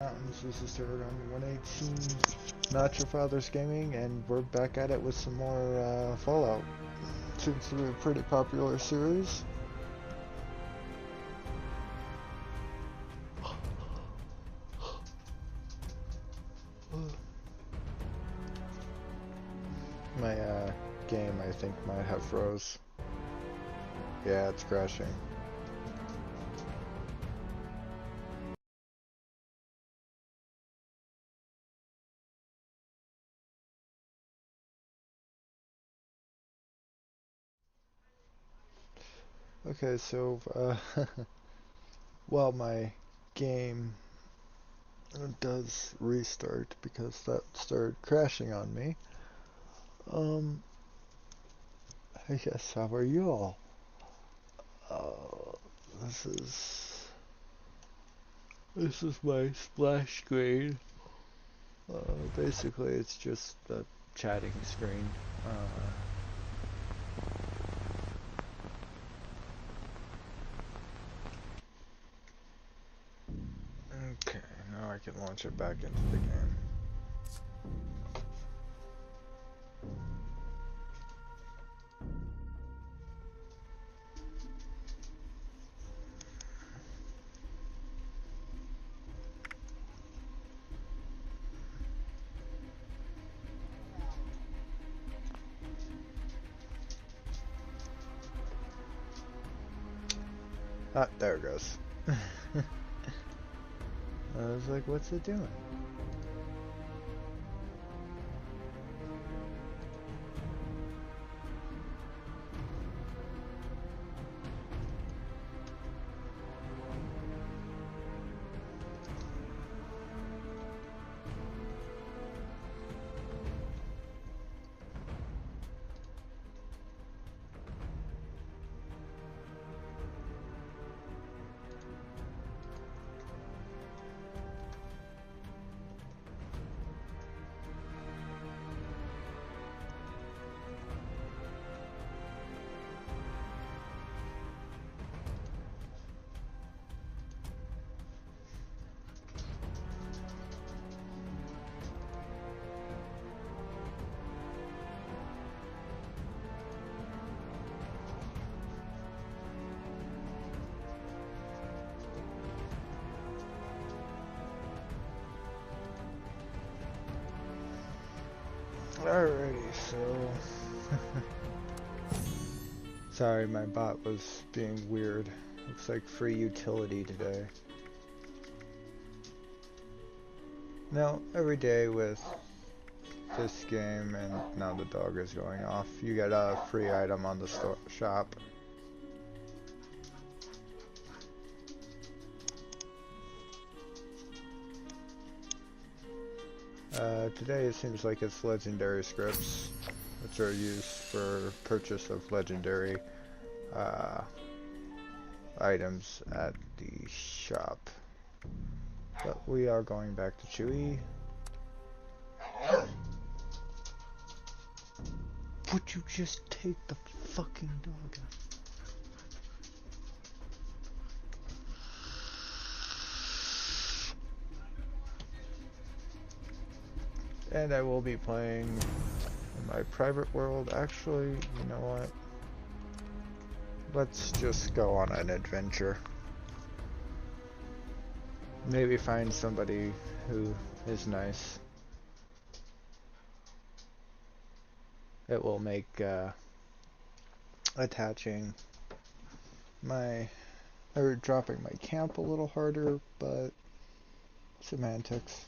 This is Sarah on 118 Not Your Father's Gaming, and we're back at it with some more Fallout. Seems to be a pretty popular series. My game, I think, might have froze. Yeah, it's crashing. Okay, so, while my game does restart because that started crashing on me, I guess, how are y'all? This is my splash screen. Basically, it's just a chatting screen. Okay, now I can launch it back into the game. Ah, there it goes. I was like, what's it doing? Alrighty, so... Sorry, my bot was being weird. Looks like free utility today. Now, every day with this game, and now the dog is going off, you get a free item on the shop. Today it seems like it's legendary scripts, which are used for purchase of legendary items at the shop. But we are going back to Chewie. Would you just take the fucking dog out? And I will be playing in my private world. Actually, you know what? Let's just go on an adventure. Maybe find somebody who is nice. It will make attaching or dropping my camp a little harder, but semantics.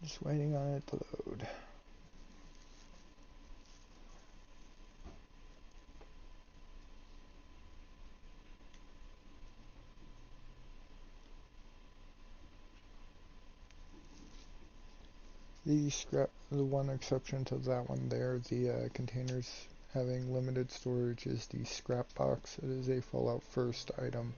Just waiting on it to load. The one exception to that one there, the containers having limited storage, is the scrap box. It is a Fallout First item.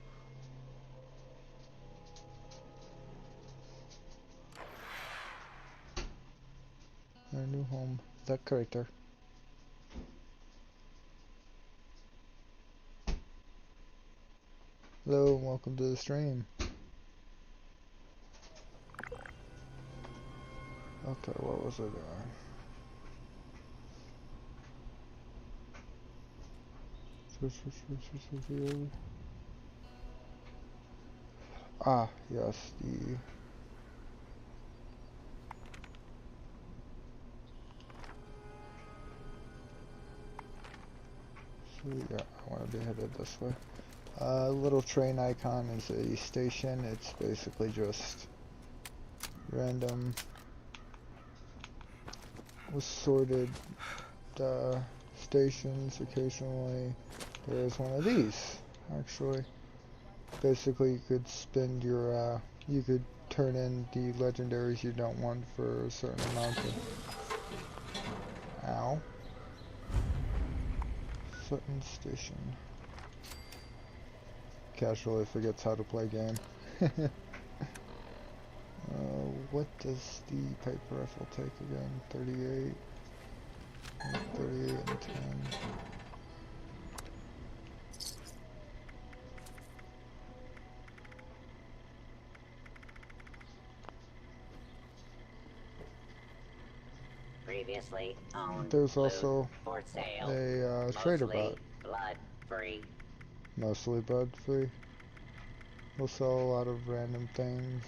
Our new home. That crater. Hello, and welcome to the stream. Okay, what was I doing? Ah, yes, so yeah, I want to be headed this way. Little train icon is a station. It's basically just random assorted stations. Occasionally there is one of these, actually. Basically, you could spend your, you could turn in the legendaries you don't want for a certain amount of... Ow. Certain station. Casually forgets how to play game. What does the paper rifle take again? 38. 38 and 10. Previously owned. There's also for sale. a trader bot. Blood free. Mostly blood free. We'll sell a lot of random things.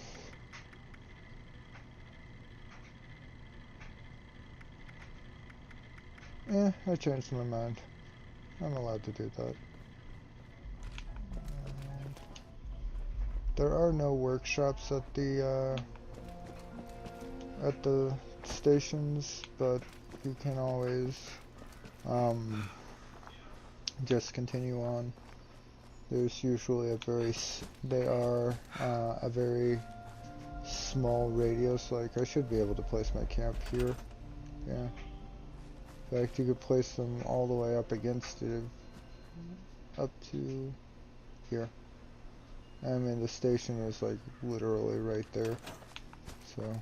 I changed my mind. I'm allowed to do that. And there are no workshops at the stations, but you can always just continue on. There's usually a very small radius. Like, I should be able to place my camp here. Yeah. In fact, you could place them all the way up against it, up to here. I mean, the station is like literally right there. So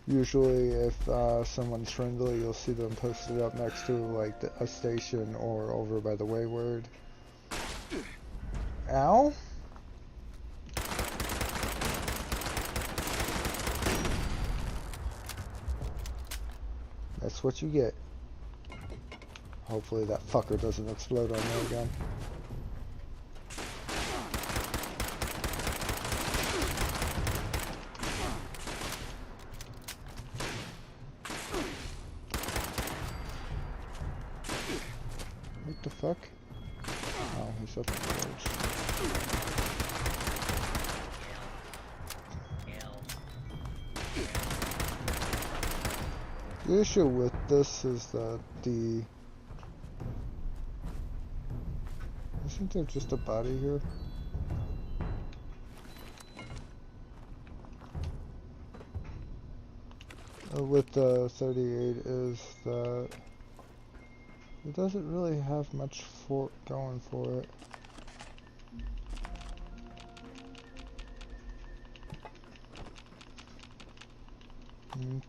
usually, if someone's friendly, you'll see them posted up next to like a station or over by the Wayward. Ow! That's what you get. Hopefully that fucker doesn't explode on me again. What the fuck? Oh, he's up in the ledge. The issue with this is that isn't there just a body here? With the 38 is that it doesn't really have much going for it.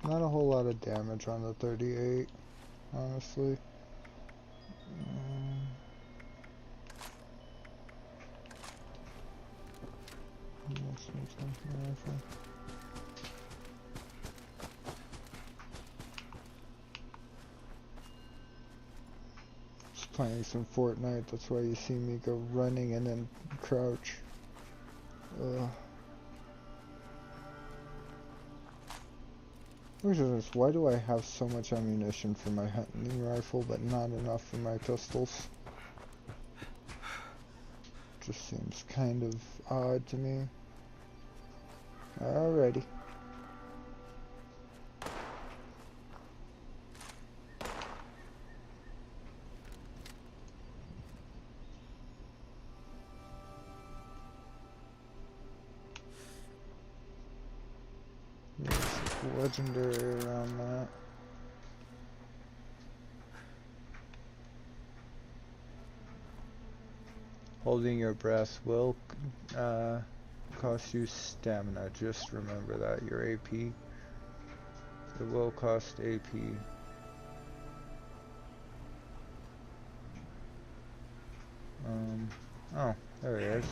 Not a whole lot of damage on the 38, honestly. Just playing some Fortnite, that's why you see me go running and then crouch. Ugh. Why do I have so much ammunition for my hunting rifle but not enough for my pistols? Just seems kind of odd to me. Alrighty. Legendary around that. Holding your breath will cost you stamina. Just remember that. Your AP. It will cost AP. Oh, there he is.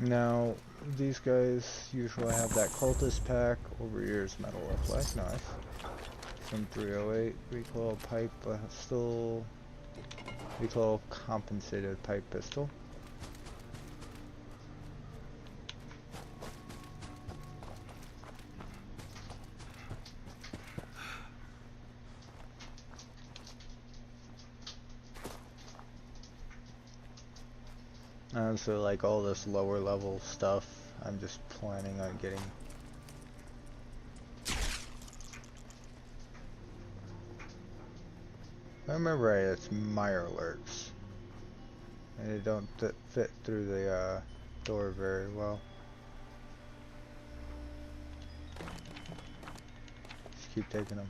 Now, these guys usually have that cultist pack. Over here is metal reflect knife from 308. Recoil pipe, still recoil compensated pipe pistol. So like all this lower level stuff, I'm just planning on getting. If I remember right, it's Meyer alerts, and they don't fit through the door very well. Just keep taking them.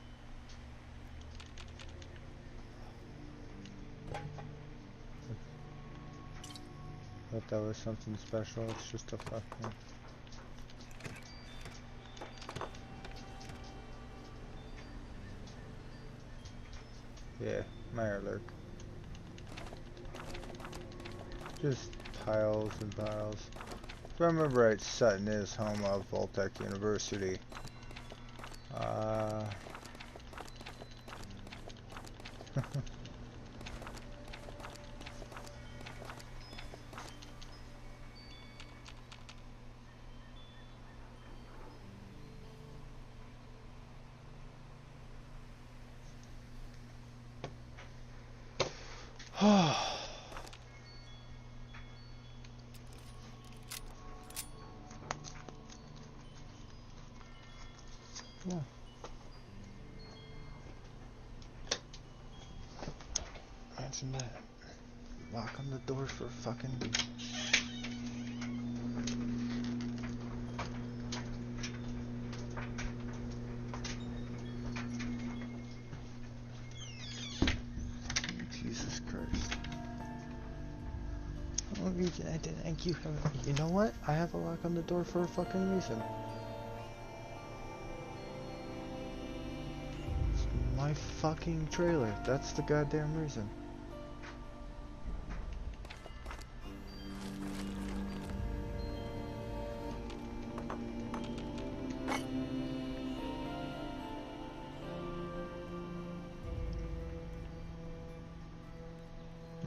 Thought that was something special. It's just a fucking. Yeah, Meyer lurk. Just piles and piles. If I remember right, Sutton is home of Voltec University. Yeah. Imagine that. Lock on the door for fucking. Jesus Christ. Oh, I didn't think you have. You know what? I have a lock on the door for a fucking reason. It's my fucking trailer. That's the goddamn reason.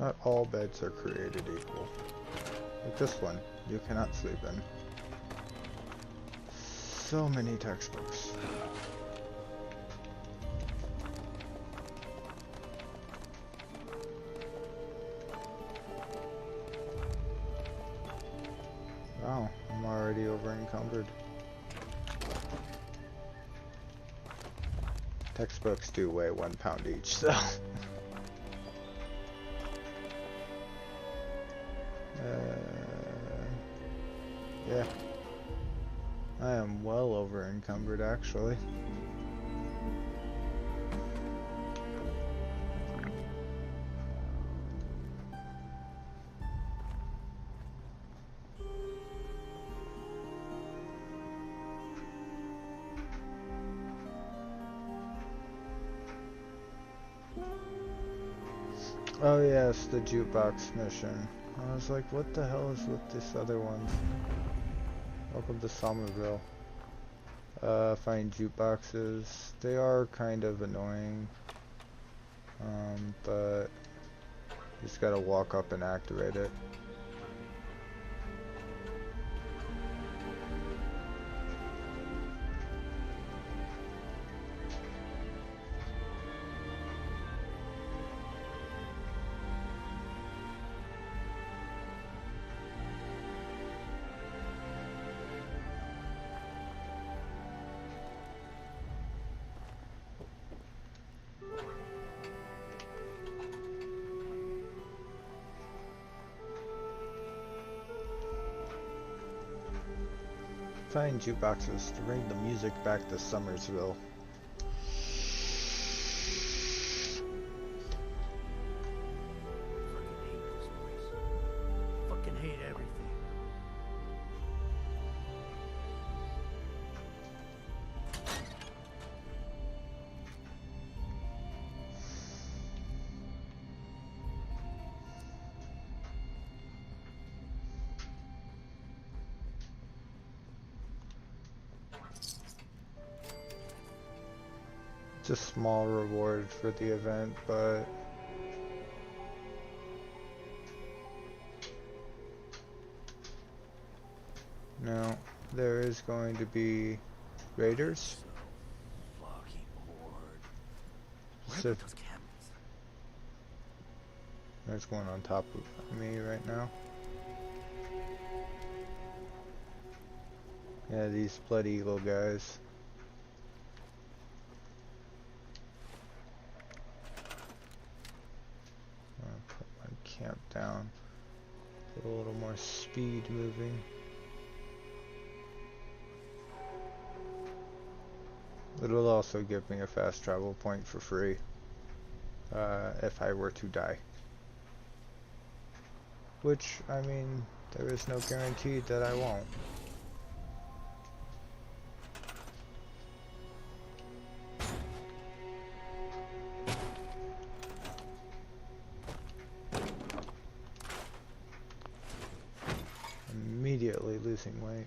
Not all beds are created equal. Like this one, you cannot sleep in. So many textbooks. Wow, I'm already over encumbered. Textbooks do weigh 1 pound each, so. Yeah. I am well over encumbered actually. Oh yes, the jukebox mission. I was like, what the hell is with this other one? Welcome to Somerville. Find jukeboxes. They are kind of annoying. But Just gotta walk up and activate it. Find jukeboxes to bring the music back to Summersville. Fucking hate everything. It's a small reward for the event, but no, there is going to be raiders. So fucking bored. Where So are those cameras? there's one on top of me right now. Yeah, these blood eagle guys. I'm gonna put my camp down. Get a little more speed moving. It'll also give me a fast travel point for free if I were to die. Which, I mean, there is no guarantee that I won't. Immediately losing weight.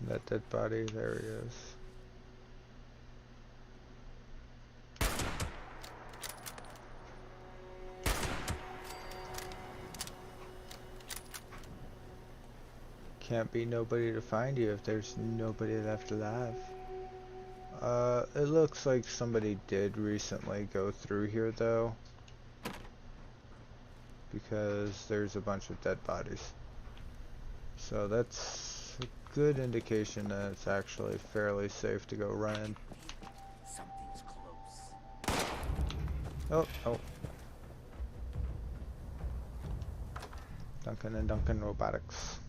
That dead body, there he is. Can't be nobody to find you if there's nobody left alive. It looks like somebody did recently go through here though, because there's a bunch of dead bodies. So that's a good indication that it's actually fairly safe to go run. Something's close. Oh. Duncan and Duncan Robotics.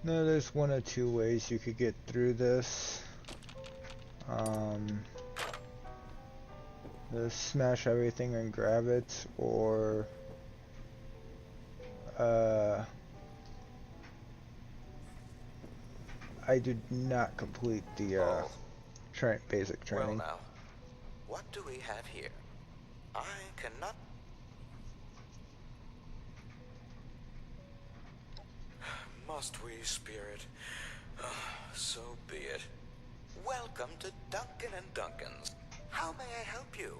No, there's one of two ways you could get through this. Smash everything and grab it, or I did not complete the basic training. Well now, what do we have here? I cannot... Must we, Spirit? So be it. Welcome to Duncan and Duncan's. How may I help you?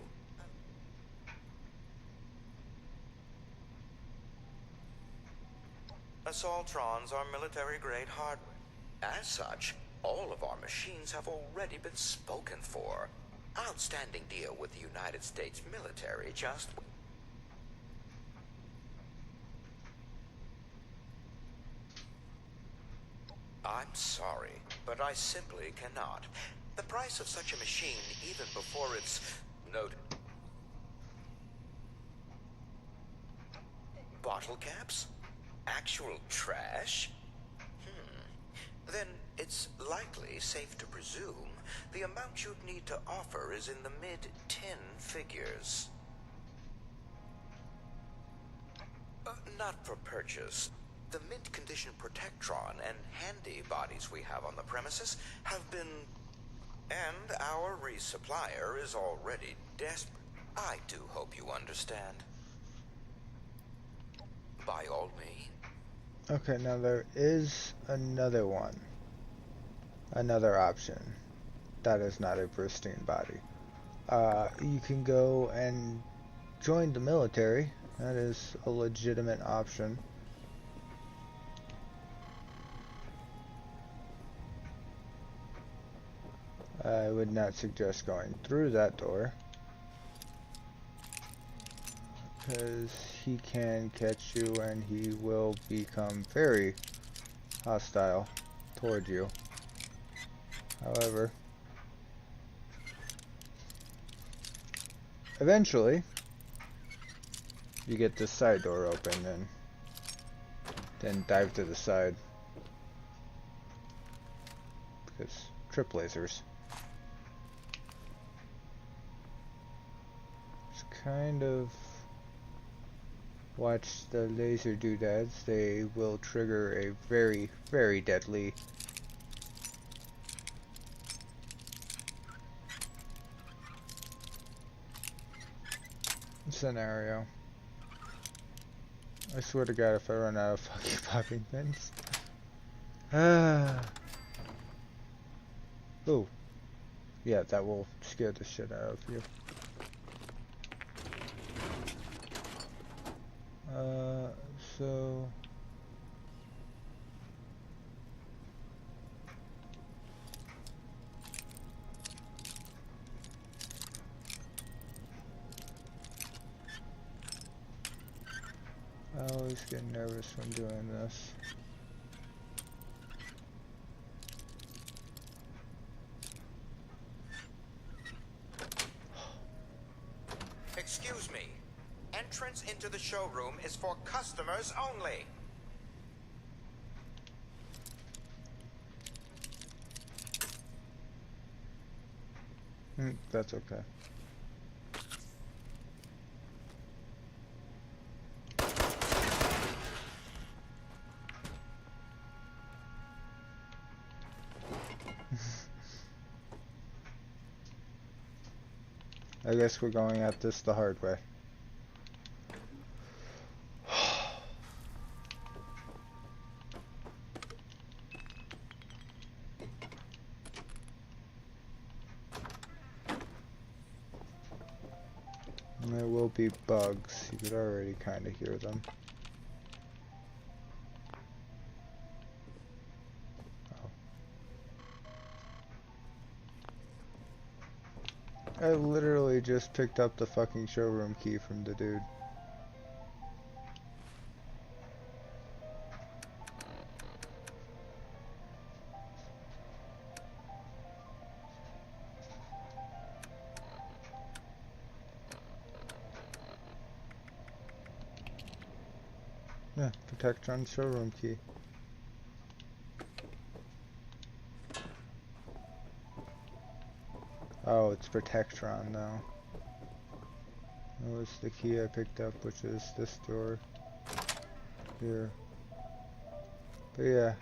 Assaultrons are military-grade hardware. As such, all of our machines have already been spoken for. Outstanding deal with the United States military, just... I'm sorry, but I simply cannot. The price of such a machine, even before it's noted... Bottle caps? Actual trash? then it's likely safe to presume the amount you'd need to offer is in the mid-10 figures. Not for purchase. The mint condition Protectron and handy bodies we have on the premises have been... And our resupplier is already desperate. I do hope you understand. By all means. Okay, now there is another one. Another option. That is not a pristine body. You can go and join the military. That is a legitimate option. I would not suggest going through that door, because he can catch you and he will become very hostile toward you. However, eventually you get this side door open and then dive to the side, because trip lasers. Kind of watch the laser doodads. They will trigger a very, very deadly scenario. I swear to God, if I run out of fucking popping pins. Oh. Yeah, that will scare the shit out of you. So I always get nervous when doing this. Excuse me. Entrance into the showroom is for customers only. That's okay. I guess we're going at this the hard way. There will be bugs. You could already kind of hear them. I literally just picked up the fucking showroom key from the dude. Yeah, Protectron showroom key. Oh, it's Protectron though. That was the key I picked up, which is this door here. But yeah,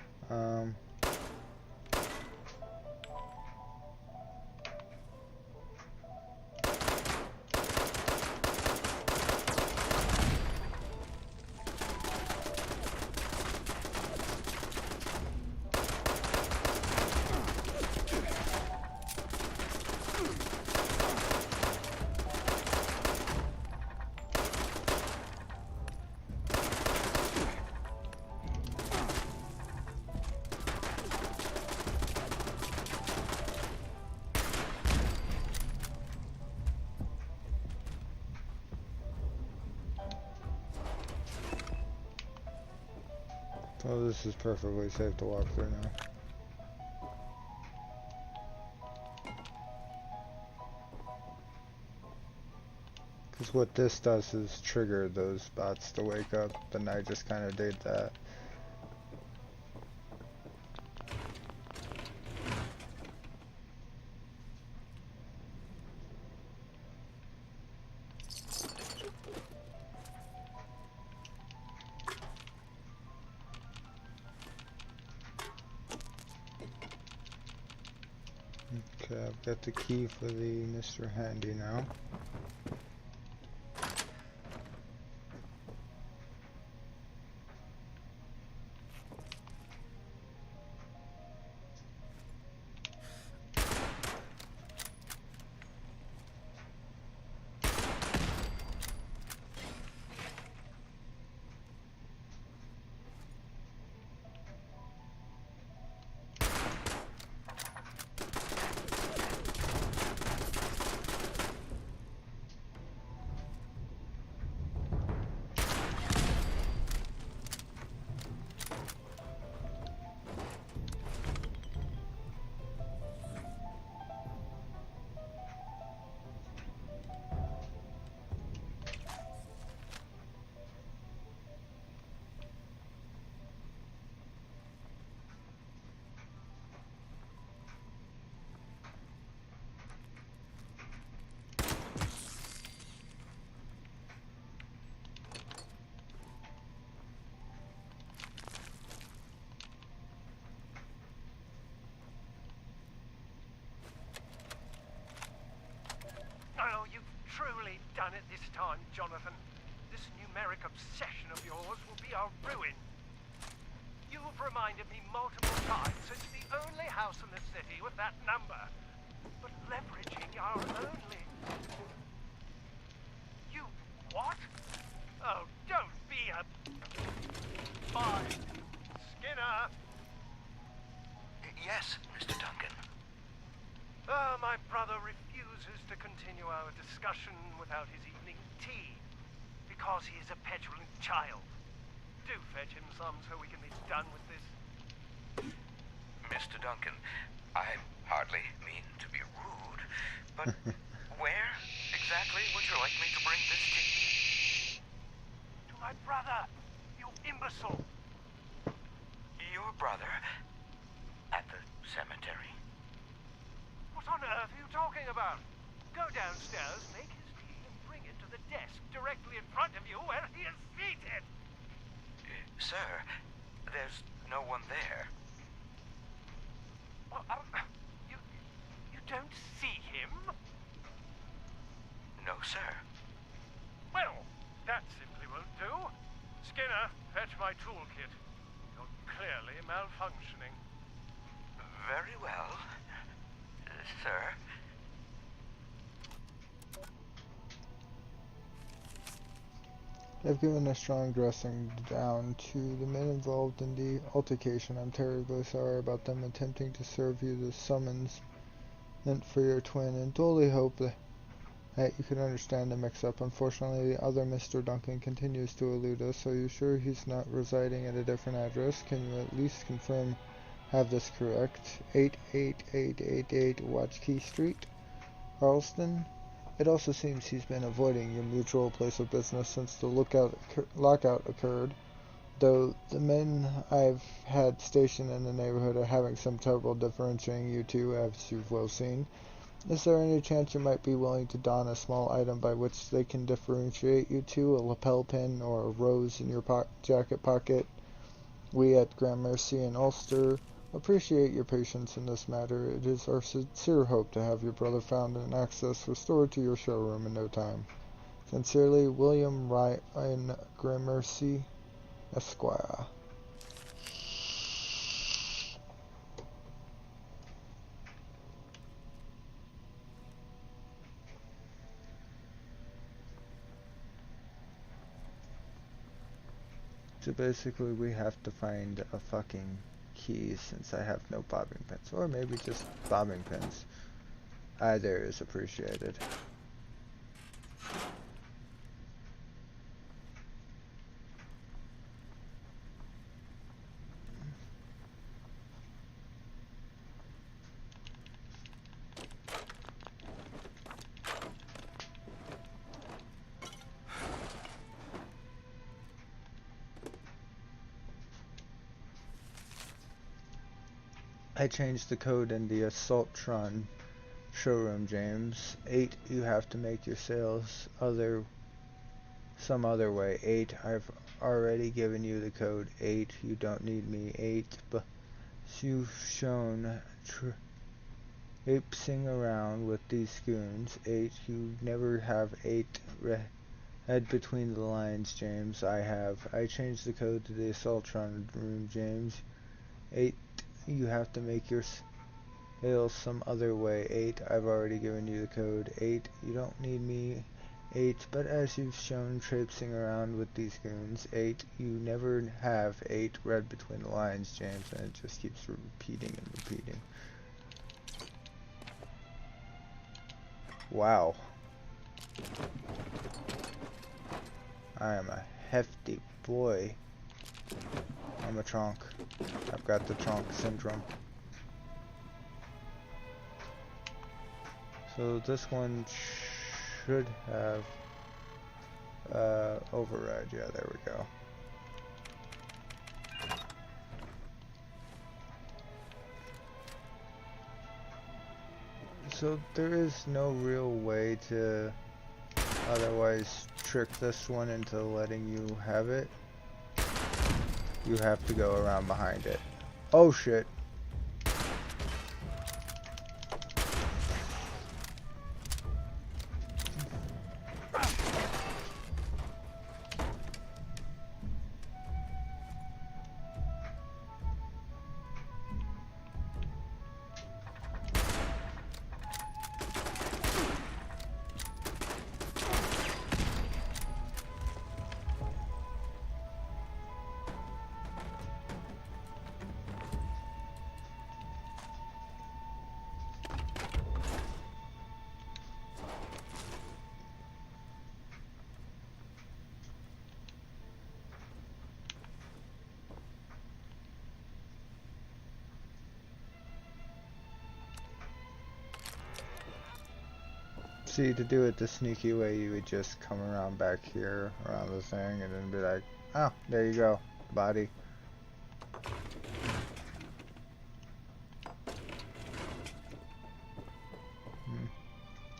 oh, this is perfectly safe to walk through now. Because what this does is trigger those bots to wake up, and I just kind of did that. I've got the key for the Mr. Handy now. Oh, you've truly done it this time, Jonathan. This numeric obsession of yours will be our ruin. You've reminded me multiple times it's the only house in the city with that number. But leveraging our only... You what? Oh, don't be a... Fine. Skinner! Yes, Mr. Duncan. My brother refuses to continue our discussion without his evening tea, because he is a petulant child. Do fetch him some so we can be done with this. Mr. Duncan, I hardly mean to be rude, but where exactly would you like me to bring this tea? To my brother, you imbecile! Your brother? At the cemetery? What on earth are you talking about? Go downstairs, make his tea, and bring it to the desk directly in front of you where he is seated! Sir, there's no one there. Well, you don't see him? No, sir. Well, that simply won't do. Skinner, fetch my toolkit. You're clearly malfunctioning. Very well, sir. I've given a strong dressing down to the men involved in the altercation. I'm terribly sorry about them attempting to serve you the summons meant for your twin, and dully hope that you can understand the mix-up. Unfortunately, the other Mr. Duncan continues to elude us. Are you sure he's not residing at a different address? Can you at least confirm have this correct? 88888 Watchkey Street, Charleston? It also seems he's been avoiding your mutual place of business since the lockout occurred, though the men I've had stationed in the neighborhood are having some trouble differentiating you two, as you've well seen. Is there any chance you might be willing to don a small item by which they can differentiate you two, a lapel pin or a rose in your jacket pocket? We at Gramercy and Ulster appreciate your patience in this matter. It is our sincere hope to have your brother found and access restored to your showroom in no time. Sincerely, William Ryan Gramercy, Esquire. So basically we have to find a fucking key since I have no bobbing pins. Or maybe just bobbing pins. Either is appreciated. I changed the code in the Assaultron showroom, James. 8, you have to make your sales some other way. 8, I've already given you the code. 8, you don't need me. 8, but you've shown traipsing around with these goons. 8, you never have 8 head between the lines, James. I changed the code to the Assaultron room, James. 8, you have to make your sales some other way. 8, I've already given you the code. 8, you don't need me. 8, but as you've shown traipsing around with these goons. 8, you never have 8 read between the lines, James, and it just keeps repeating and repeating. Wow. I am a hefty boy. I'm a trunk. I've got the trunk syndrome. So this one should have override. Yeah, there we go. So there is no real way to otherwise trick this one into letting you have it. You have to go around behind it. Oh shit. See, to do it the sneaky way, you would just come around back here, around the thing, and then be like, oh, there you go, body.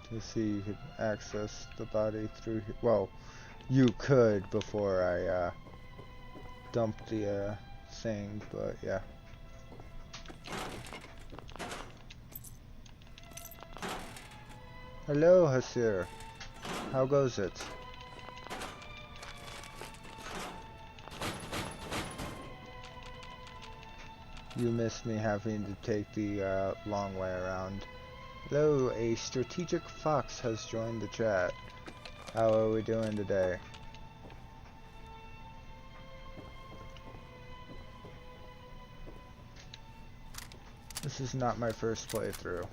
To see, you could access the body through here. Well, you could before I dumped the thing, but yeah. Hello, Hasir. How goes it? You missed me having to take the long way around. Hello, a strategic fox has joined the chat. How are we doing today? This is not my first playthrough.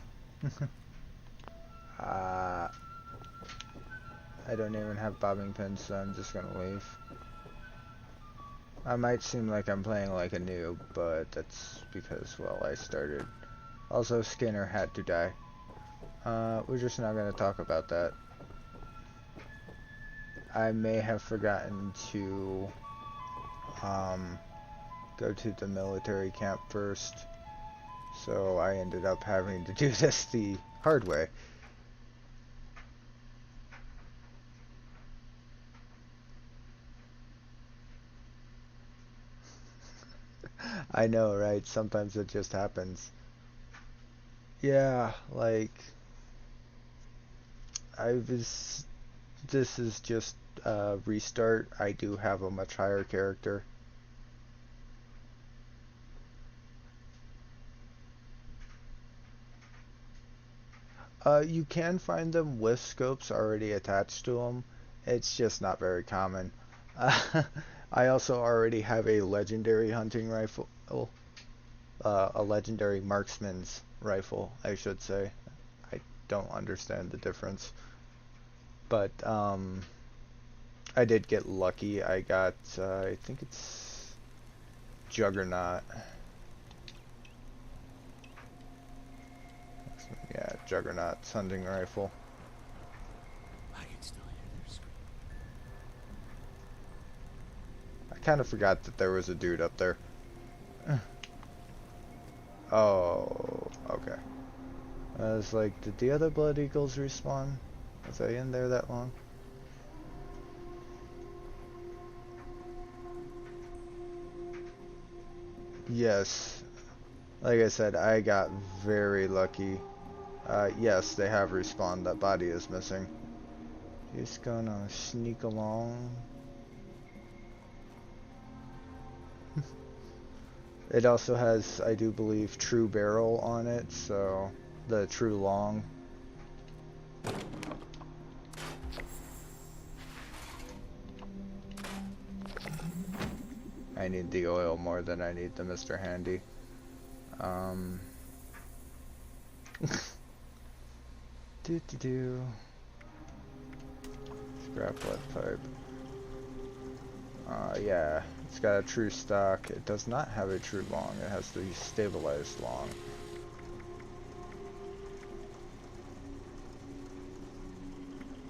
I don't even have bobbing pins, so I'm just gonna leave. I might seem like I'm playing like a noob, but that's because, well, I started. Also, Skinner had to die. We're just not gonna talk about that. I may have forgotten to go to the military camp first, so I ended up having to do this the hard way. I know, right? Sometimes it just happens. Yeah, like this is just a restart. I do have a much higher character. You can find them with scopes already attached to them. It's just not very common. I also already have a legendary hunting rifle, a legendary marksman's rifle, I should say. I don't understand the difference. But, I did get lucky. I got, I think it's Juggernaut. Yeah, Juggernaut's hunting rifle. I can still hear their scream. I kind of forgot that there was a dude up there. Oh, okay. I was like, did the other Blood Eagles respawn? Was I in there that long? Yes. Like I said, I got very lucky. Yes, they have respawned. That body is missing. Just gonna sneak along. It also has, I do believe, true barrel on it, so the true long. I need the oil more than I need the Mr. Handy. Scrap lead pipe. Yeah, it's got a true stock. It does not have a true long. It has the stabilized long.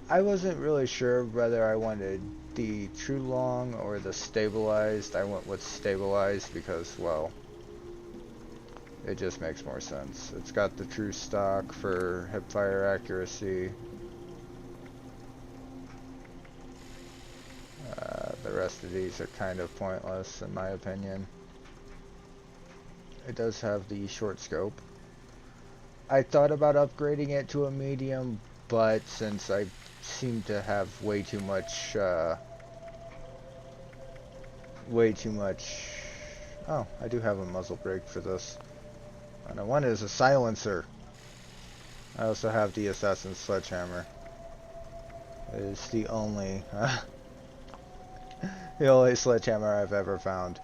I wasn't really sure whether I wanted the true long or the stabilized. I went with stabilized because, well, it just makes more sense. It's got the true stock for hip fire accuracy. The rest of these are kind of pointless in my opinion. It does have the short scope. I thought about upgrading it to a medium, but since I seem to have way too much, oh, I do have a muzzle brake for this. And I want is a silencer. I also have the assassin's sledgehammer. It is the only the only sledgehammer I've ever found.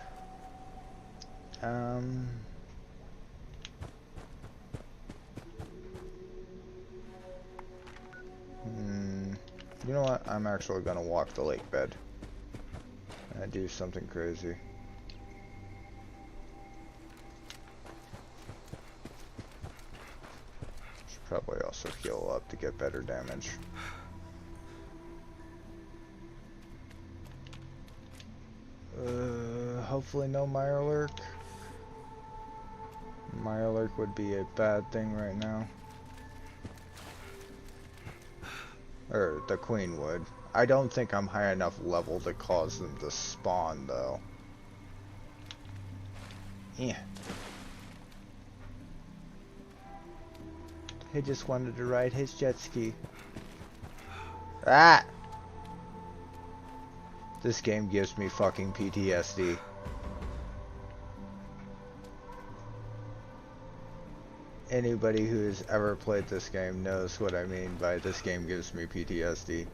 You know what? I'm actually gonna walk the lake bed and do something crazy. Should probably also heal up to get better damage. Hopefully no Mirelurk. Mirelurk would be a bad thing right now. Or the queen would. I don't think I'm high enough level to cause them to spawn though. Yeah. He just wanted to ride his jet ski. Ah! This game gives me fucking PTSD. Anybody who has ever played this game knows what I mean by this game gives me PTSD.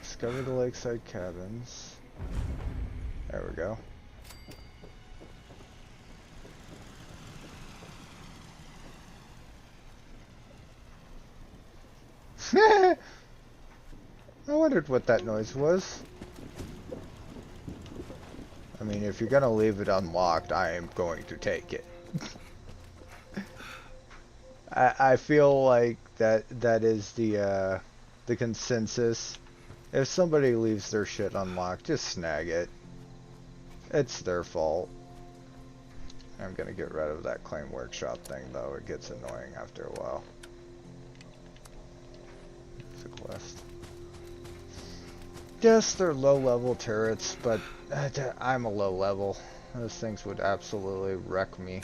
Discover the lakeside cabins. There we go. I wondered what that noise was. I mean, if you're gonna leave it unlocked, I am going to take it. I feel like that is the consensus. If somebody leaves their shit unlocked, just snag it. It's their fault. I'm gonna get rid of that claim workshop thing though. It gets annoying after a while. It's a quest. Yes, they're low-level turrets, but I'm a low level. Those things would absolutely wreck me.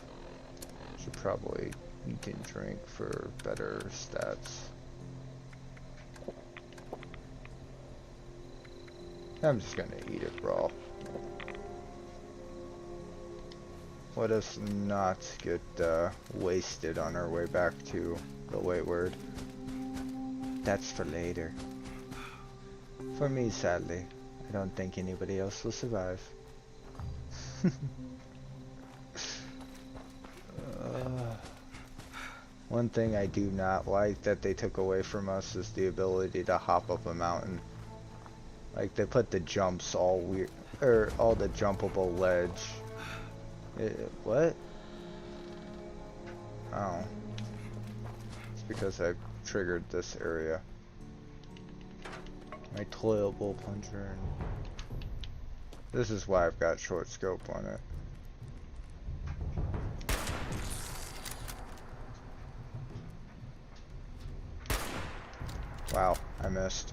Should probably eat and drink for better stats. I'm just gonna eat it raw. Let us not get wasted on our way back to the Wayward. That's for later. For me, sadly. I don't think anybody else will survive. One thing I do not like that they took away from us is the ability to hop up a mountain. Like, they put the jumps all weird, or all the jumpable ledge. What? Oh. It's because I triggered this area. My toilet bowl plunger. This is why I've got short scope on it. Wow, I missed.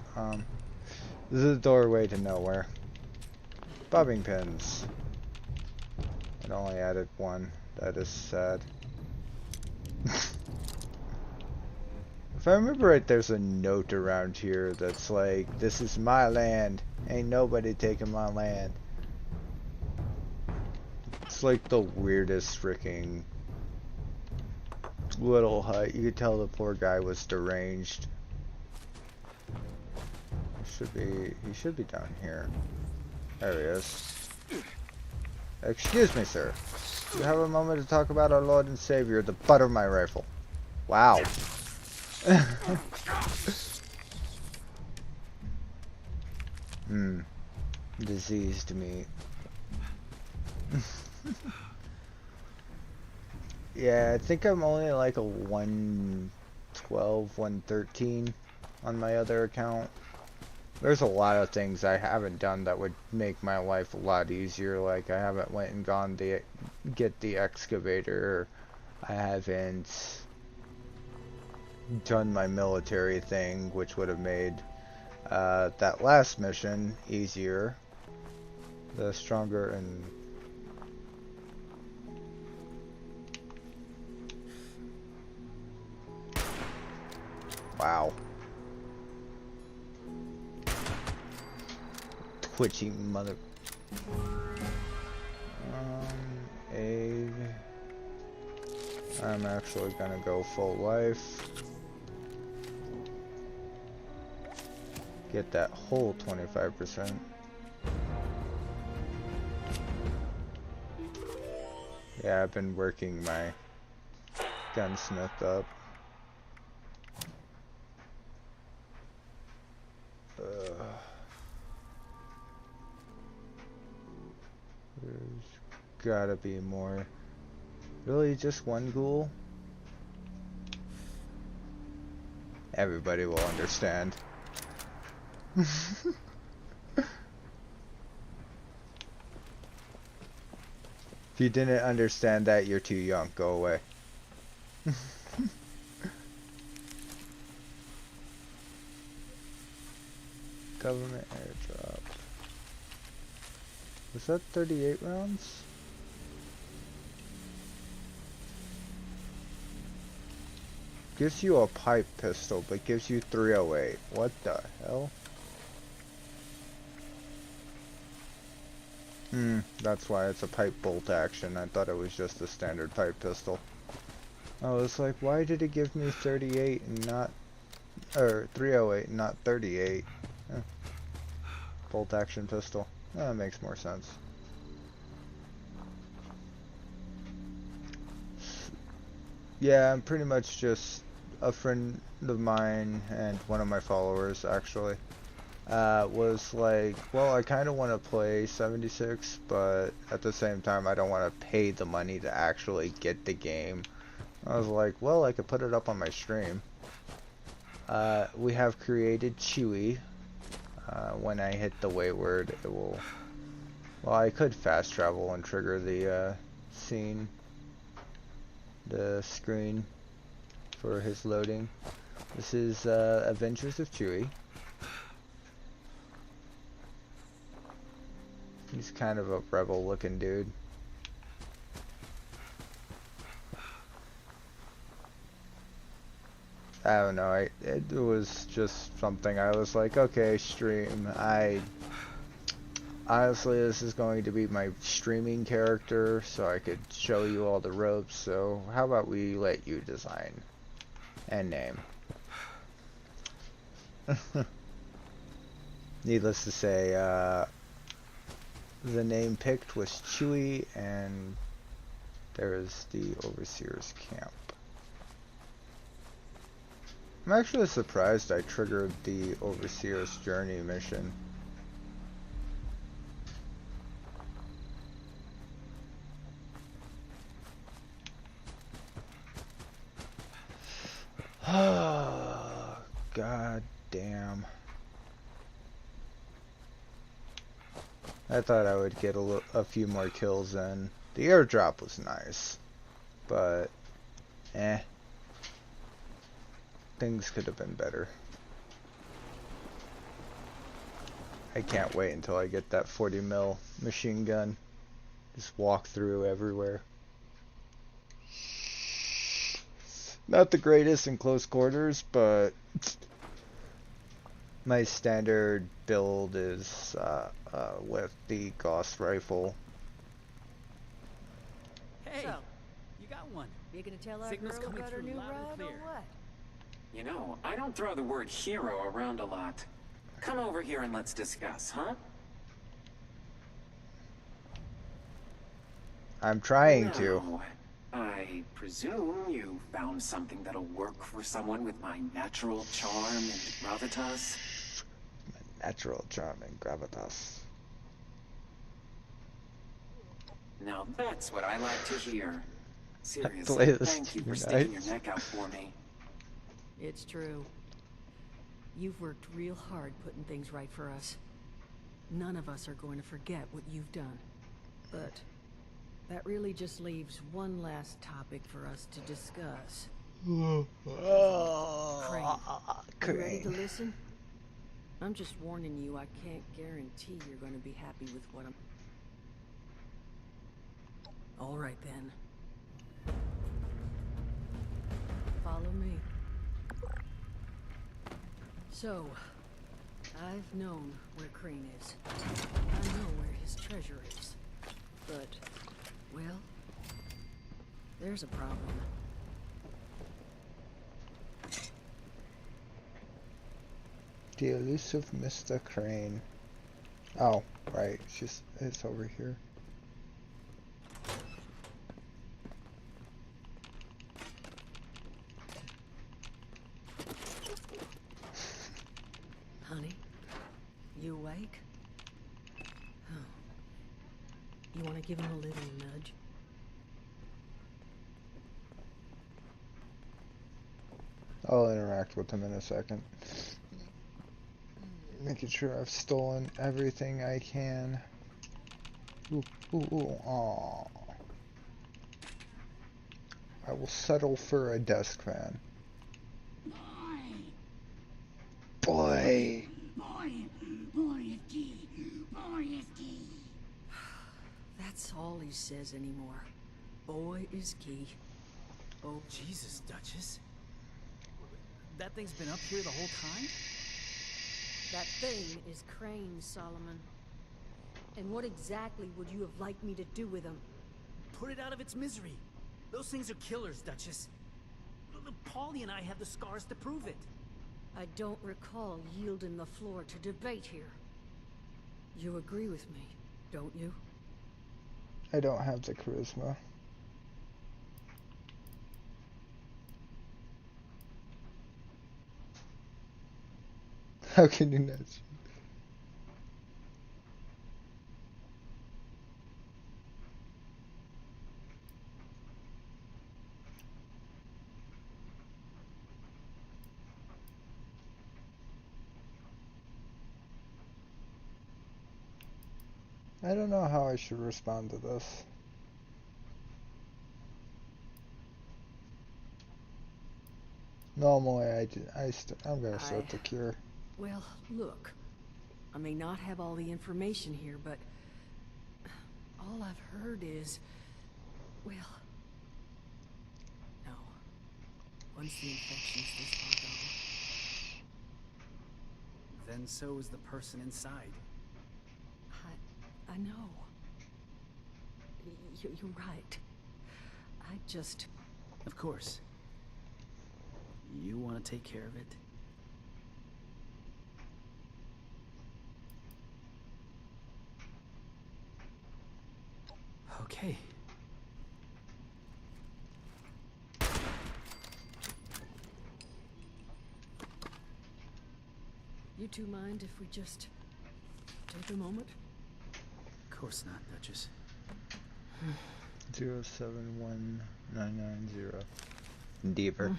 This is a doorway to nowhere. Bobbing pins. It only added one. That is sad. If I remember right, there's a note around here that's like, "This is my land. Ain't nobody taking my land." It's like the weirdest freaking little hut. You could tell the poor guy was deranged. He should be down here. There he is. Excuse me, sir. Do you have a moment to talk about our Lord and Savior, the butt of my rifle? Wow. Diseased meat. Yeah, I think I'm only like a 112, 113 on my other account. There's a lot of things I haven't done that would make my life a lot easier. Like, I haven't went and gone to get the excavator. I haven't done my military thing, which would have made that last mission easier. The stronger and... Wow. Twitchy mother... egg... I'm actually gonna go full life. Get that whole 25%. Yeah, I've been working my gunsmith up. There's gotta be more. Really, just one ghoul? Everybody will understand. If you didn't understand that, you're too young. Go away. Government airdrop. Was that 38 rounds? Gives you a pipe pistol, but gives you 308. What the hell? That's why it's a pipe bolt action. I thought it was just a standard pipe pistol. I was like, why did it give me 38 and not, or 308 and not 38? Bolt action pistol. That makes more sense. Yeah, I'm pretty much just a friend of mine and one of my followers actually was like, well, I kind of want to play 76, but at the same time I don't want to pay the money to actually get the game. I was like, well, I could put it up on my stream. We have created Chewie. When I hit the wayward, it will... Well, I could fast travel and trigger the scene. The screen for his loading. This is Adventures of Chewie. He's kind of a rebel looking dude. I don't know, it was just something I was like, okay, stream. Honestly, this is going to be my streaming character, so I could show you all the ropes, so how about we let you design and name. Needless to say, the name picked was Chewie, and there's the Overseer's Camp. I'm actually surprised I triggered the Overseer's Journey mission. God damn. I thought I would get a few more kills in. The airdrop was nice, but things could have been better. I can't wait until I get that 40 mil machine gun. Just walk through everywhere. Not the greatest in close quarters, but my standard build is with the Gauss rifle. Hey, So, you got one. you gonna tell our Signal's girl coming about her through new loud and ride or clear. what? You know, I don't throw the word hero around a lot. Come over here and let's discuss, huh? I'm trying to. Now, I presume you found something that'll work for someone with my natural charm and gravitas? Natural charm and gravitas. Now that's what I like to hear. Play Seriously, this thank you for too sticking your nice. neck out for me. It's true. You've worked real hard putting things right for us. None of us are going to forget what you've done. But that really just leaves one last topic for us to discuss. Crane. You ready to listen? I'm just warning you, I can't guarantee you're going to be happy with what I'm... All right, then. Follow me. So, I've known where Crane is. I know where his treasure is. But, well, there's a problem. The elusive Mr. Crane. Oh, right. It's over here. Honey, you awake? Oh. You want to give him a little nudge? I'll interact with him in a second. Making sure I've stolen everything I can. Ooh, ooh, ooh, aw. I will settle for a desk fan. Boy! That's all he says anymore. Boy is key. Oh, Jesus, Duchess. That thing's been up here the whole time? That thing is Crane, Solomon. And what exactly would you have liked me to do with him? Put it out of its misery. Those things are killers, Duchess. Paulie and I have the scars to prove it. I don't recall yielding the floor to debate here. You agree with me, don't you? I don't have the charisma. How can you not? I don't know how I should respond to this. Normally, I'm gonna start the cure. Well, look. I may not have all the information here, but... all I've heard is... well... no. Once the infection's this far gone... Then so is the person inside. I know. You're right. I just... Of course. You want to take care of it? Okay. You two mind if we just... take a moment? Of course not, Duchess. 071990. Deeper.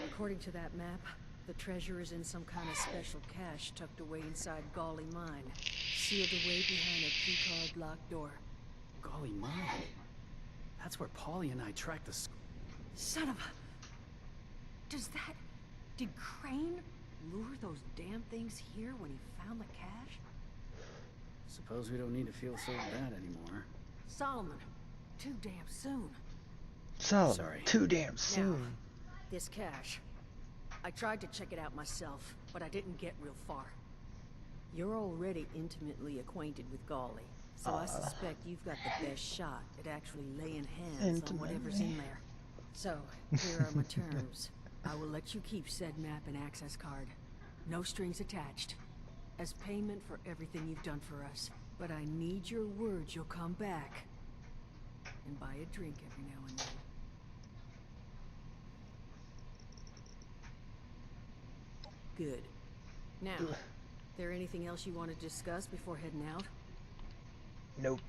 According to that map, the treasure is in some kind of special cache tucked away inside Golly Mine, sealed away behind a key-card locked door. Golly mine. That's where Paulie and I tracked the Son of a... Does that... Did Crane lure those damn things here when he found the cache? Suppose we don't need to feel so bad anymore. Solomon, too damn soon. So, Sorry. too damn soon. This cache. I tried to check it out myself, but I didn't get real far. You're already intimately acquainted with Golly, so I suspect you've got the best shot at actually laying hands on whatever's in there. So, here are my terms. I will let you keep said map and access card. No strings attached. As payment for everything you've done for us. But I need your word you'll come back. And buy a drink every now and then. Good. Now, there anything else you want to discuss before heading out? Nope.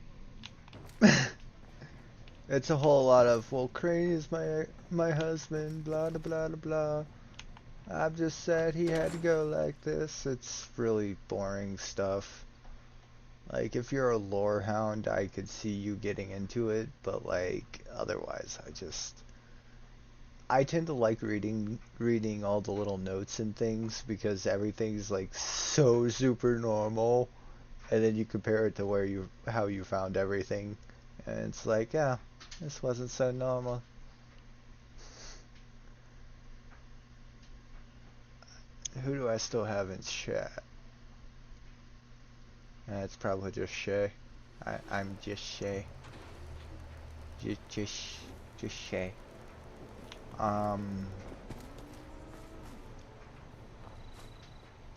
It's a whole lot of, well, Crane is my husband, blah blah blah blah. I've just said he had to go like this. It's really boring stuff. Like, if you're a lore hound, I could see you getting into it, but like, otherwise, I tend to like reading all the little notes and things because everything's like so super normal, and then you compare it to how you found everything, and it's like, yeah, this wasn't so normal. Who do I still have in chat? It's probably just Shay. I'm just Shay. Just Shay.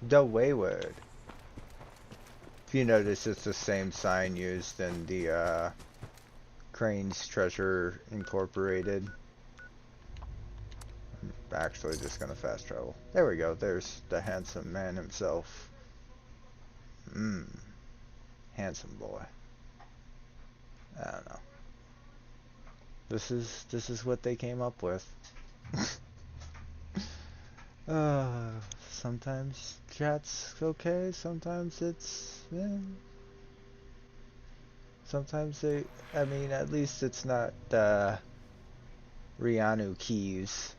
The Wayward. If you notice, it's the same sign used in the Crane's Treasure Incorporated. I'm actually just gonna fast travel. There we go. There's the handsome man himself. Handsome boy. I don't know. This is what they came up with. Sometimes chat's okay, sometimes it's, sometimes I mean, at least it's not Rihanna keys.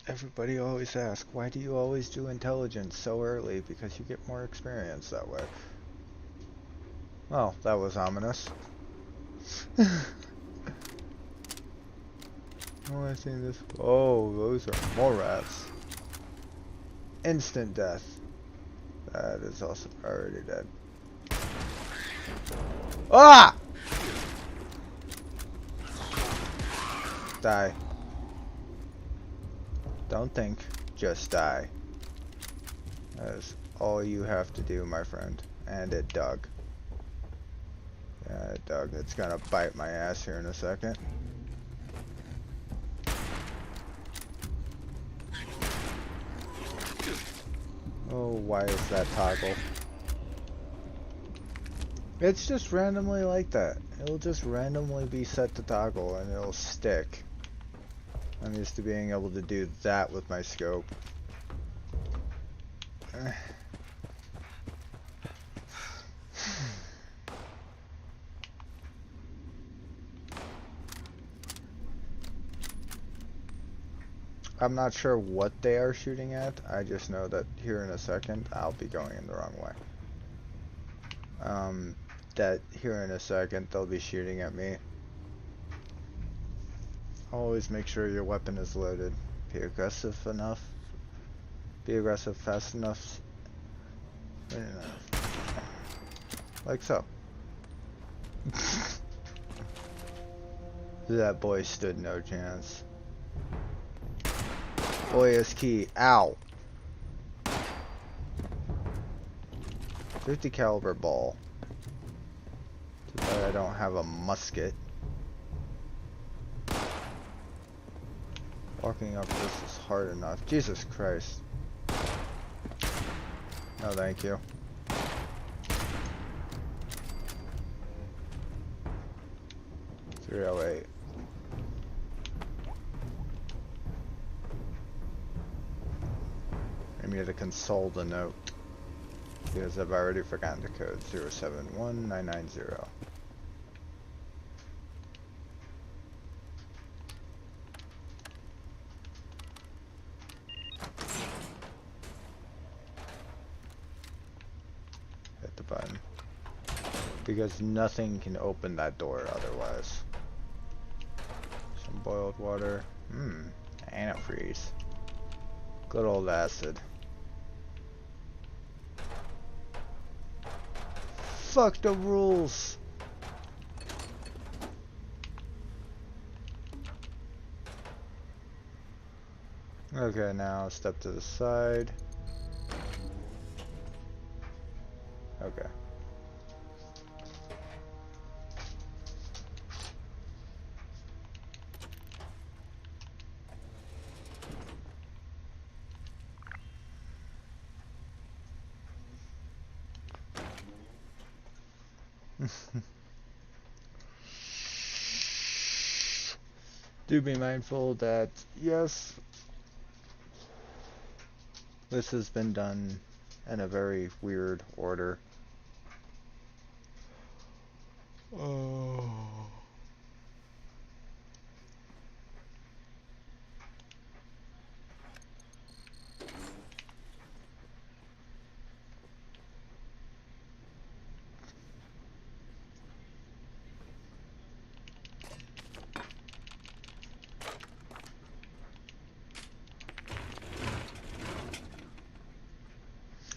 Everybody always asks, why do you always do intelligence so early? Because you get more experience that way. Well, that was ominous. Oh, I seen this. Oh, those are more rats. Instant death. That is also already dead. Ah! Die. Don't think, just die. That is all you have to do, my friend. And it dug. Yeah, it dug. It's gonna bite my ass here in a second. Oh, why is that toggle? It's just randomly like that. It'll just randomly be set to toggle and it'll stick. I'm used to being able to do that with my scope. I'm not sure what they are shooting at. I just know that here in a second I'll be going in the wrong way. That here in a second they'll be shooting at me. Always make sure your weapon is loaded. Be aggressive enough. Be aggressive fast enough. Like so. That boy stood no chance. Boy is key. Ow. 50 caliber ball. Too bad I don't have a musket. Walking up this is hard enough. Jesus Christ. No, thank you. .308. I need to console the note because I've already forgotten the code. 071990. Because nothing can open that door otherwise. Some boiled water. Antifreeze. Good old acid. Fuck the rules! Okay, now step to the side. Okay. Do be mindful that, yes, this has been done in a very weird order. Oh.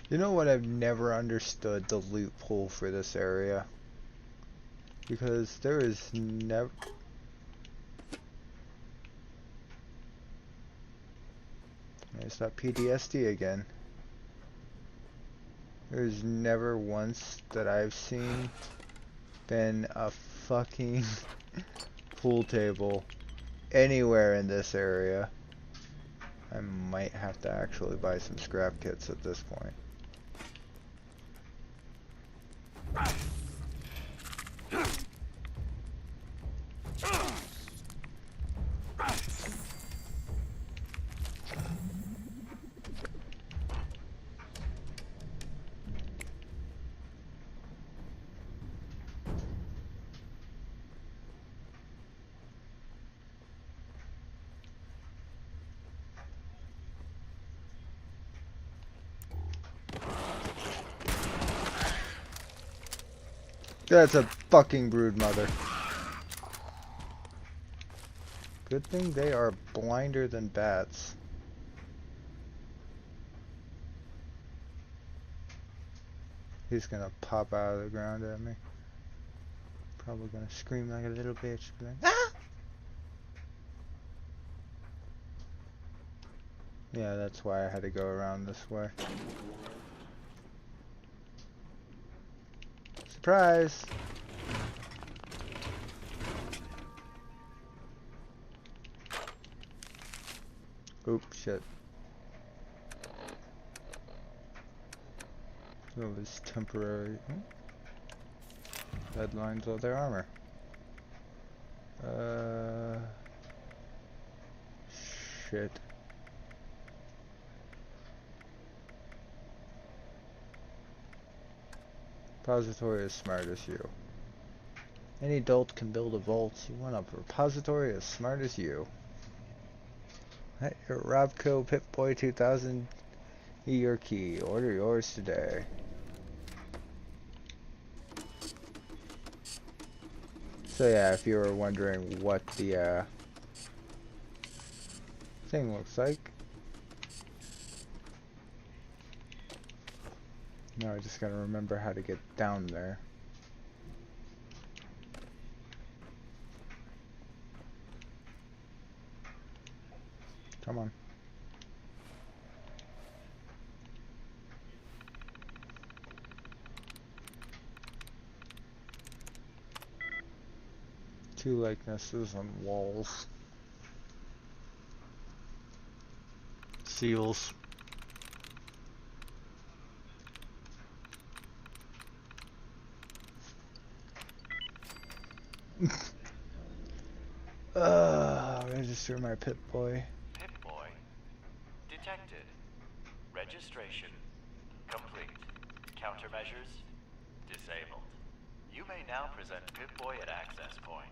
You know what? I've never understood the loophole for this area. Because there is never... There's that PTSD again. There's never once that I've seen been a fucking pool table anywhere in this area. I might have to actually buy some scrap kits at this point. That's a fucking brood mother. Good thing they are blinder than bats. He's gonna pop out of the ground at me. Probably gonna scream like a little bitch. Like, ah! Yeah, that's why I had to go around this way. Surprise! Oops, shit. That was temporary. Headlines of their armor. Shit. Repository as smart as you. Any adult can build a vault. You want a repository as smart as you. Hey, Robco Pip-Boy 2000 your key. Order yours today. So yeah, if you were wondering what the thing looks like. Now I just gotta remember how to get down there. Come on. Two likenesses on walls. Seals. Register my Pip-Boy. Pip-Boy. Detected. Registration. Complete. Countermeasures. Disabled. You may now present Pip-Boy at access point.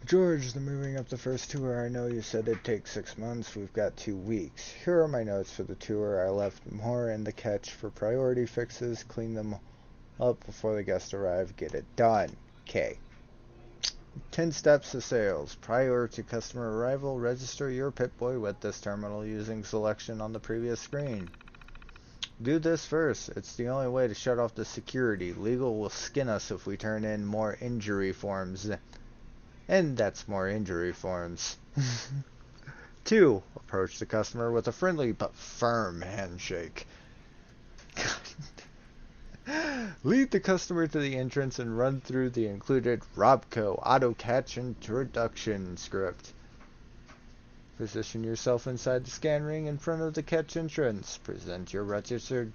George, the moving up the first tour, I know you said it'd take 6 months. We've got 2 weeks. Here are my notes for the tour. I left more in the catch for priority fixes. Clean them Up before the guests arrive. Get it done. K. 10 steps to sales. Prior to customer arrival, register your Pip-Boy with this terminal using selection on the previous screen. Do this first. It's the only way to shut off the security. Legal will skin us if we turn in more injury forms. And that's more injury forms. 2. Approach the customer with a friendly but firm handshake. Lead the customer to the entrance and run through the included Robco auto-catch introduction script. Position yourself inside the scan ring in front of the catch entrance. Present your registered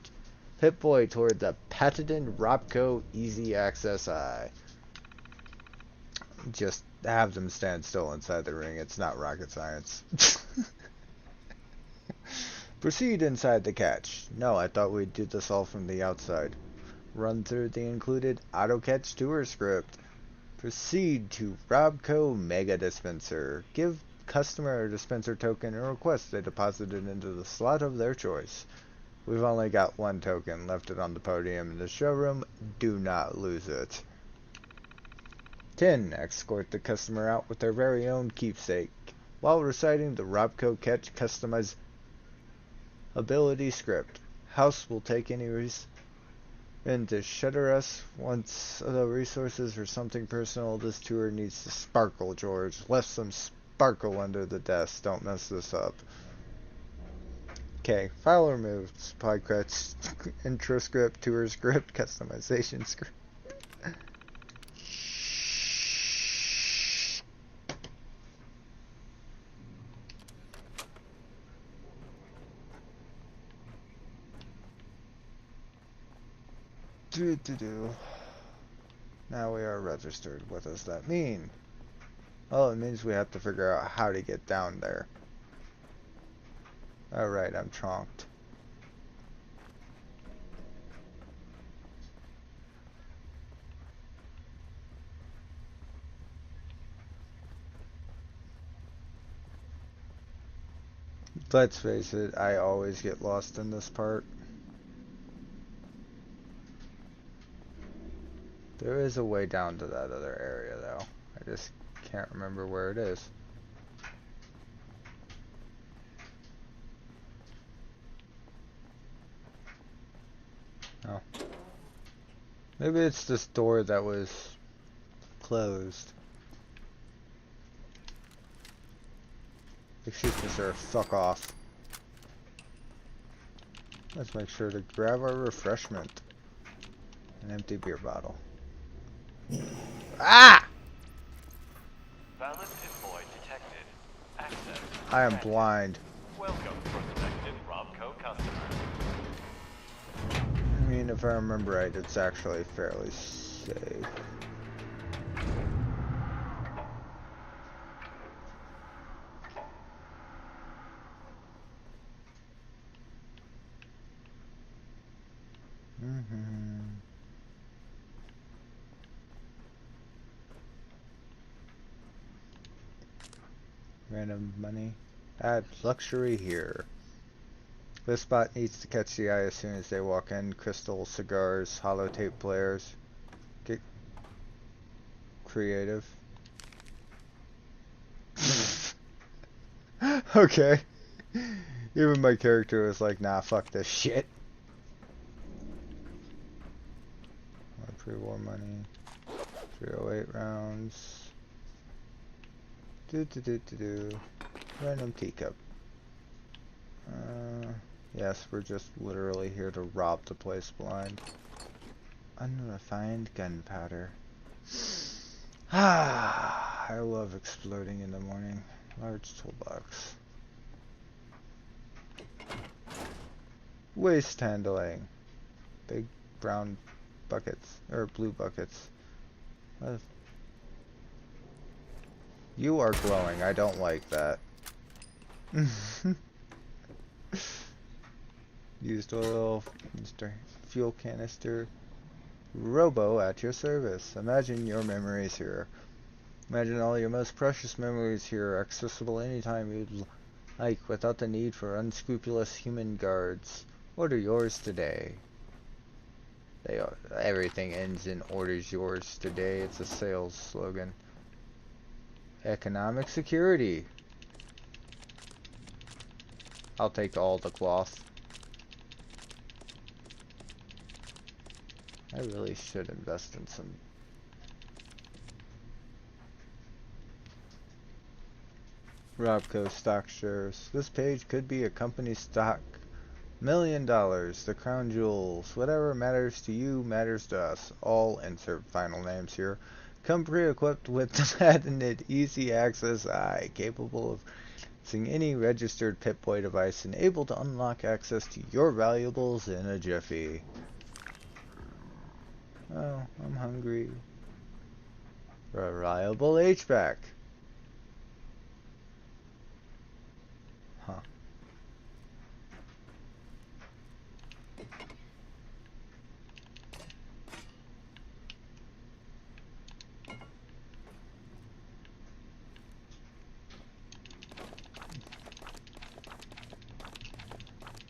Pip-Boy toward the patented Robco Easy Access Eye. Just have them stand still inside the ring. It's not rocket science. Proceed inside the catch. No, I thought we'd do this all from the outside. Run through the included auto-catch tour script. Proceed to Robco Mega Dispenser. Give customer a dispenser token and request they deposit it into the slot of their choice. We've only got one token. Left it on the podium in the showroom. Do not lose it. 10. Escort the customer out with their very own keepsake. While reciting the Robco Catch customizability script. House will take any and to shutter us once the resources for something personal. This tour needs to sparkle, George. Left some sparkle under the desk. Don't mess this up. Okay, file removed. Supply crutch, intro script, tour script, customization script. Now we are registered. What does that mean? Well, it means we have to figure out how to get down there. Alright, I'm tronked. Let's face it, I always get lost in this part. There is a way down to that other area, though. I just can't remember where it is. Oh. Maybe it's this door that was closed. Excuse me, sir. Fuck off. Let's make sure to grab our refreshment. An empty beer bottle. Ah! Valid Pip-Boy detected. Access. I am granted. blind. Welcome, prospective Robco customer. I mean, if I remember right, it's actually fairly safe. Random money. Add luxury here. This spot needs to catch the eye as soon as they walk in. Crystal, cigars, holotape players. Get creative. Okay. Even my character was like, nah, fuck this shit. Pre-war money. 308 rounds. Random teacup. Yes, we're just literally here to rob the place blind. Unrefined gunpowder. I love exploding in the morning. Large toolbox. Waste handling. Big brown buckets. Or blue buckets. You are glowing. I don't like that. Used oil, fuel canister, robo at your service. Imagine your memories here. Imagine all your most precious memories here, accessible anytime you'd like, without the need for unscrupulous human guards. Order yours today. Everything ends in orders yours today. It's a sales slogan. Economic security. I'll take all the cloth. I really should invest in some. Robco stock shares. This page could be a company stock. $1 million, the crown jewels, whatever matters to you matters to us. All insert final names here. Come pre-equipped with the patented Easy Access Eye, capable of seeing any registered Pip-Boy device and able to unlock access to your valuables in a jiffy. Oh, I'm hungry. Reliable HVAC. Huh.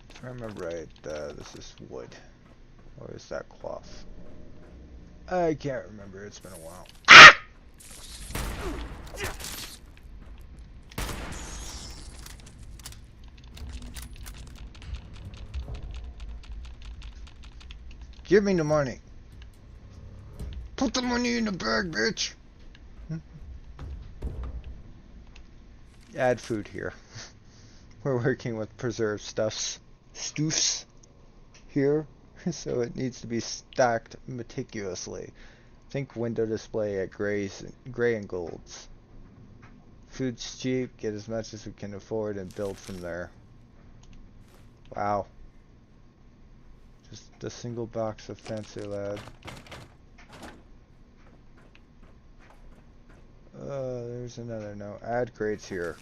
If I remember right, this is wood. Or is that cloth? I can't remember. It's been a while. Give me the money. Put the money in the bag, bitch. Add food here. We're working with preserved stuffs. Stoofs here. So it needs to be stacked meticulously. Think window display at gray and golds. Food's cheap. Get as much as we can afford and build from there. Wow. Just a single box of Fancy Lad. There's another note. Add crates here.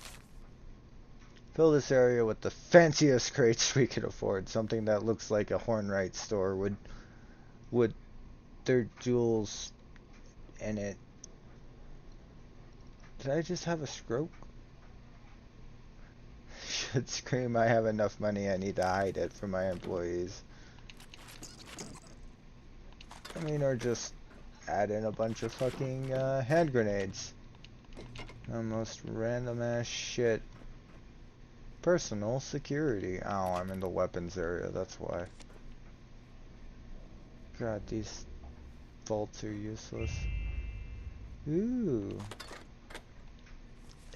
Fill this area with the fanciest crates we can afford. Something that looks like a Hornwright store would their jewels in it. Did I just have a stroke? Should scream I have enough money, I need to hide it from my employees. I mean, or just add in a bunch of fucking hand grenades. The most random ass shit. Personal security. Oh, I'm in the weapons area, that's why. God, these vaults are useless. Ooh.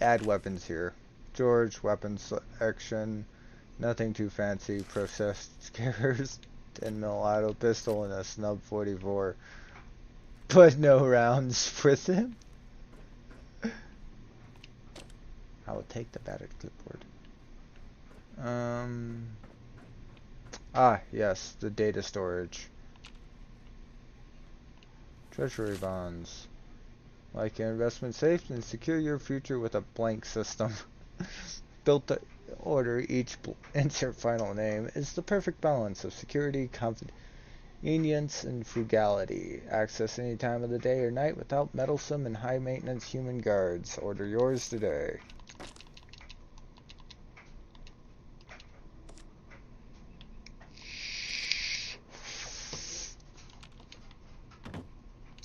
Add weapons here. George, weapons selection. Nothing too fancy. Processed scarers. 10mm auto pistol and a snub 44. But no rounds with him. I will take the battered clipboard. Yes, the data storage. Treasury bonds. Like your investment safe and secure your future with a blank system. Built to order each insert final name is the perfect balance of security, convenience, and frugality. Access any time of the day or night without meddlesome and high maintenance human guards. Order yours today.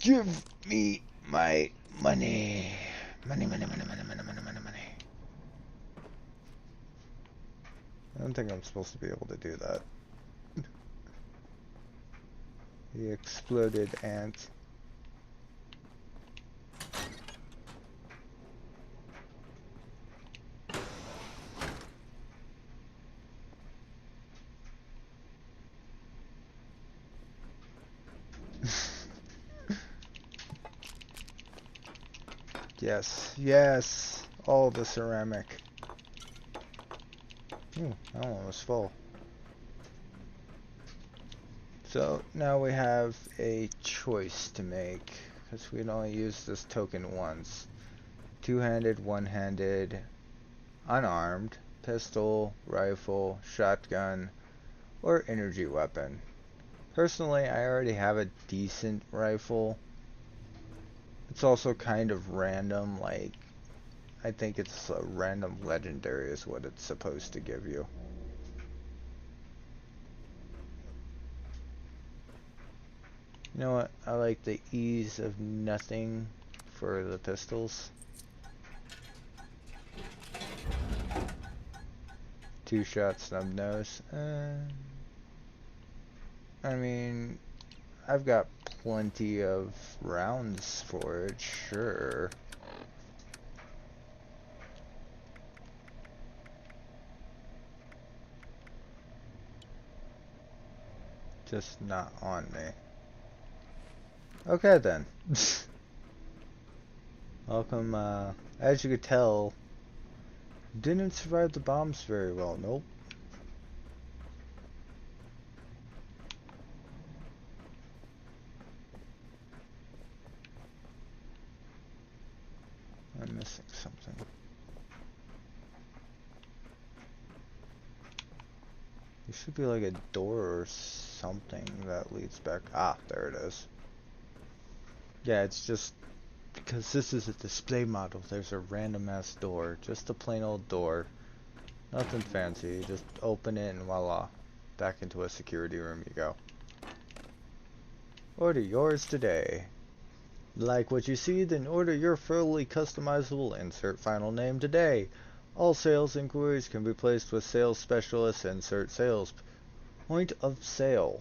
Give me my money. Money. I don't think I'm supposed to be able to do that. The exploded ant. Yes, all the ceramic. That one was full. So now we have a choice to make, because we can only use this token once. Two-handed, one-handed, unarmed, pistol, rifle, shotgun, or energy weapon. Personally, I already have a decent rifle. It's also kind of random, like, I think it's a random legendary is what it's supposed to give you. You know what? I like the ease of nothing for the pistols. 2-shot snub nose. I mean, I've got plenty of rounds for it, sure. Just not on me. Okay then. Welcome, as you could tell, didn't survive the bombs very well, nope. I'm missing something. There should be like a door or something that leads back. Ah, there it is. Yeah, it's just because this is a display model. There's a random ass door. Just a plain old door. Nothing fancy. You just open it and voila. Back into a security room you go. Order yours today. Like what you see, then order your fully customizable insert final name today. All sales inquiries can be placed with sales specialists. Insert sales point of sale.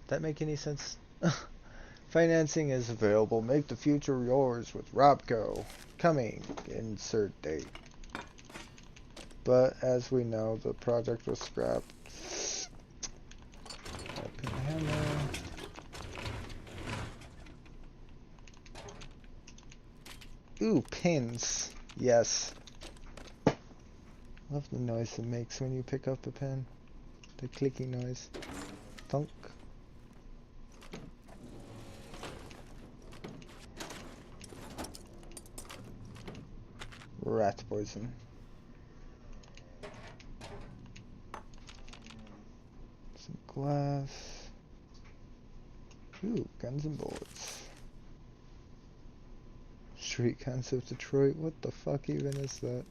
That make any sense? Financing is available. Make the future yours with Robco. Coming. Insert date. But as we know, the project was scrapped. Open hammer. Ooh, pins. Yes. Love the noise it makes when you pick up a pen. The clicky noise. Thunk. Rat poison. Some glass. Ooh, guns and bullets. Street Guns of Detroit. What the fuck even is that?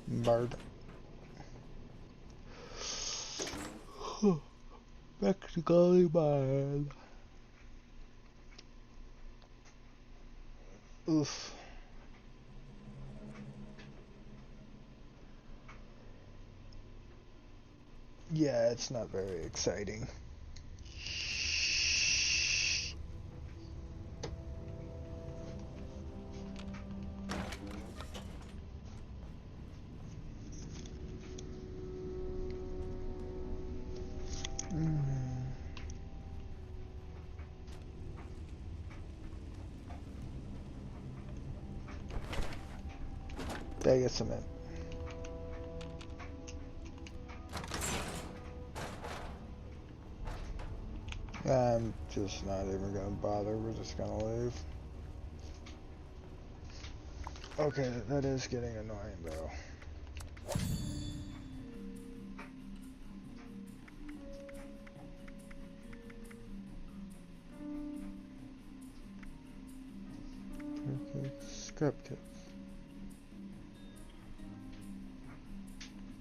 Bard. Back to Golly Man. Oof. Yeah, it's not very exciting. Bag of cement. I'm just not even gonna bother. We're just gonna leave. Okay, that is getting annoying though. Okay, scrap kits.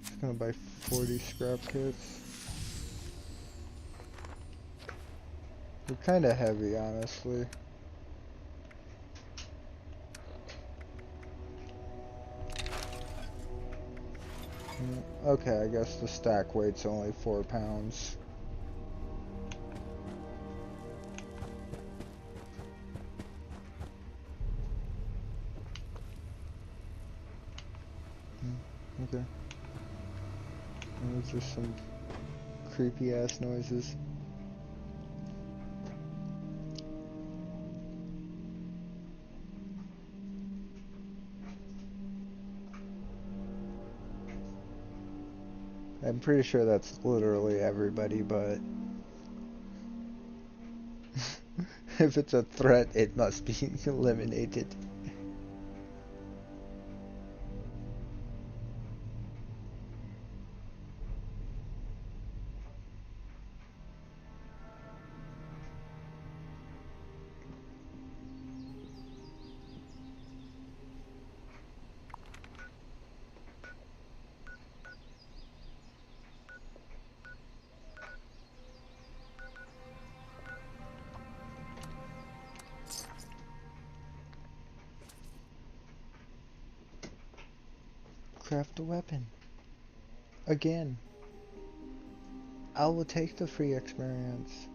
Just gonna buy 40 scrap kits. They're kinda heavy, honestly. Okay, I guess the stack weight's only 4 pounds. Okay. And those are some creepy ass noises. I'm pretty sure that's literally everybody, but if it's a threat, it must be eliminated. craft a weapon. Again. I will take the free experience.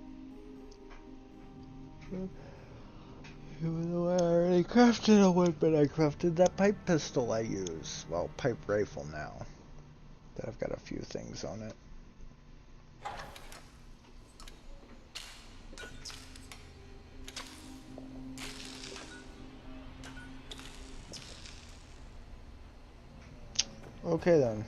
Even though I already crafted a weapon, I crafted that pipe pistol I use. Well, pipe rifle now. That I've got a few things on it. Okay then.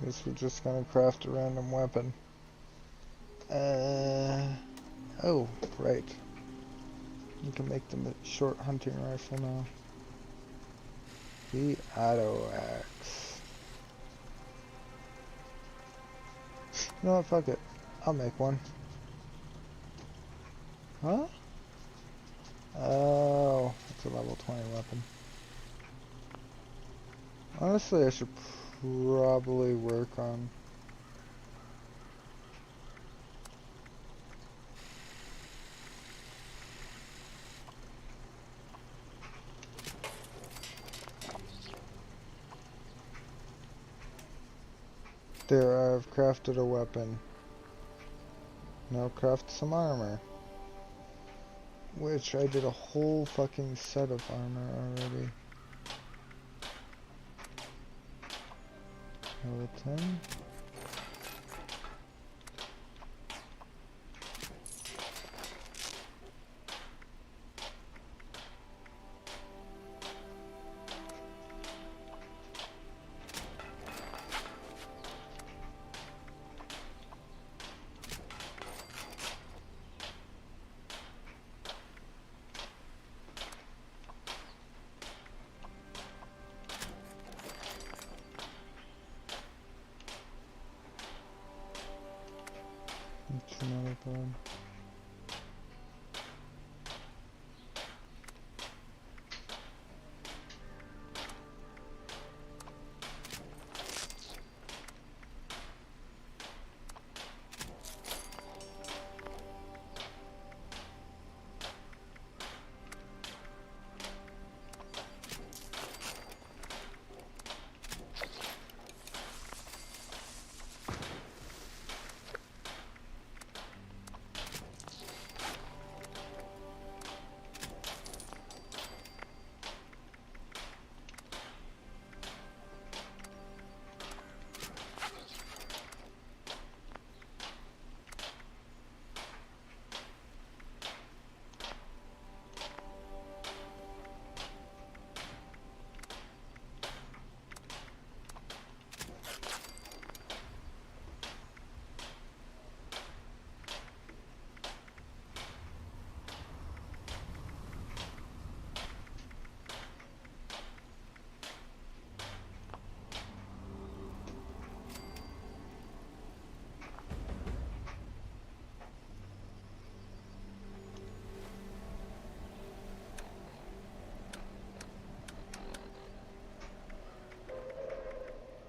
Guess we're just gonna craft a random weapon. Oh, right. You can make them a short hunting rifle now. The auto axe. You know what, fuck it. I'll make one. Huh? Oh, it's a level 20 weapon. Honestly, I should probably work on... There, I've crafted a weapon. Now craft some armor. Which I did a whole fucking set of armor already. Level 10. That's another one.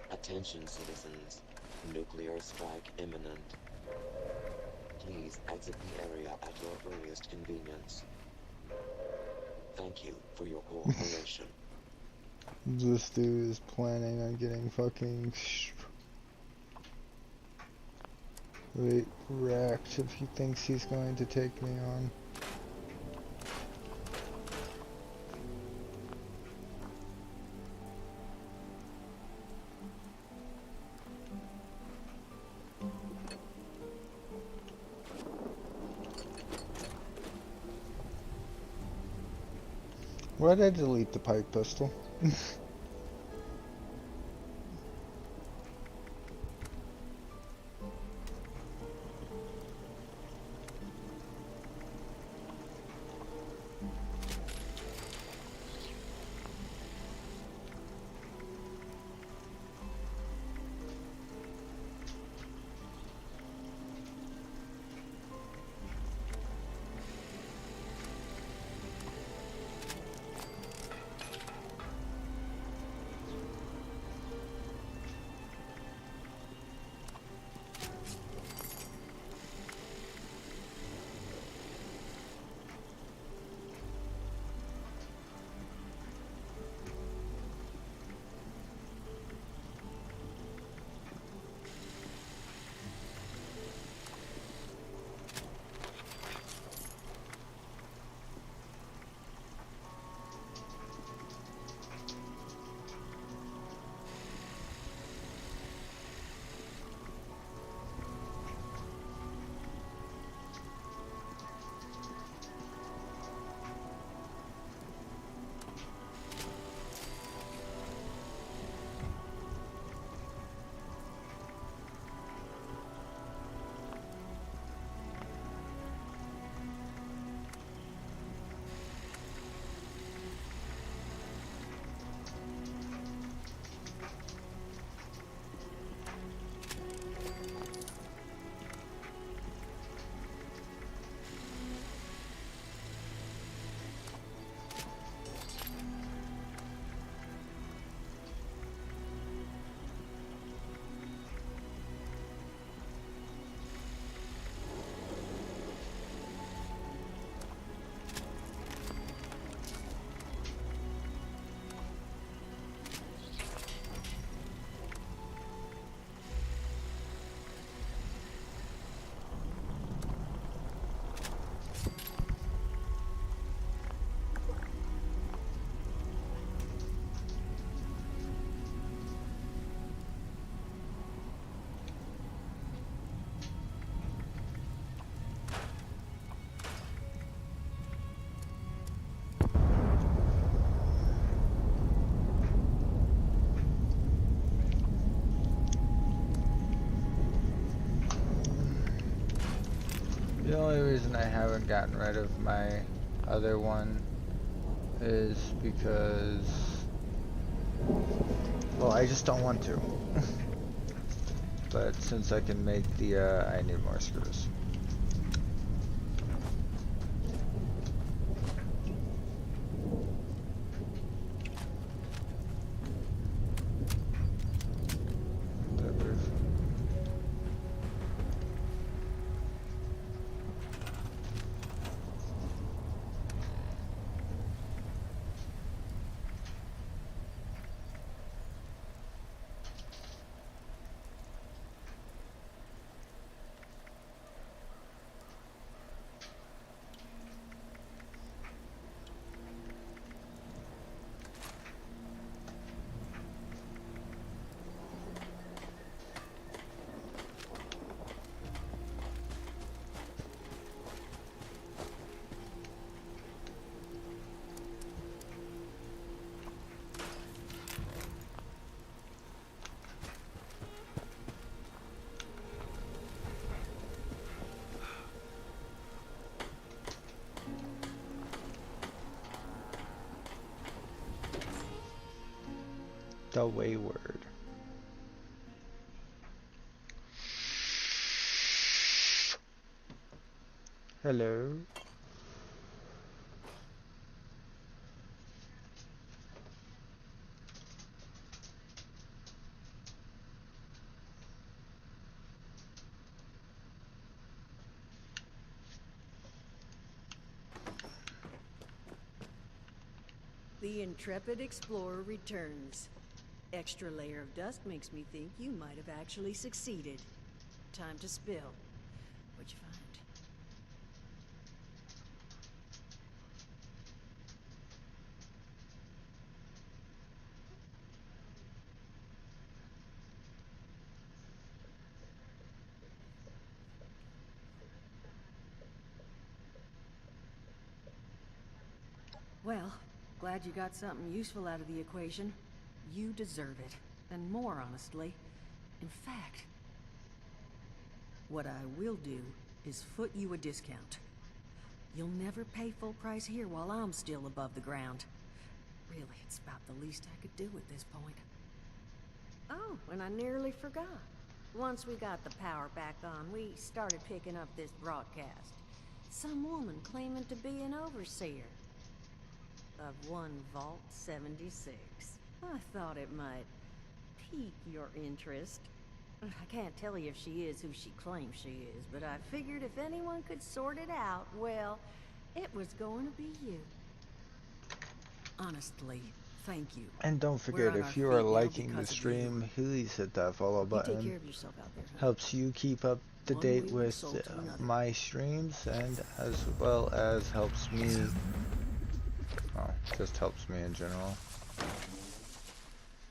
Attention citizens, nuclear strike imminent. Please exit the area at your earliest convenience. Thank you for your cooperation. This dude is planning on getting fucking wrecked if he thinks he's going to take me on. Why did I delete the pipe pistol? The only reason I haven't gotten rid of my other one is because, well, I just don't want to. But since I can make the, I need more screws. The Wayward. Hello. The intrepid explorer returns. Extra layer of dust makes me think you might have actually succeeded. Time to spill. What'd you find? Well, glad you got something useful out of the equation. You deserve it. And more, honestly. In fact, what I will do is foot you a discount. You'll never pay full price here while I'm still above the ground. Really, it's about the least I could do at this point. Oh, and I nearly forgot. Once we got the power back on, we started picking up this broadcast. Some woman claiming to be an overseer of one Vault 76. I thought it might pique your interest. I can't tell you if she is who she claims she is, but I figured if anyone could sort it out, well, it was going to be you. Honestly, thank you. And don't forget, if you are liking the stream, please hit that follow You take button. care of yourself out there, huh? Helps you keep up to One date wee with soul to another. my streams, and as well as helps me, well, just helps me in general.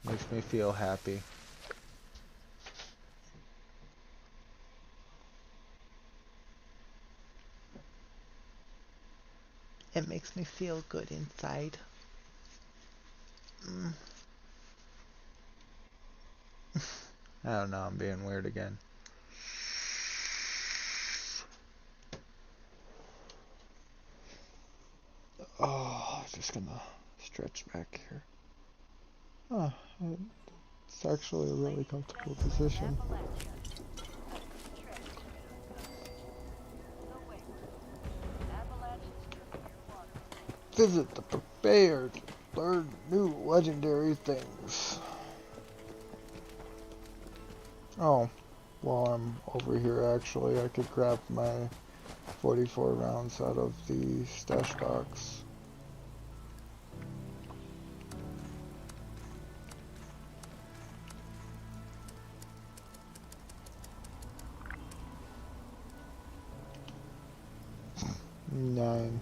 Makes me feel happy. It makes me feel good inside. I don't know, I'm being weird again. Oh, just gonna stretch back here. Oh, it's actually a really comfortable position. Visit the Purveyor to learn new legendary things. Oh, while I'm over here actually, I could grab my 44 rounds out of the stash box. Nine.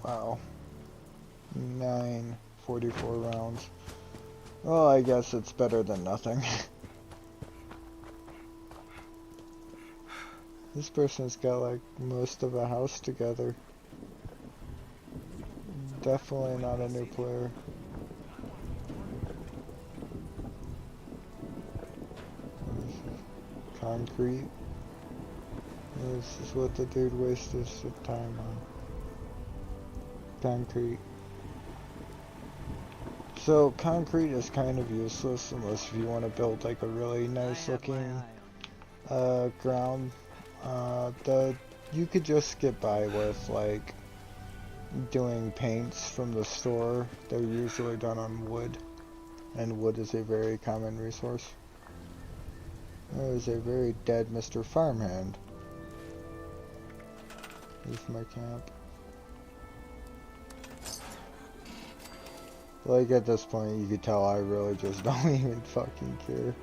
Wow. 9 44 rounds. Well, I guess it's better than nothing. This person's got like most of a house together. Definitely not a new player. Concrete. This is what the dude wasted his time on. Concrete. So concrete is kind of useless unless if you want to build like a really nice looking ground. You could just get by with like doing paints from the store. They're usually done on wood, and wood is a very common resource. There is a very dead Mr. Farmhand. Here's my camp. Like at this point you could tell I really just don't even fucking care.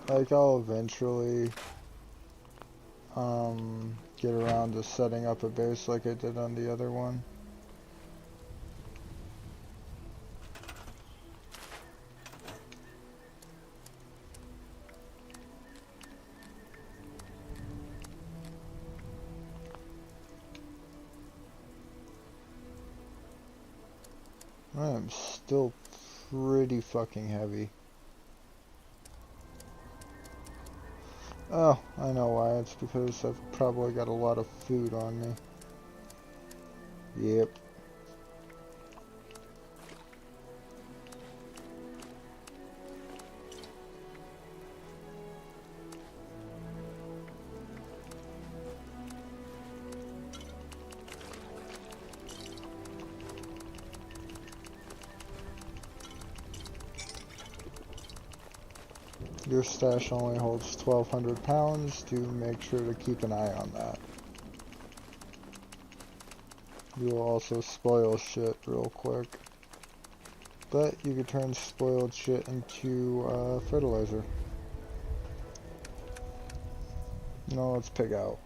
Like I'll eventually get around to setting up a base like I did on the other one. I am still pretty fucking heavy. Oh, I know why. It's because I've probably got a lot of food on me. Yep. Your stash only holds 1,200 pounds. To make sure to keep an eye on that. You will also spoil shit real quick. But you can turn spoiled shit into fertilizer. No, let's pig out.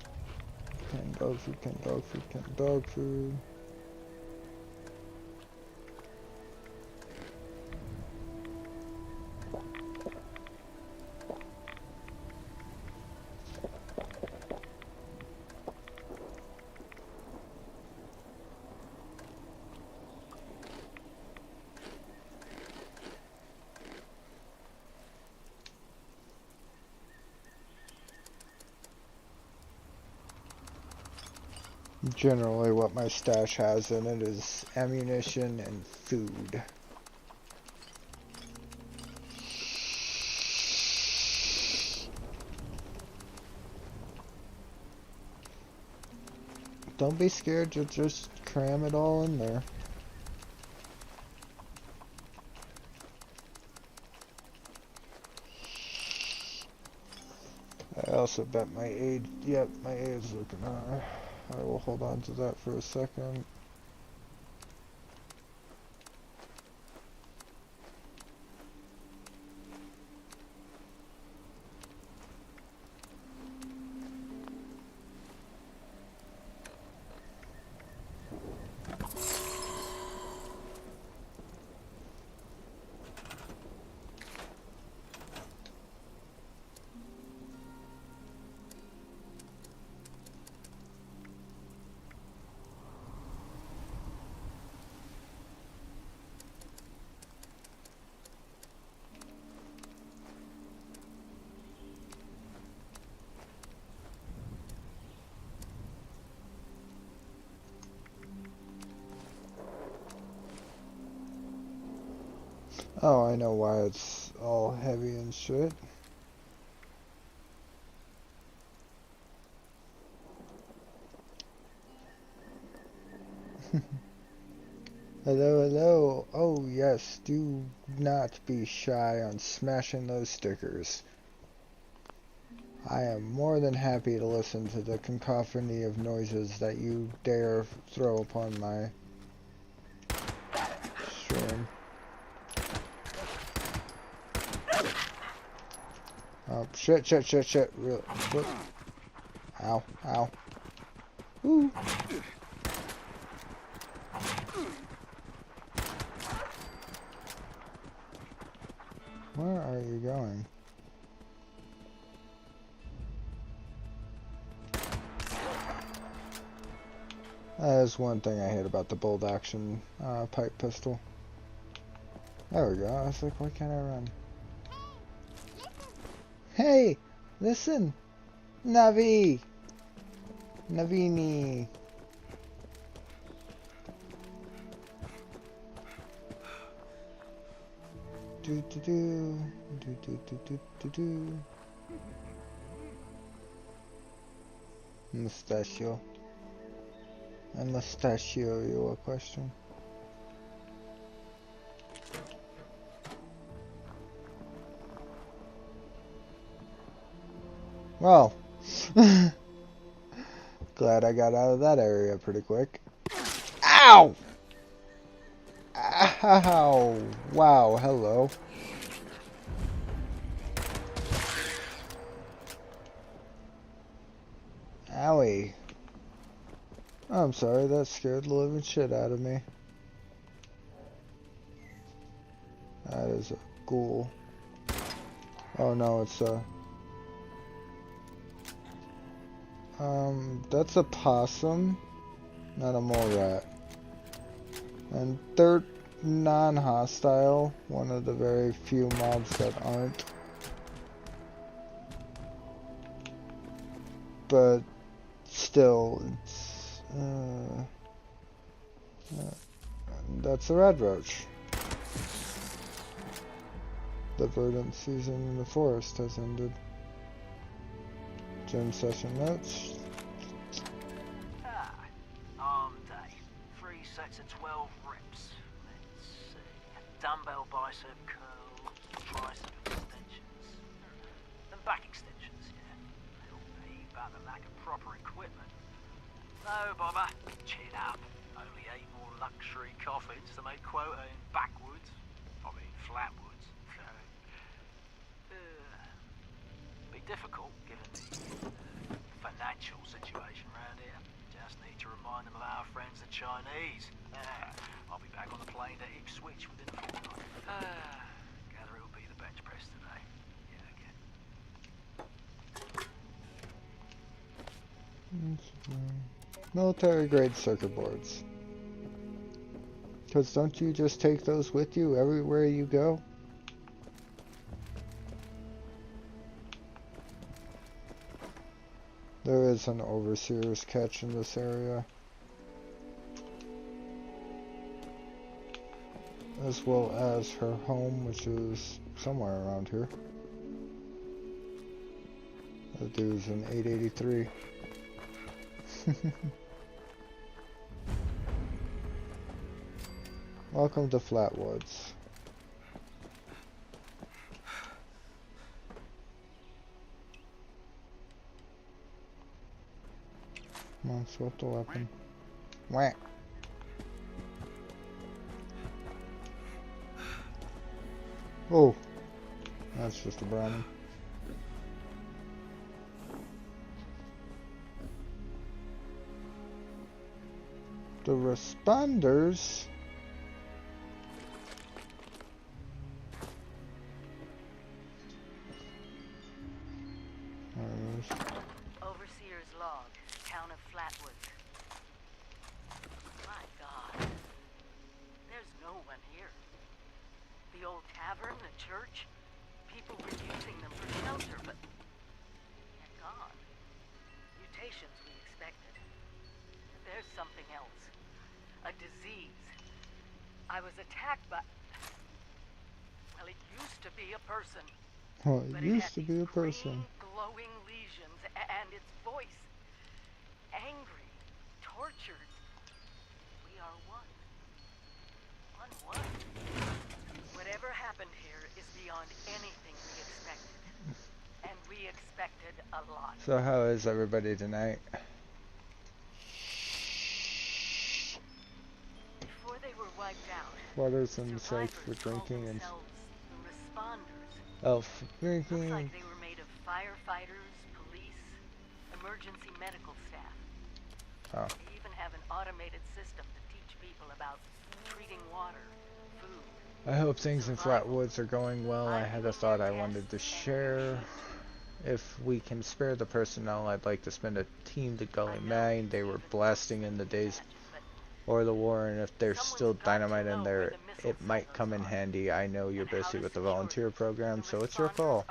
Canned dog food, canned dog food, canned dog food. Generally what my stash has in it is ammunition and food. Don't be scared to just cram it all in there. I also bet my aid, yep, my aid's looking high. I will hold on to that for a second. Oh, I know why it's all heavy and shit. Hello, hello. Oh yes, do not be shy on smashing those stickers. I am more than happy to listen to the cacophony of noises that you dare throw upon my stream. Oh, shit. Real. Ow, ow. Woo. Where are you going? That is one thing I hate about the bolt action pipe pistol. There we go. I was like, why can't I run? Hey, listen, Navi, Navini. Do do do do do do do do do. Mustachio. I mustachio you a question. Well, glad I got out of that area pretty quick. Ow! Ow! Wow, hello. Owie. I'm sorry, that scared the living shit out of me. That is a ghoul. Oh no, it's a... that's a possum, not a mole rat. And they're non-hostile, one of the very few mobs that aren't. But still, it's, that's a red roach. The verdant season in the forest has ended. Gym session notes. Arm day. 3 sets of 12 reps. Let's see. Dumbbell bicep curl, tricep extensions, and back extensions, yeah. Help me about the lack of proper equipment. No, Bobber. Chin up. Only 8 more luxury coffins to make quota in backwoods. I mean, flatwoods. Be difficult, given the financial situation around here. Just need to remind them of our friends the Chinese. I'll be back on the plane to Ipswich within a fortnight. Gather it'll be the bench press today. Yeah, again. Military grade circuit boards. Because don't you just take those with you everywhere you go? There is an overseer's catch in this area, as well as her home, which is somewhere around here. That dude's an 883. Welcome to Flatwoods. Come on, swap the weapon. Whack. Oh, that's just a brownie. The responders. Overseer's log, town of Flatwoods. My God. There's no one here. The old tavern, the church, people were using them for shelter, but they're gone. Mutations we expected. There's something else. A disease. I was attacked by... Well, it used to be a person. Oh, But it used to be a person. Glowing lesions, and its voice. Angry, tortured. We are one. One. Whatever happened here is beyond anything we expected. And we expected a lot. So how is everybody tonight? Before they were wiped out, Water's and safe for survivors called drinking and themselves the responders. for Looks drinking. like they were made of firefighters, police, emergency medical staff. Oh. They even have an automated system to teach people about treating water, food. I hope things in Flatwoods are going well. I had a thought I wanted to share. If we can spare the personnel, I'd like to spend a team to Gully Mine. They were blasting in the days or the war, and if there's still dynamite in there, it might come in handy. I know you're busy with the volunteer program, so it's your call.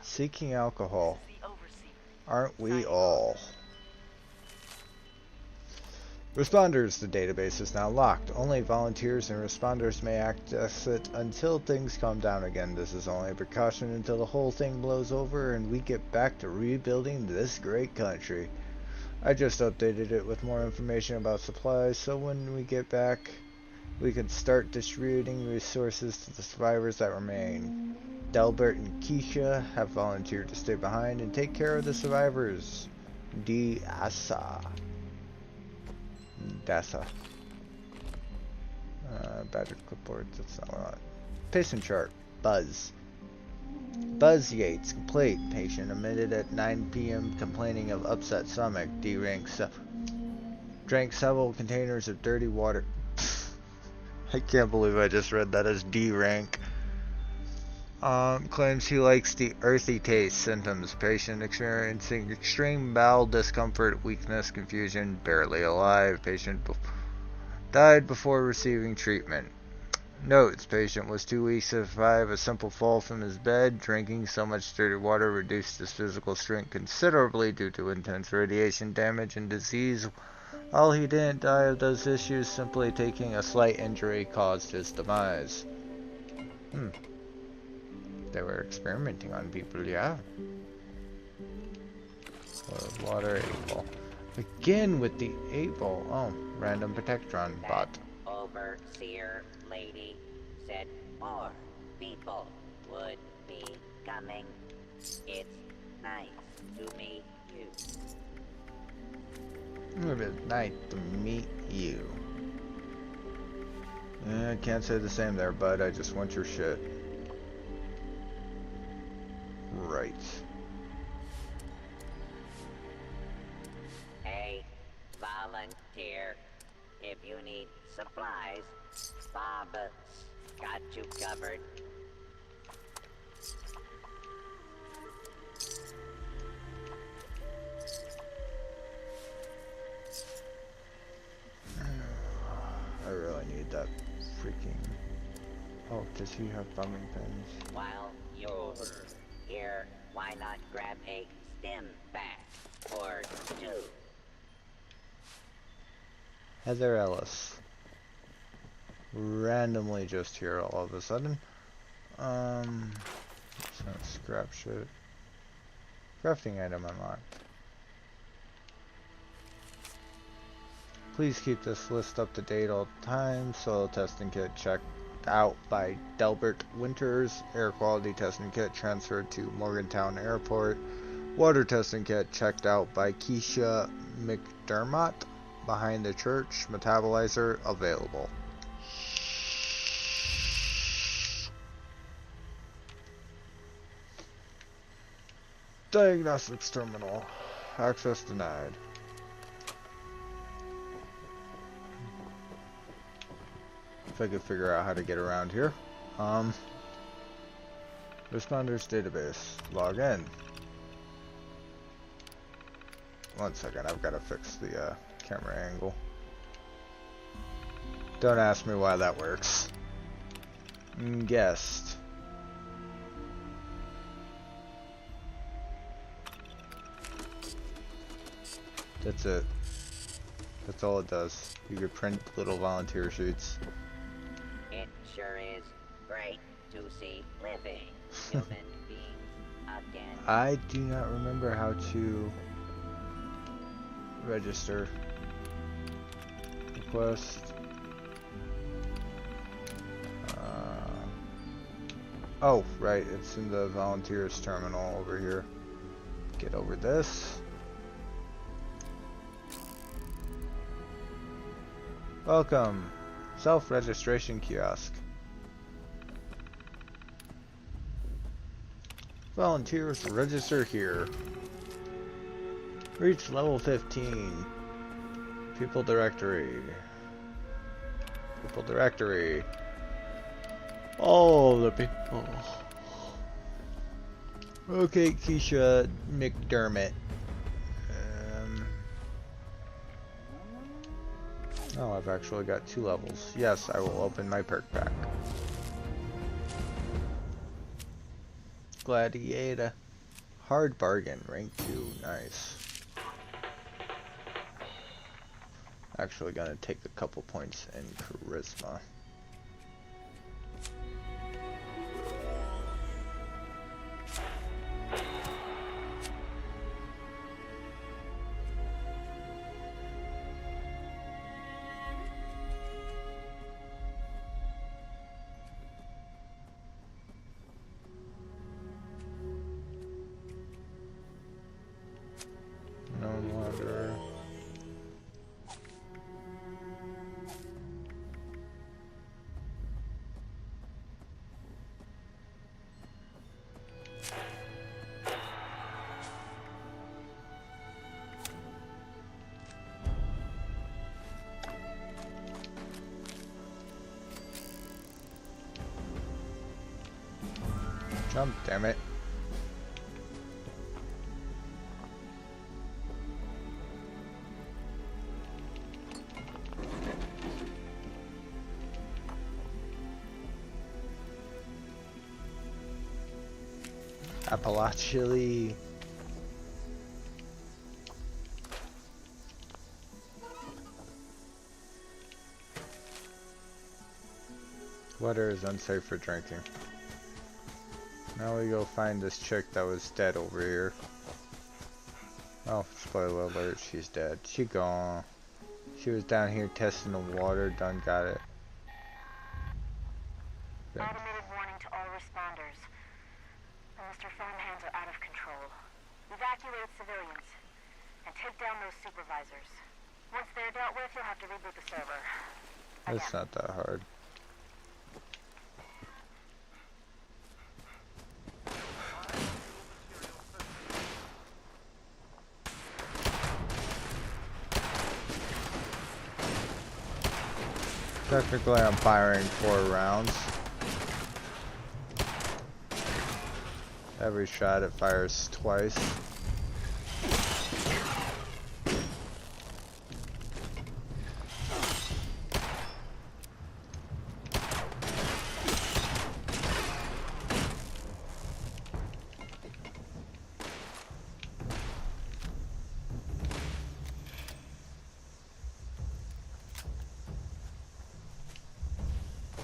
Seeking alcohol. This is the overseer. Aren't we all? Responders, the database is now locked. Only volunteers and responders may access it until things calm down again. This is only a precaution until the whole thing blows over and we get back to rebuilding this great country. I just updated it with more information about supplies, so when we get back, we can start distributing resources to the survivors that remain. Delbert and Keisha have volunteered to stay behind and take care of the survivors. Dasa. Battered clipboards, that's not what I want. Patient chart. Buzz. Buzz Yates, complete. Patient admitted at 9 p.m. complaining of upset stomach. D rank. Drank several containers of dirty water. I can't believe I just read that as D rank. Claims he likes the earthy taste. Symptoms: patient experiencing extreme bowel discomfort, weakness, confusion, barely alive. Patient died before receiving treatment. Notes: patient was too weak to survive a simple fall from his bed. Drinking so much dirty water reduced his physical strength considerably due to intense radiation damage and disease. While he didn't die of those issues, simply taking a slight injury caused his demise. They were experimenting on people, yeah. Water 8-ball. Again with the 8-ball. Oh, random Protectron bot. Overseer lady said more people would be coming. It's nice to meet you. It's nice to meet you. I can't say the same there, bud. I just want your shit. Right. Hey, volunteer. If you need supplies, Bob's got you covered. I really need that freaking... Oh, does he have bombing pins? While you're here, why not grab a stim pack or two? Heather Ellis. Randomly just here all of a sudden. Scrap shit. Crafting item unlocked. Please keep this list up to date all the time. Soil testing kit checked out by Delbert Winters. Air quality testing kit transferred to Morgantown Airport. Water testing kit checked out by Keisha McDermott behind the church. Metabolizer available. Diagnostics terminal. Access denied. If I could figure out how to get around here. Responders database. Log in. One second, I've got to fix the camera angle. Don't ask me why that works. Guest. That's it. That's all it does. You could print little volunteer sheets. It sure is great to see living human beings again. I do not remember how to register. Request. Oh, right. It's in the volunteers terminal over here. Get over this. Welcome. Self-registration kiosk. Volunteers register here. Reach level 15. People directory. People directory. All the people. Okay, Keisha McDermott. Oh, I've actually got 2 levels. Yes, I will open my perk pack. Gladiator. Hard bargain, rank 2, nice. Actually gonna take a couple points in charisma. No wonder. Jump, damn it. Appalachili. Water is unsafe for drinking. Now we go find this chick that was dead over here. Oh, spoiler alert, she's dead. She gone. She was down here testing the water, done got it. Automated warning to all responders. Mr. Farmhands are out of control. Evacuate civilians and take down those supervisors. Once they're dealt with, you'll have to reboot the server. It's not that hard. Technically, I'm firing 4 rounds. Every shot it fires twice.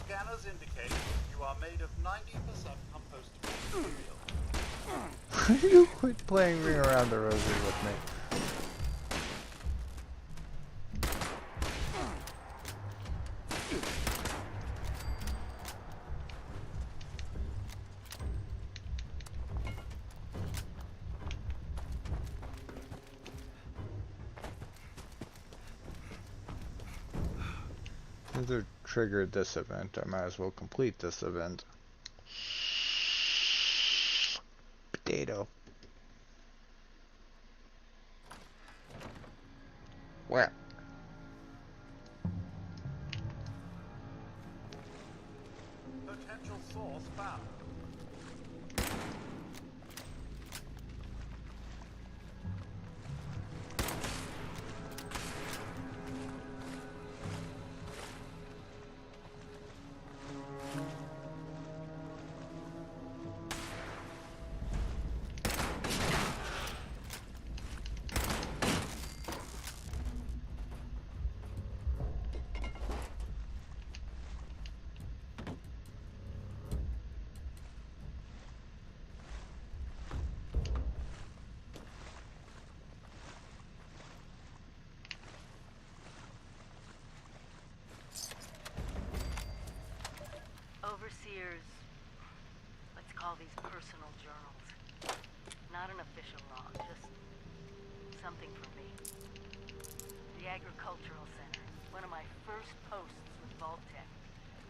Scanners indicate you are made of 90% compostable material. You quit playing Ring Around the Rosy with me. Since I triggered this event, I might as well complete this event. Potato. Where? Potential source found. Overseers, let's call these personal journals. Not an official log, just something for me. The Agricultural Center, one of my first posts with Vault-Tec.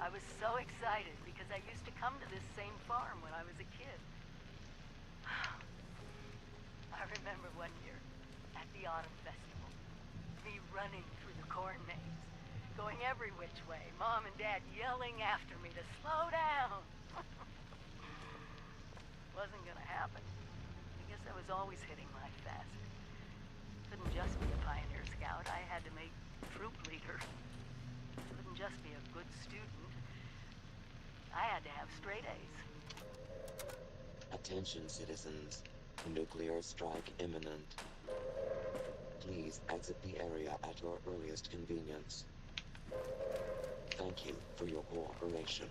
I was so excited because I used to come to this same farm when I was a kid. I remember one year at the Autumn Festival, me running through the corn maze, going every which way, Mom and Dad yelling after me to slow down. Wasn't gonna happen. I guess I was always hitting life fast. Couldn't just be a pioneer scout, I had to make troop leader. Couldn't just be a good student. I had to have straight A's. Attention citizens. Nuclear strike imminent. Please exit the area at your earliest convenience. Thank you for your cooperation.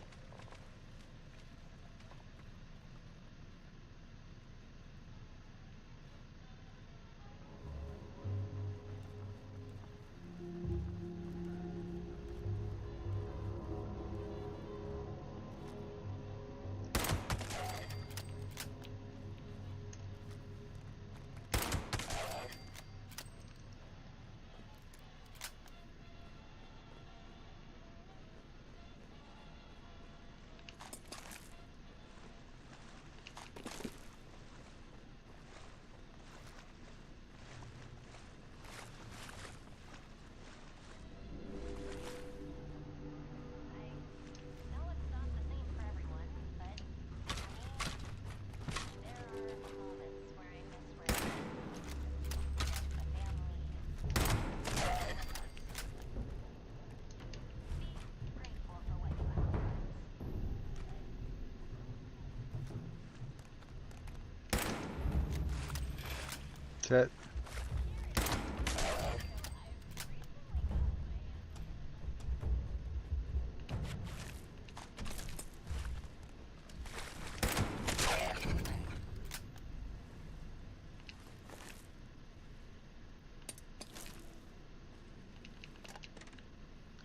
Shit.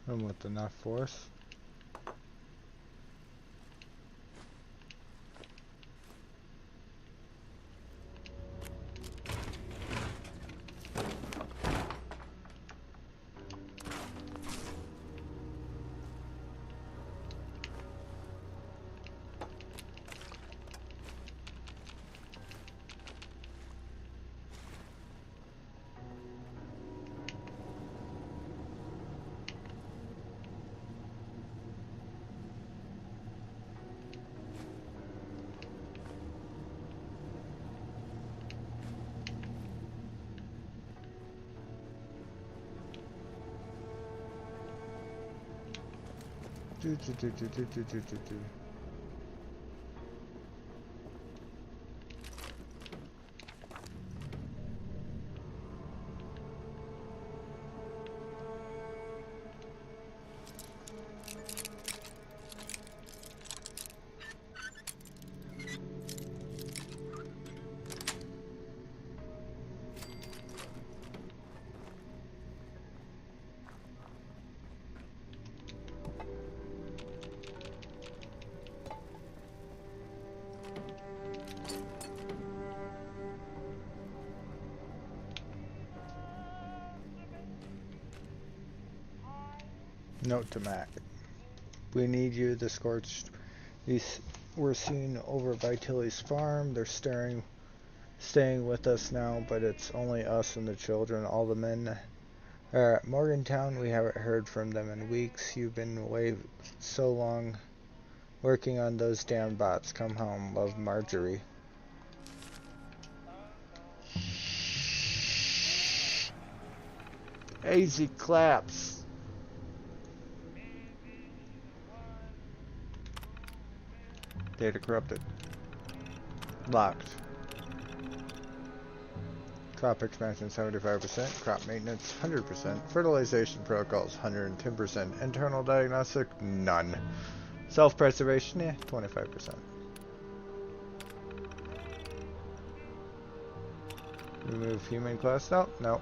And with enough force. Do. Note to Mac. We need you, the Scorched. We're seen over by Tilly's farm. They're staying with us now, but it's only us and the children. All the men are at Morgantown. We haven't heard from them in weeks. You've been away so long working on those damn bots. Come home. Love, Marjorie. Easy claps. Data corrupted. Locked. Crop expansion 75%. Crop maintenance 100%. Fertilization protocols 110%. Internal diagnostic none. Self-preservation 25%. Remove human class? No.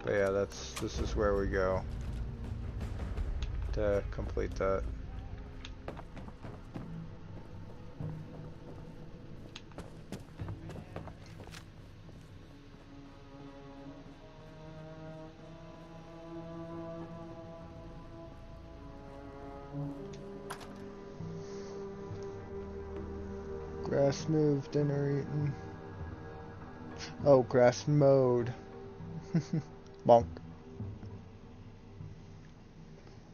But yeah, this is where we go to complete that. Grass moved, dinner eaten. Oh, grass mowed. Bonk.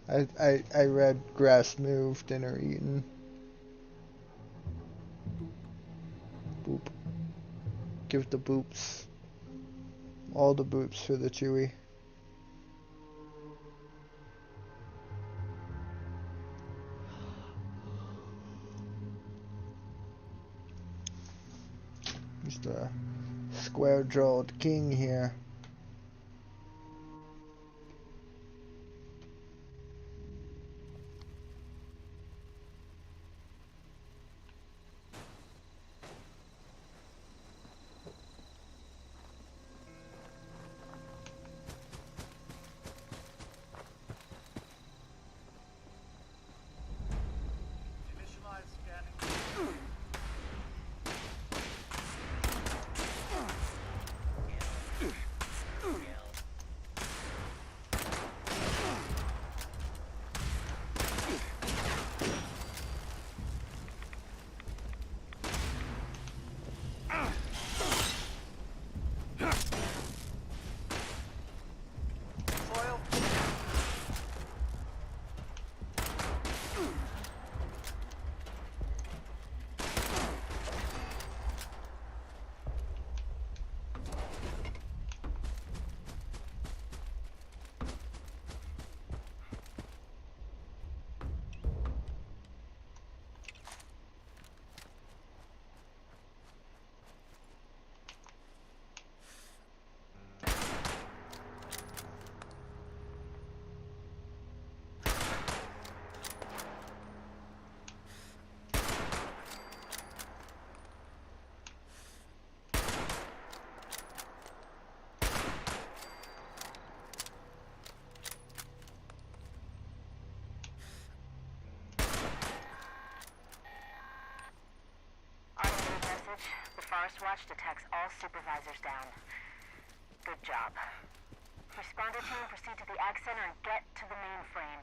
I read grass moved, dinner eaten. Boop. Give the boops. All the boops for the Chewie. the square-jawed king here. Initialize scanning. Soil. Automated message. The Forest Watch detects all supervisors down. Good job. Responder team, proceed to the Ag Center and get to the mainframe.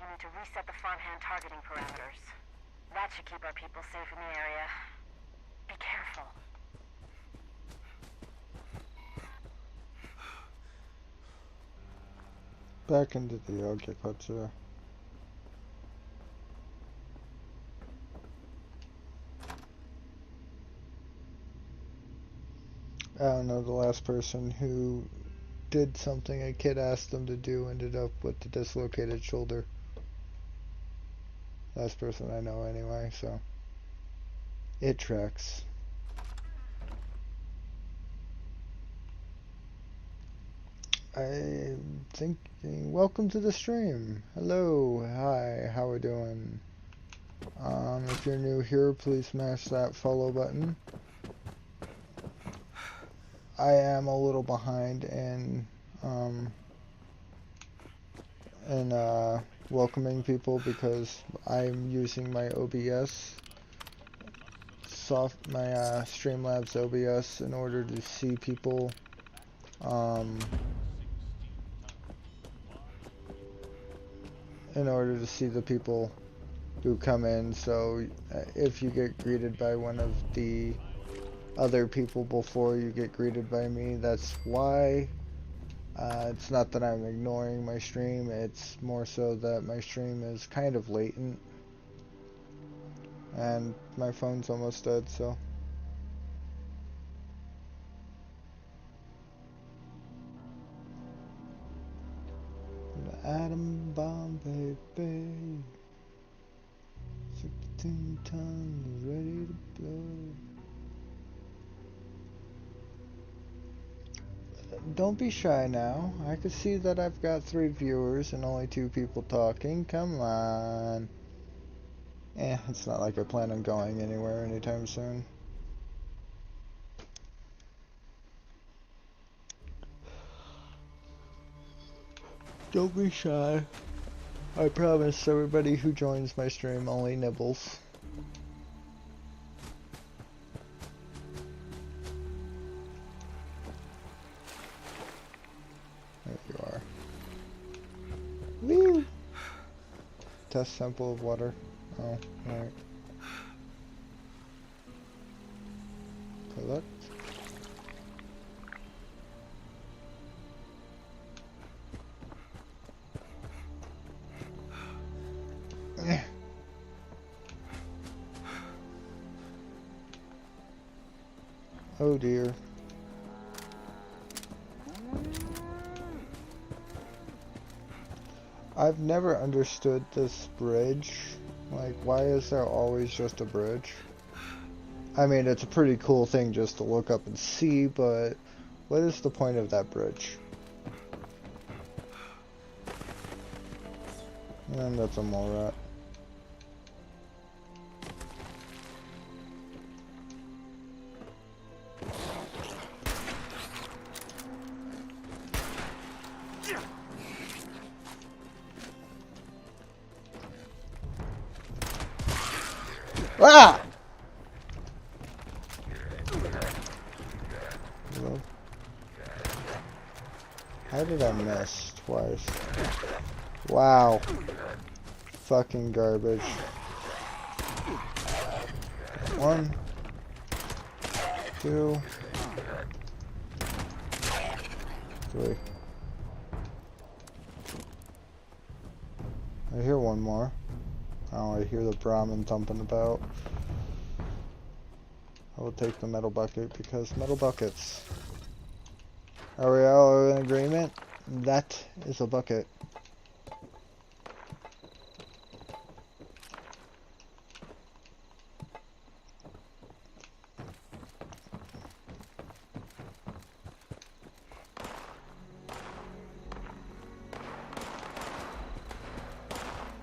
You need to reset the farmhand targeting parameters. That should keep our people safe in the area. Be careful. Back into the agriculture. I don't know, the last person who did something a kid asked them to do ended up with a dislocated shoulder. Last person I know anyway, so it tracks. I'm thinking, welcome to the stream. Hello, hi, how we doing? If you're new here, please smash that follow button. I am a little behind in welcoming people because I'm using my OBS my Streamlabs OBS in order to see people in order to see the people who come in. So if you get greeted by one of the other people before you get greeted by me, that's why. It's not that I'm ignoring my stream, it's more so that my stream is kind of latent and my phone's almost dead, so the atom bomb, baby, 16 tons ready to blow. Don't be shy now. I can see that I've got 3 viewers and only 2 people talking. Come on. It's not like I plan on going anywhere anytime soon. Don't be shy. I promise everybody who joins my stream only nibbles. There you are. Woo! Test sample of water. Oh, alright. Collect. Oh dear. I've never understood this bridge. Like, why is there always just a bridge? I mean, it's a pretty cool thing just to look up and see, but what is the point of that bridge? And that's a mole rat. Ah! How did I miss twice? Wow. Fucking garbage. 1, 2, 3. I hear one more. Oh, I hear the Brahmin thumping about. I will take the metal bucket because metal buckets. Are we all in agreement? That is a bucket.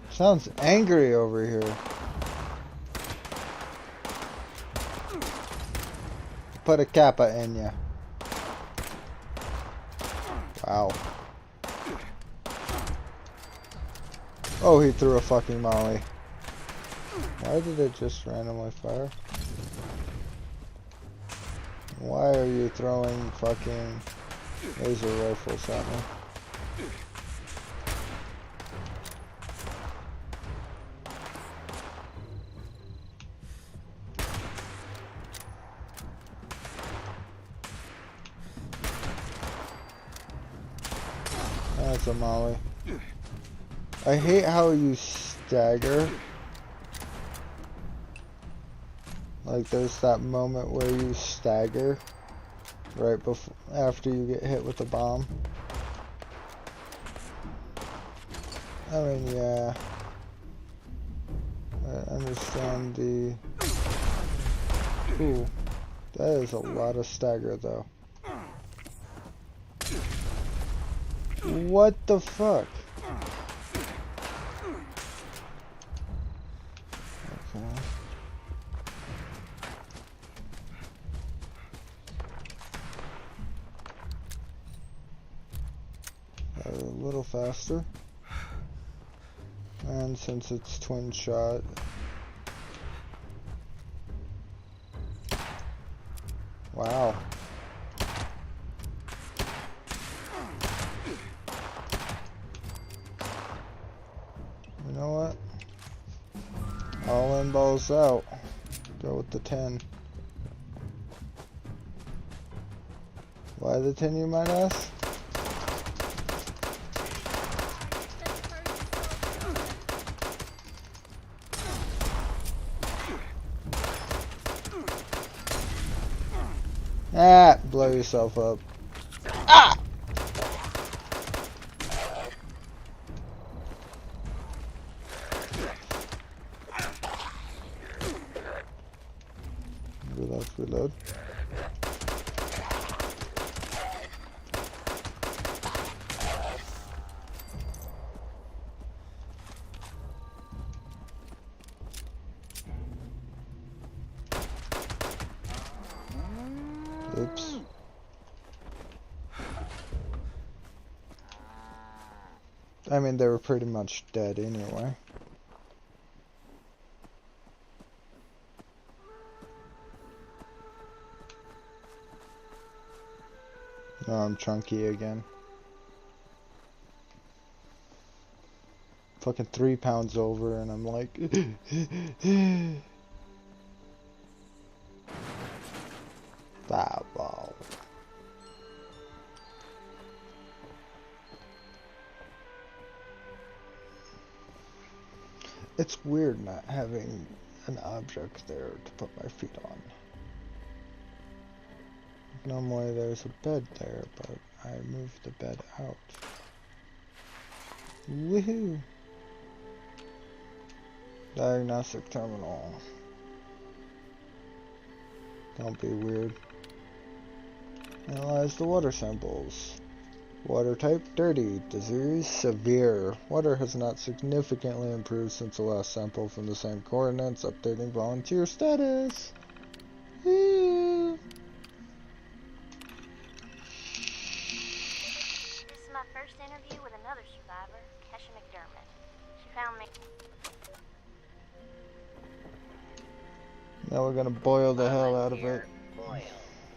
Sounds angry over here. Put a kappa in ya. Wow. Oh, he threw a fucking molly. Why did it just randomly fire? Why are you throwing fucking laser rifles at me? That's a molly. I hate how you stagger. Like there's that moment where you stagger right before after you get hit with the bomb. I mean, yeah. I understand the... Ooh. That is a lot of stagger though. What the fuck? Okay. A little faster. And since it's twin shot. Wow. You know what? All in, balls out. Go with the 10. Why the 10, you might ask? Ah! Blow yourself up. Ah! Reload, reload. Oops. I mean, they were pretty much dead anyway. Now I'm chunky again. Fucking 3 pounds over and I'm like... Fireball. It's weird not having an object there to put my feet on. Normally there's a bed there, but I moved the bed out. Woohoo! Diagnostic terminal. Don't be weird. Analyze the water samples. Water type, dirty. Disease, severe. Water has not significantly improved since the last sample from the same coordinates. Updating volunteer status. Yeah. This is my first interview with another survivor, Kesha McDermott. She found me. Now we're gonna boil the hell out of it. Boiled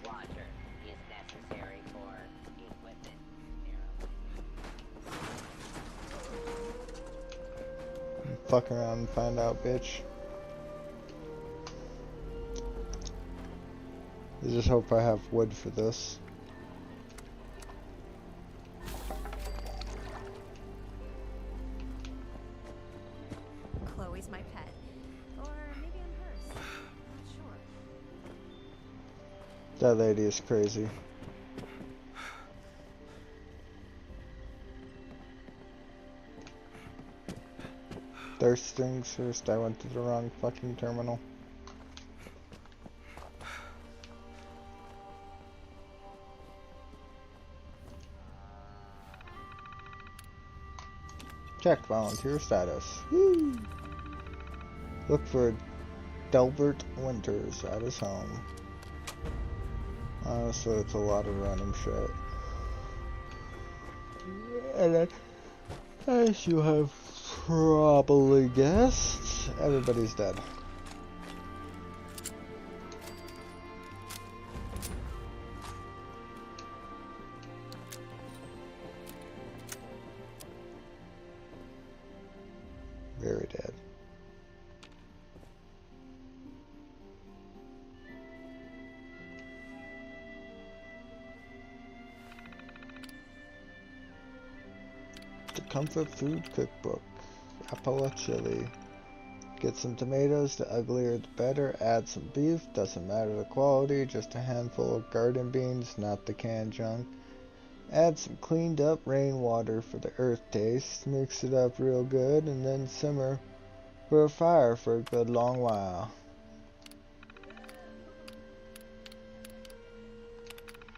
water is necessary for equipment sterilization. Fuck around and find out, bitch. I just hope I have wood for this. Chloe's my pet. Or maybe I'm hers. Not sure. That lady is crazy. Thirst things first. I went to the wrong fucking terminal. Check volunteer status. Woo! Look for Delbert Winters at his home. Honestly, it's a lot of random shit. And then, as you have probably guessed, everybody's dead. Very dead. The Comfort Food Cookbook. Apple chili. Get some tomatoes, the uglier the better. Add some beef, doesn't matter the quality, just a handful of garden beans, not the canned junk. Add some cleaned up rainwater for the earth taste. Mix it up real good and then simmer for a fire for a good long while.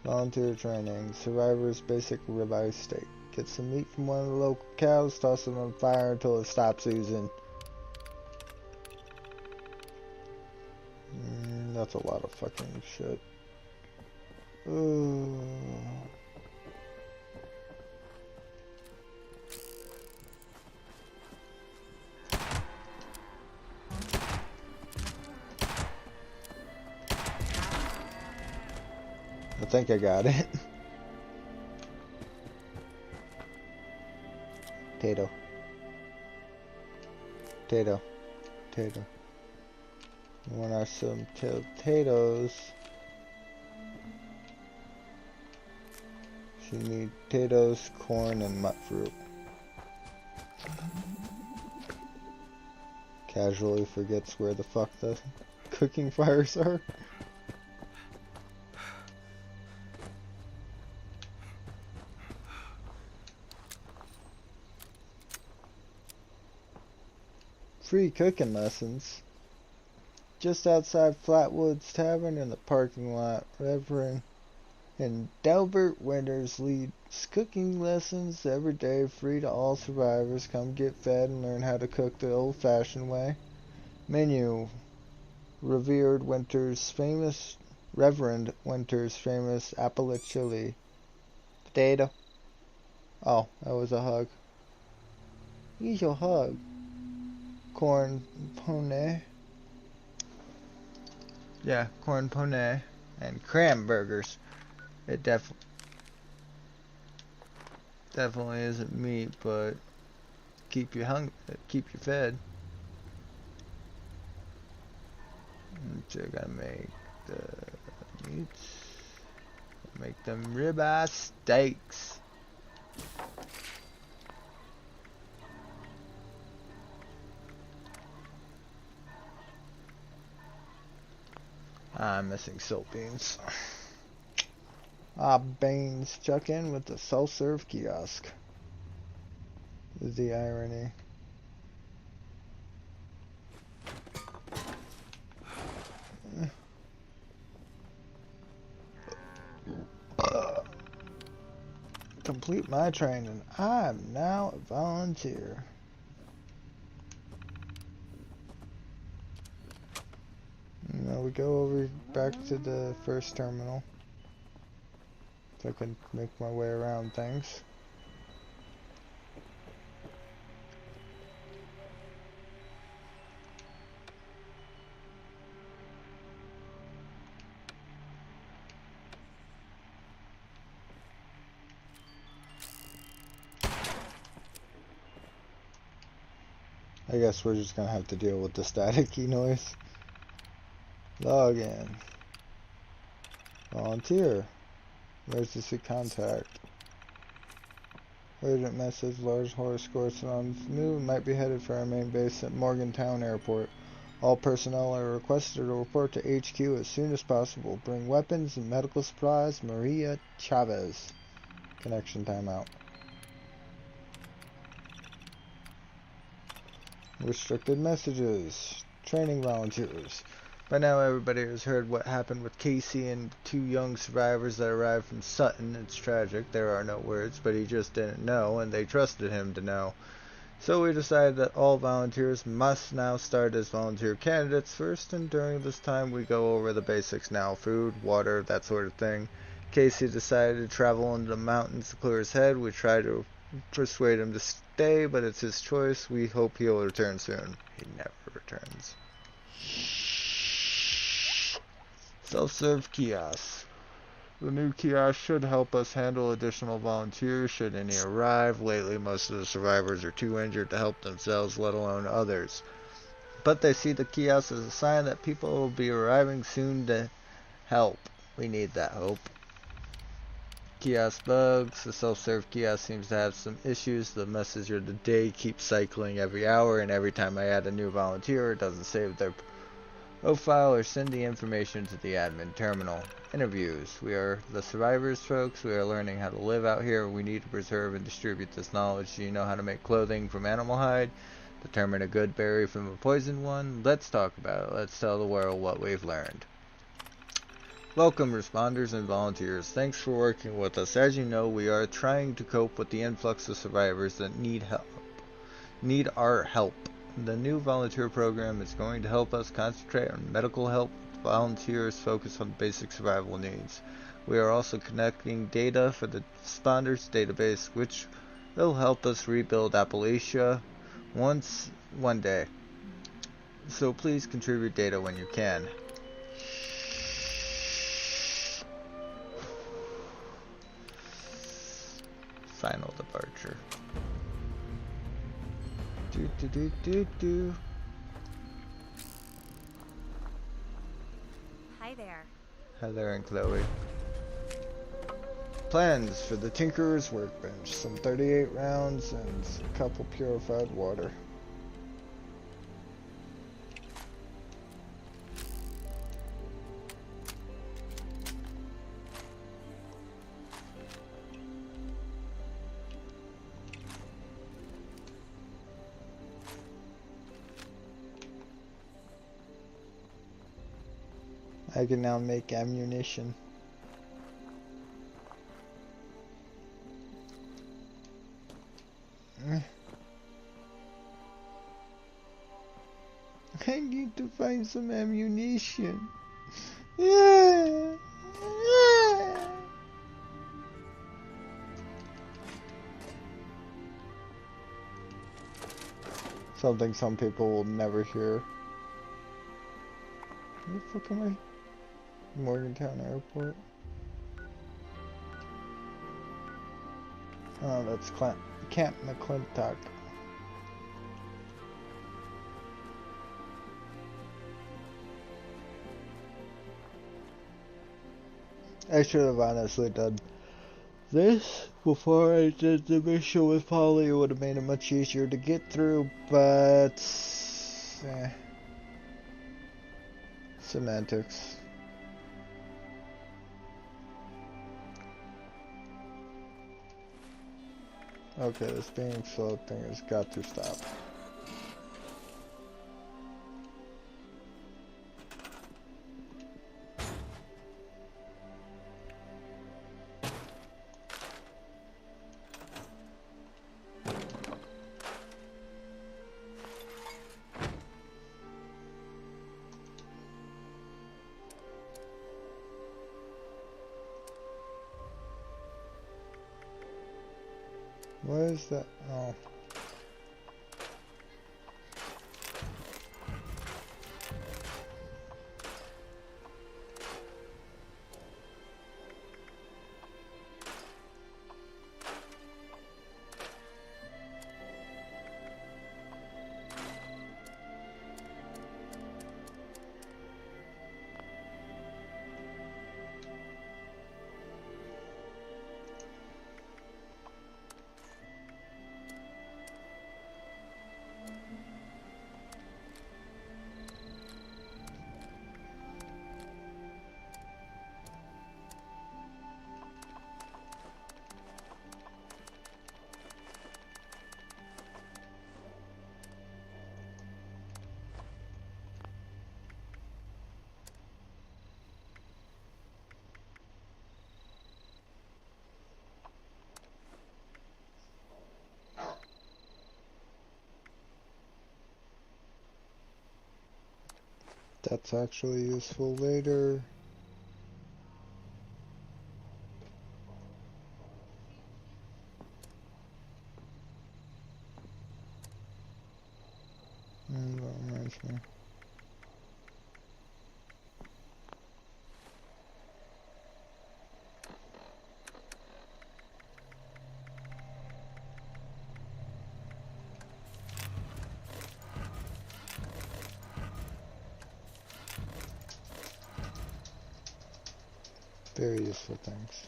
Volunteer training. Survivor's basic ribeye steak. Get some meat from one of the local cows, toss it on fire until it stops oozing. That's a lot of fucking shit. Ooh. I think I got it. Potato. Potato. Potato. We want our some potatoes. So you need potatoes, corn, and nut fruit. Casually forgets where the fuck the cooking fires are. Free cooking lessons. Just outside Flatwoods Tavern in the parking lot. Reverend and Delbert Winters leads cooking lessons every day, free to all survivors. Come get fed and learn how to cook the old-fashioned way. Menu. Reverend Winters' famous apple chili. Potato. Oh, that was a hug. Here's your hug. Corn pone. Yeah, corn pone and cram burgers. It definitely isn't meat, but keep you hungry, keep you fed. So I gotta make the meats. Make them ribeye steaks. I'm missing soap beans. Beans chuck in with the self-serve kiosk. Is the irony. complete my training. I am now a volunteer. Now we go over back to the first terminal. If I can make my way around things. I guess we're just gonna have to deal with the staticky noise. Log in. Volunteer. Emergency contact. Urgent message. Large horse escorts on move might be headed for our main base at Morgantown Airport. All personnel are requested to report to HQ as soon as possible. Bring weapons and medical supplies. Maria Chavez. Connection timeout. Restricted messages. Training volunteers. By now everybody has heard what happened with Casey and the 2 young survivors that arrived from Sutton. It's tragic, there are no words, but he just didn't know, and they trusted him to know. So we decided that all volunteers must now start as volunteer candidates first, and during this time we go over the basics now. Food, water, that sort of thing. Casey decided to travel into the mountains to clear his head. We tried to persuade him to stay, but it's his choice. We hope he'll return soon. He never returns. Self-serve kiosks. The new kiosk should help us handle additional volunteers should any arrive. Lately, most of the survivors are too injured to help themselves, let alone others. But they see the kiosk as a sign that people will be arriving soon to help. We need that hope. Kiosk bugs. The self-serve kiosk seems to have some issues. The message of the day keeps cycling every hour, and every time I add a new volunteer, it doesn't save their profile or send the information to the admin terminal. Interviews. We are the survivors, folks. We are learning how to live out here. We need to preserve and distribute this knowledge. Do you know how to make clothing from animal hide? Determine a good berry from a poisoned one? Let's talk about it. Let's tell the world what we've learned. Welcome, responders and volunteers. Thanks for working with us. As you know, we are trying to cope with the influx of survivors that need our help. The new volunteer program is going to help us concentrate on medical help. Volunteers focus on basic survival needs. We are also connecting data for the responders database, which will help us rebuild Appalachia one day. So please contribute data when you can. Final departure. Hi there. Heather and Chloe. Plans for the Tinkerer's Workbench. Some 38 rounds and a couple purified water. I can now make ammunition. I need to find some ammunition. Yeah. Something some people will never hear. Where the fuck am I? Morgantown Airport. Oh, that's Camp McClintock. I should have honestly done this before I did the mission with Polly. It would have made it much easier to get through, but semantics. Okay, this being slow thing has got to stop. What is that? Oh. That's actually useful later. That reminds me. Very useful things.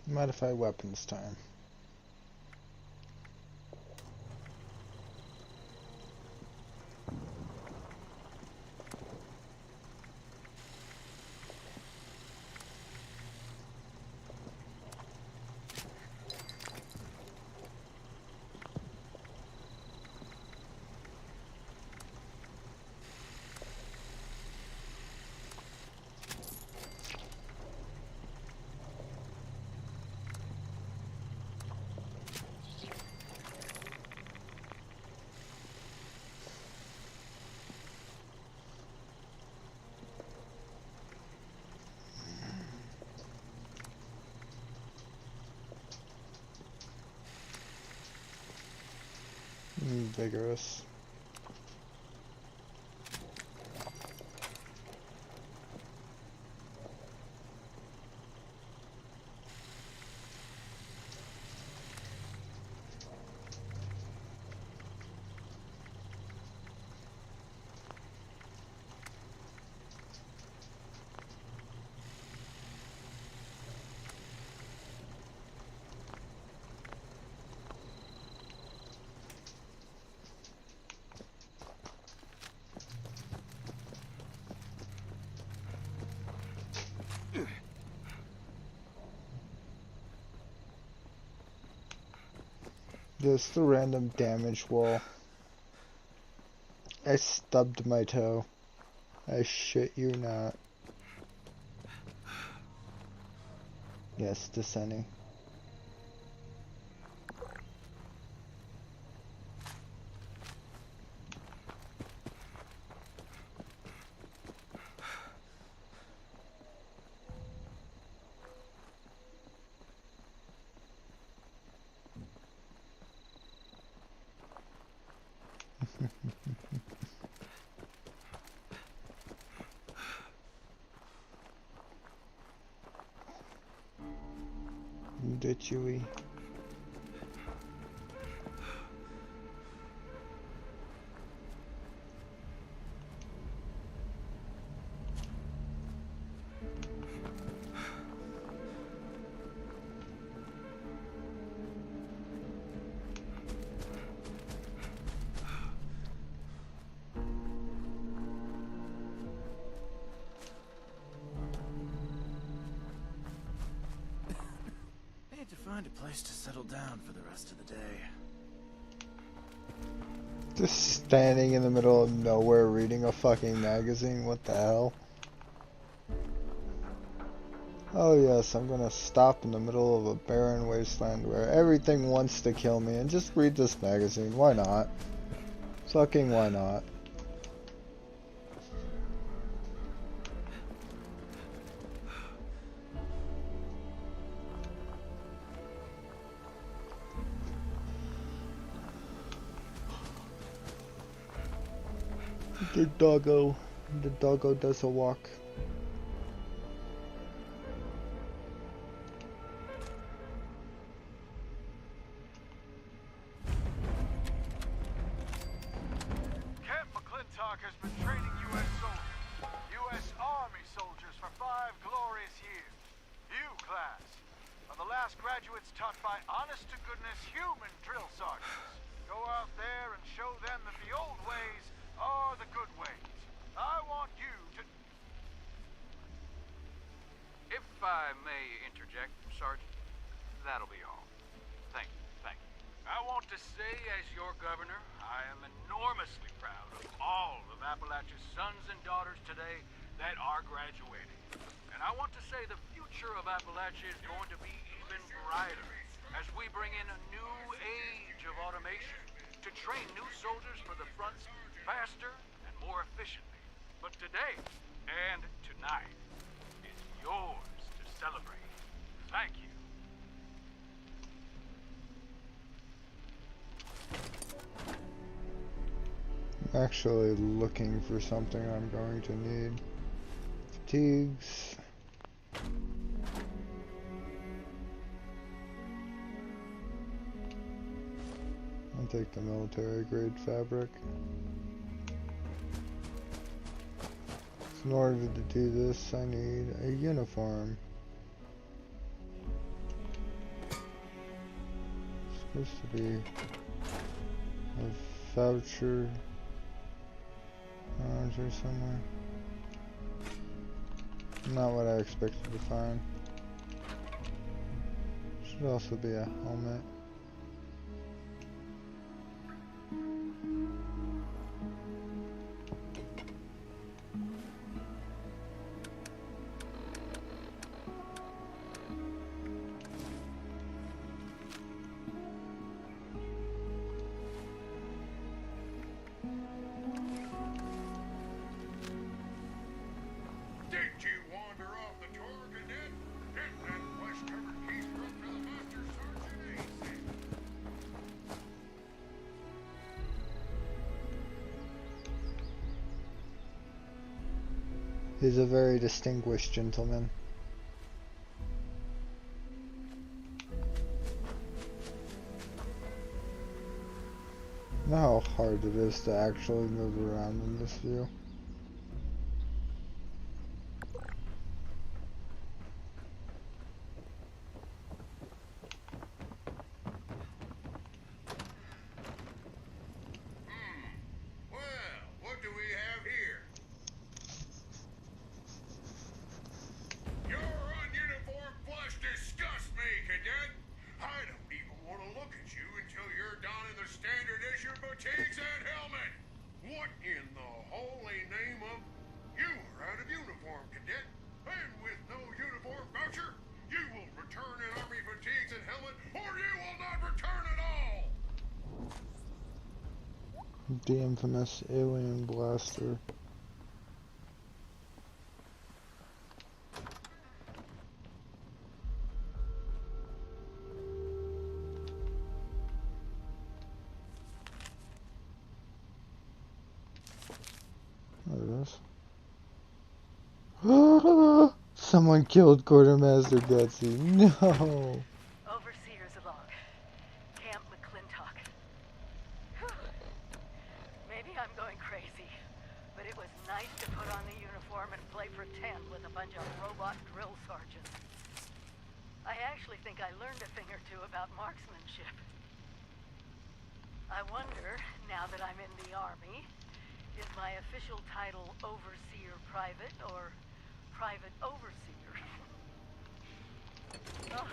Modify weapons time. Vigorous. Just the random damage wall. I stubbed my toe. I shit you not. Yes, descending. Chewie. To find a place to settle down for the rest of the day. Just standing in the middle of nowhere reading a fucking magazine, what the hell? Oh yes, I'm gonna stop in the middle of a barren wasteland where everything wants to kill me and just read this magazine, why not? Fucking why not? The doggo does a walk. Camp McClintock has been training U.S. soldiers, U.S. Army soldiers for 5 glorious years. You, class, are the last graduates taught by honest-to-goodness human drill sergeants. Go out there and show them that the old ways are the good ways. I want you to... If I may interject, Sergeant, that'll be all. Thank you, thank you. I want to say, as your governor, I am enormously proud of all of Appalachia's sons and daughters today that are graduating. And I want to say the future of Appalachia is going to be even brighter as we bring in a new age of automation to train new soldiers for the fronts faster and more efficiently. But today and tonight is yours to celebrate. Thank you. I'm actually looking for something I'm going to need. Fatigues. I'll take the military grade fabric. In order to do this, I need a uniform. It's supposed to be a voucher or somewhere. Not what I expected to find. Should also be a helmet. He's a very distinguished gentleman. You know how hard it is to actually move around in this view? The infamous alien blaster. There it is. Someone killed Quartermaster Gutsy. No! Overseer's log. Camp McClintock. Maybe I'm going crazy, but it was nice to put on the uniform and play pretend with a bunch of robot drill sergeants. I actually think I learned a thing or two about marksmanship. I wonder, now that I'm in the Army, is my official title Overseer Private or Private Overseer? Oh,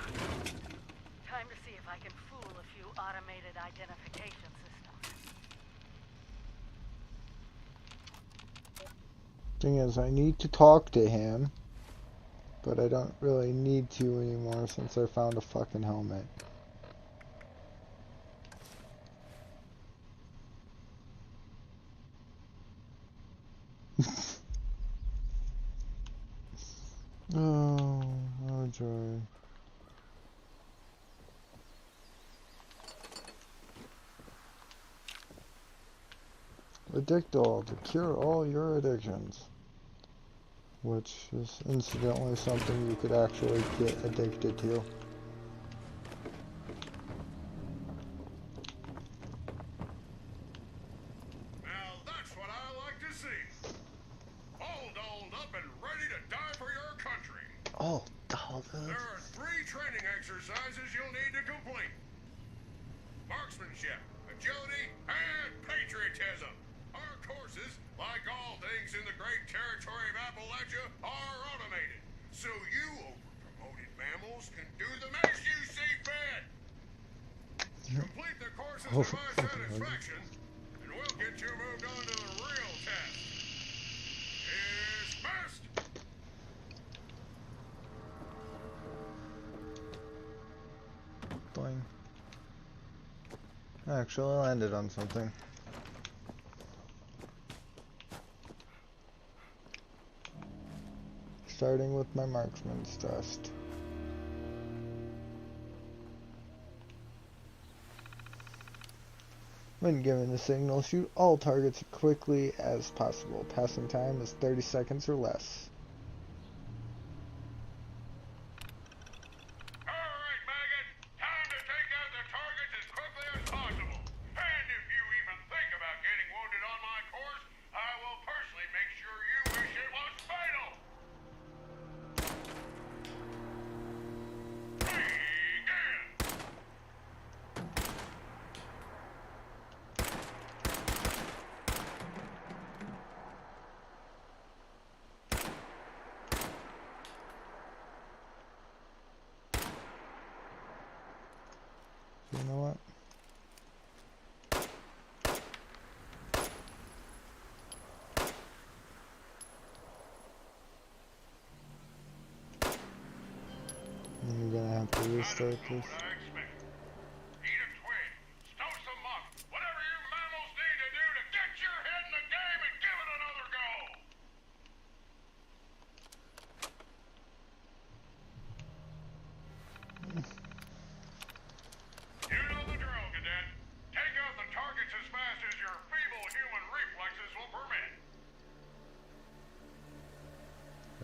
time to see if I can fool a few automated identification systems. Thing is, I need to talk to him, but I don't really need to anymore since I found a fucking helmet. Oh joy. Addictol to cure all your addictions. Which is incidentally something you could actually get addicted to. Now that's what I like to see. All dolled up and ready to die for your country. Oh, dolled up. There are 3 training exercises you'll need to complete. Marksmanship, agility, and patriotism. Our courses, like all things in the great territory of Appalachia, are automated. So you overpromoted mammals can do them as you see fit. Complete the courses to my satisfaction, and we'll get you moved on to the real test. Dismissed! Boing. I actually landed on something. Starting with my marksman's test. When given the signal, shoot all targets as quickly as possible. Passing time is 30 seconds or less. Alright, maggot. Time to take out the targets as quickly as possible. And if you even think about getting wounded on my course, I will personally make sure you wish it was fatal. You know what? You're gonna have to restart this.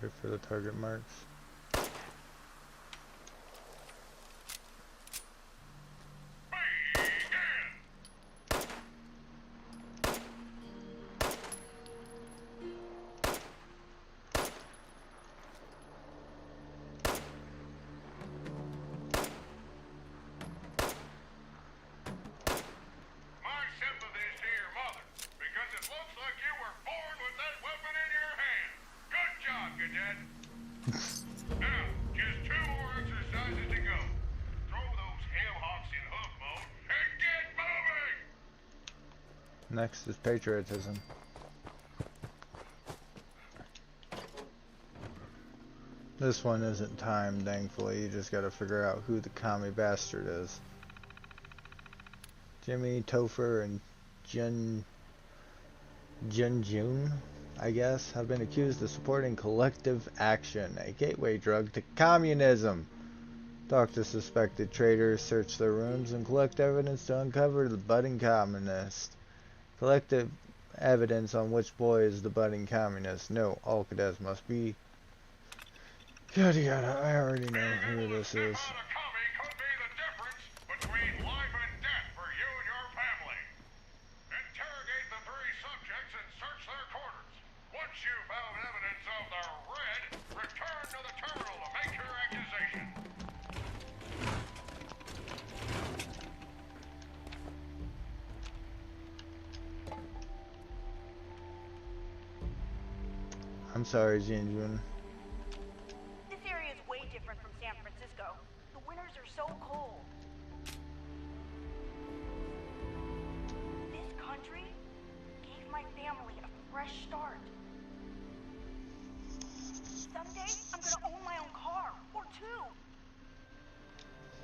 Wait for the target marks. Next is patriotism. This one isn't timed, thankfully. You just gotta figure out who the commie bastard is. Jimmy, Topher, and Jun, I guess, have been accused of supporting collective action, a gateway drug to communism. Talk to suspected traitors, search their rooms, and collect evidence to uncover the budding communist. Collective evidence on which boy is the budding communist. No, all cadets must be... Yada yada, I already know who this is. I'm sorry, Jinjun. This area is way different from San Francisco. The winters are so cold. This country gave my family a fresh start. Someday, I'm gonna own my own car, or 2.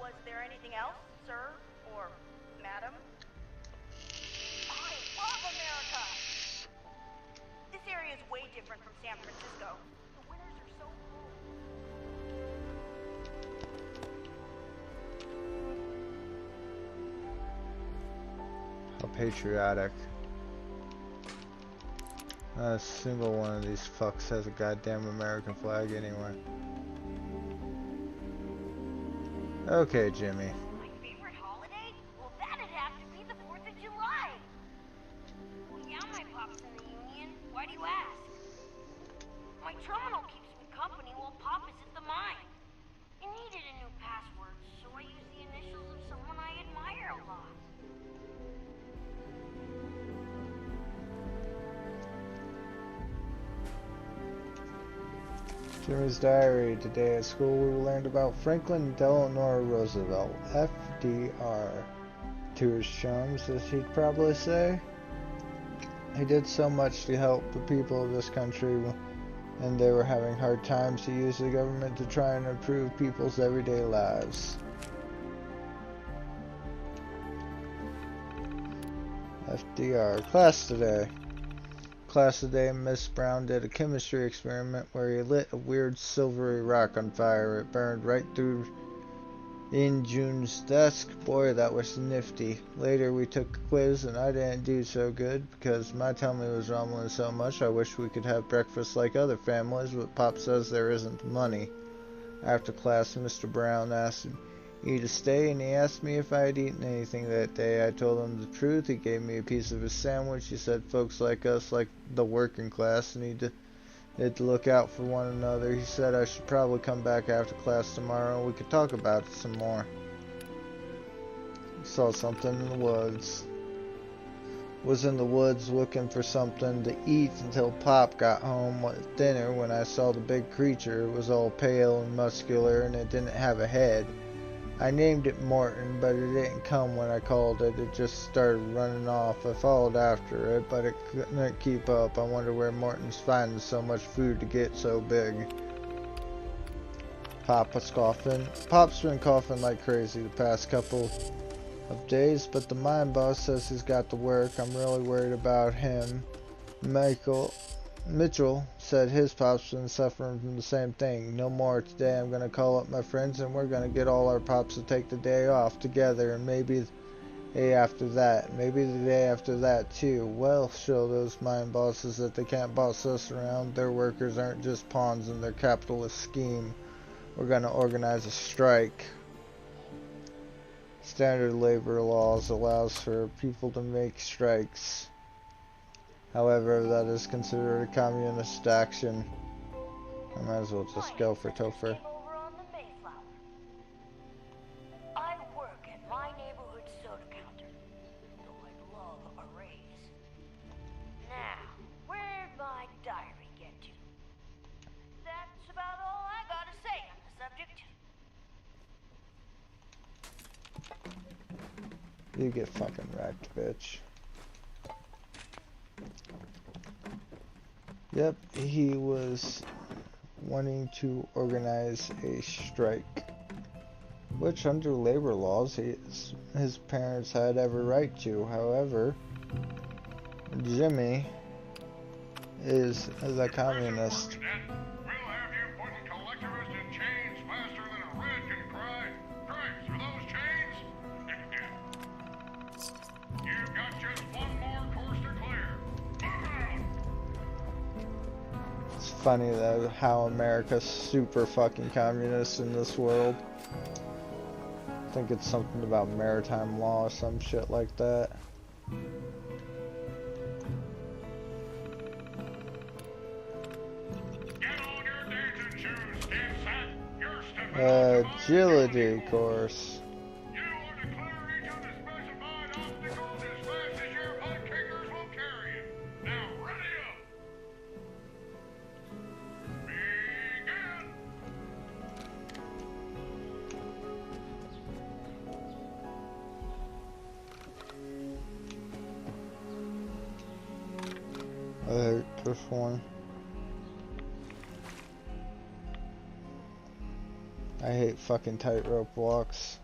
Was there anything else, sir, or madam? I love America! This area is way different from San Francisco. The winters are so cold. How patriotic. Not a single one of these fucks has a goddamn American flag anyway. Okay, Jimmy. My favorite holiday? Well, that'd have to be the 4th of July. Well, yeah, my pop's in the Union. Why do you ask? My terminal keeps me company while Pop is at the mine. It needed a new password, so I used the initials of someone I admire a lot. Jimmy's diary. Today at school we learned about Franklin Delano Roosevelt, FDR. To his chums, as he'd probably say. He did so much to help the people of this country, and they were having hard times. He used the government to try and improve people's everyday lives. FDR. Class today. Class today, Miss Brown did a chemistry experiment where he lit a weird silvery rock on fire. It burned right through in June's desk. Boy, that was nifty. Later we took a quiz and I didn't do so good because my tummy was rumbling so much. I wish we could have breakfast like other families, but Pop says there isn't money. After class, Mr. Brown asked me to stay and he asked me if I had eaten anything that day. I told him the truth. He gave me a piece of his sandwich. He said folks like us, like the working class, need to look out for one another. He said I should probably come back after class tomorrow and we could talk about it some more. Saw something in the woods. Was in the woods looking for something to eat until Pop got home with dinner when I saw the big creature. It was all pale and muscular and it didn't have a head. I named it Morton, but it didn't come when I called it. It just started running off. I followed after it, but it couldn't keep up. I wonder where Morton's finding so much food to get so big. Pop was coughing. Pop's been coughing like crazy the past couple of days, but the mine boss says he's got to work. I'm really worried about him. Mitchell said his pop's been suffering from the same thing. No more. Today I'm going to call up my friends and we're going to get all our pops to take the day off together, and maybe the day after that. Maybe the day after that too. Well, show those mine bosses that they can't boss us around. Their workers aren't just pawns in their capitalist scheme. We're going to organize a strike. Standard labor laws allows for people to make strikes. However, that is considered a communist action. I might as well just go for Topher. I work at my neighborhood soda counter, though I'd love a raise. Now, where'd my diary get to? That's about all I gotta say on the subject. You get fucking wrecked, bitch. Yep, he was wanting to organize a strike, which under labor laws his parents had every right to. However, Jimmy is a communist. Funny though how America's super fucking communist in this world. I think it's something about maritime law or some shit like that. Agility course. I hate this one. I hate fucking tightrope walks.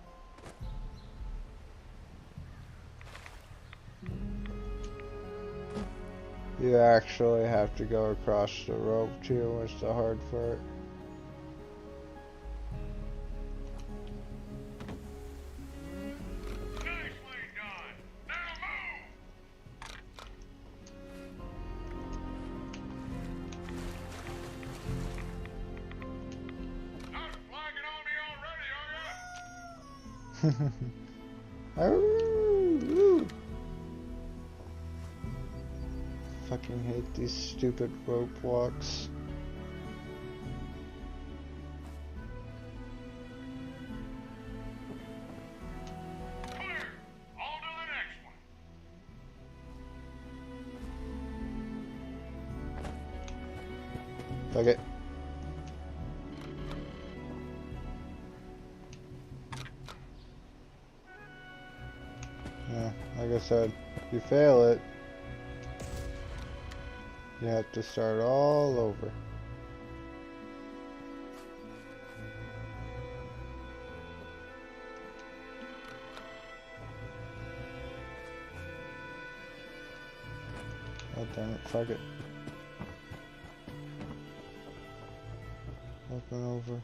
You actually have to go across the rope too, it's the hard part. Fucking hate these stupid rope walks. Fuck it. Yeah, like I said, if you fail it, you have to start all over. Oh damn it, fuck it. Up and over.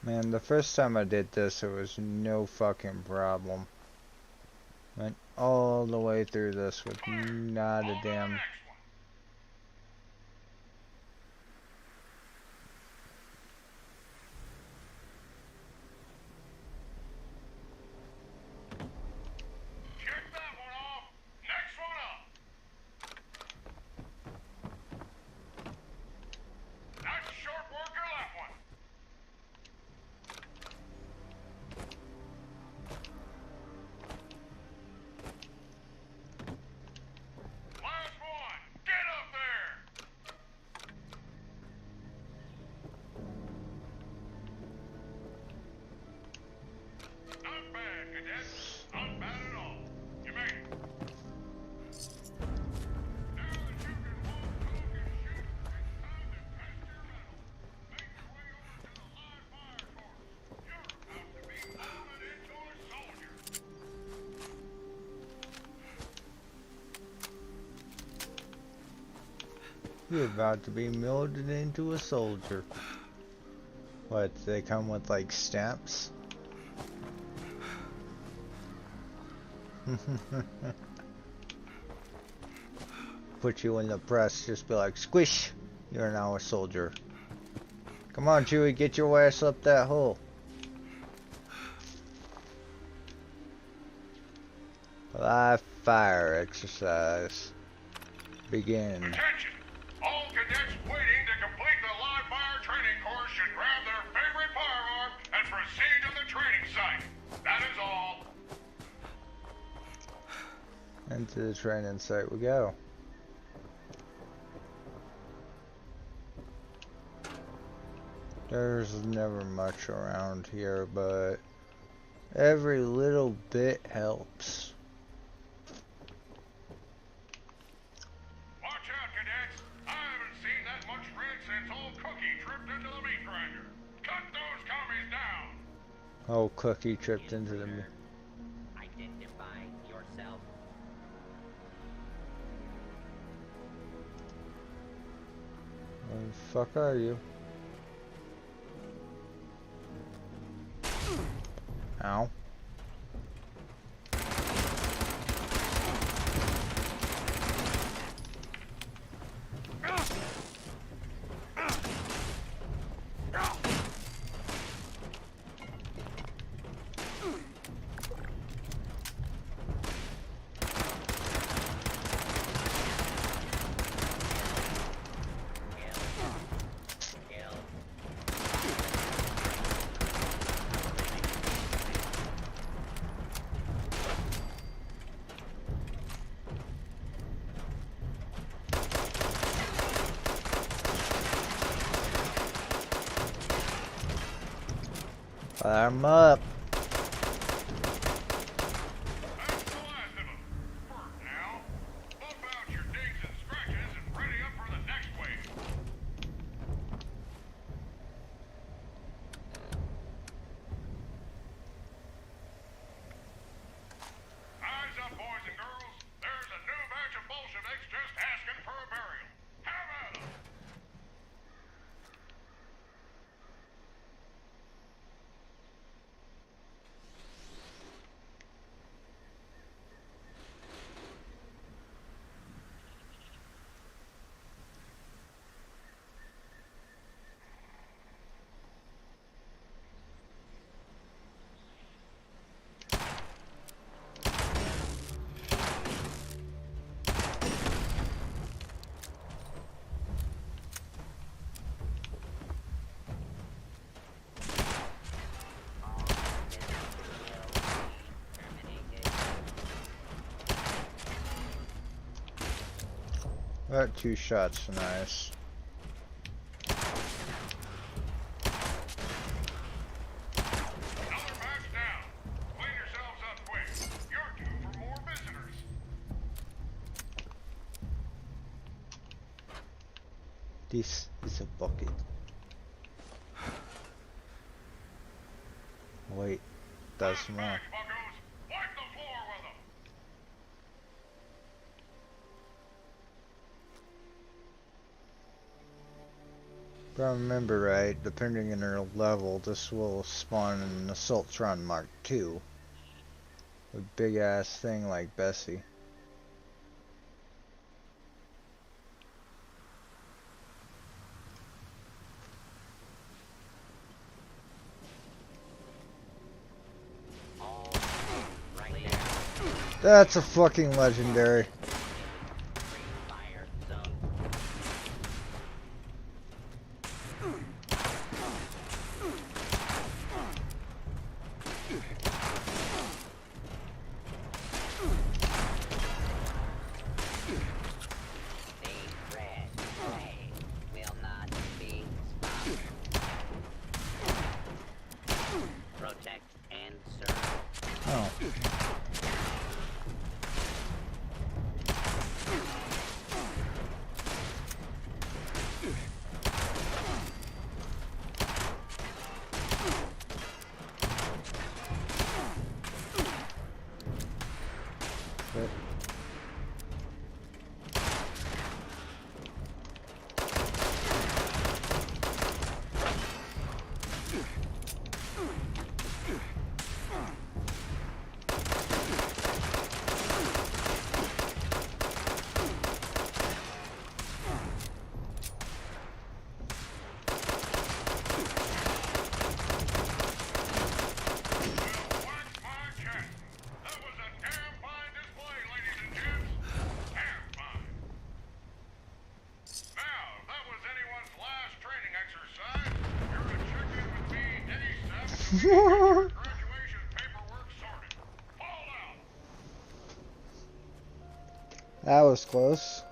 Man, the first time I did this, it was no fucking problem. Went all the way through this with not a damn... You're about to be molded into a soldier. What, they come with like stamps? Put you in the press, just be like, squish! You're now a soldier. Come on, Chewie, get your ass up that hole. Live fire exercise. Begin. Attention! All cadets waiting to complete the live fire training course should grab their favorite firearm and proceed to the training site. That is all. Into the training site we go. There's never much around here, but every little bit helps. Watch out, cadets! I haven't seen that much red since old Cookie tripped into the meat rack. down. Oh, Cookie tripped into the... Identify yourself. Where the fuck are you? Ow. I'm up. That 2 shots, nice. This is a bucket. Wait, that's more. If I remember right, depending on your level, this will spawn an Assaultron Mark II. A big ass thing like Bessie. That's a fucking legendary. That was close.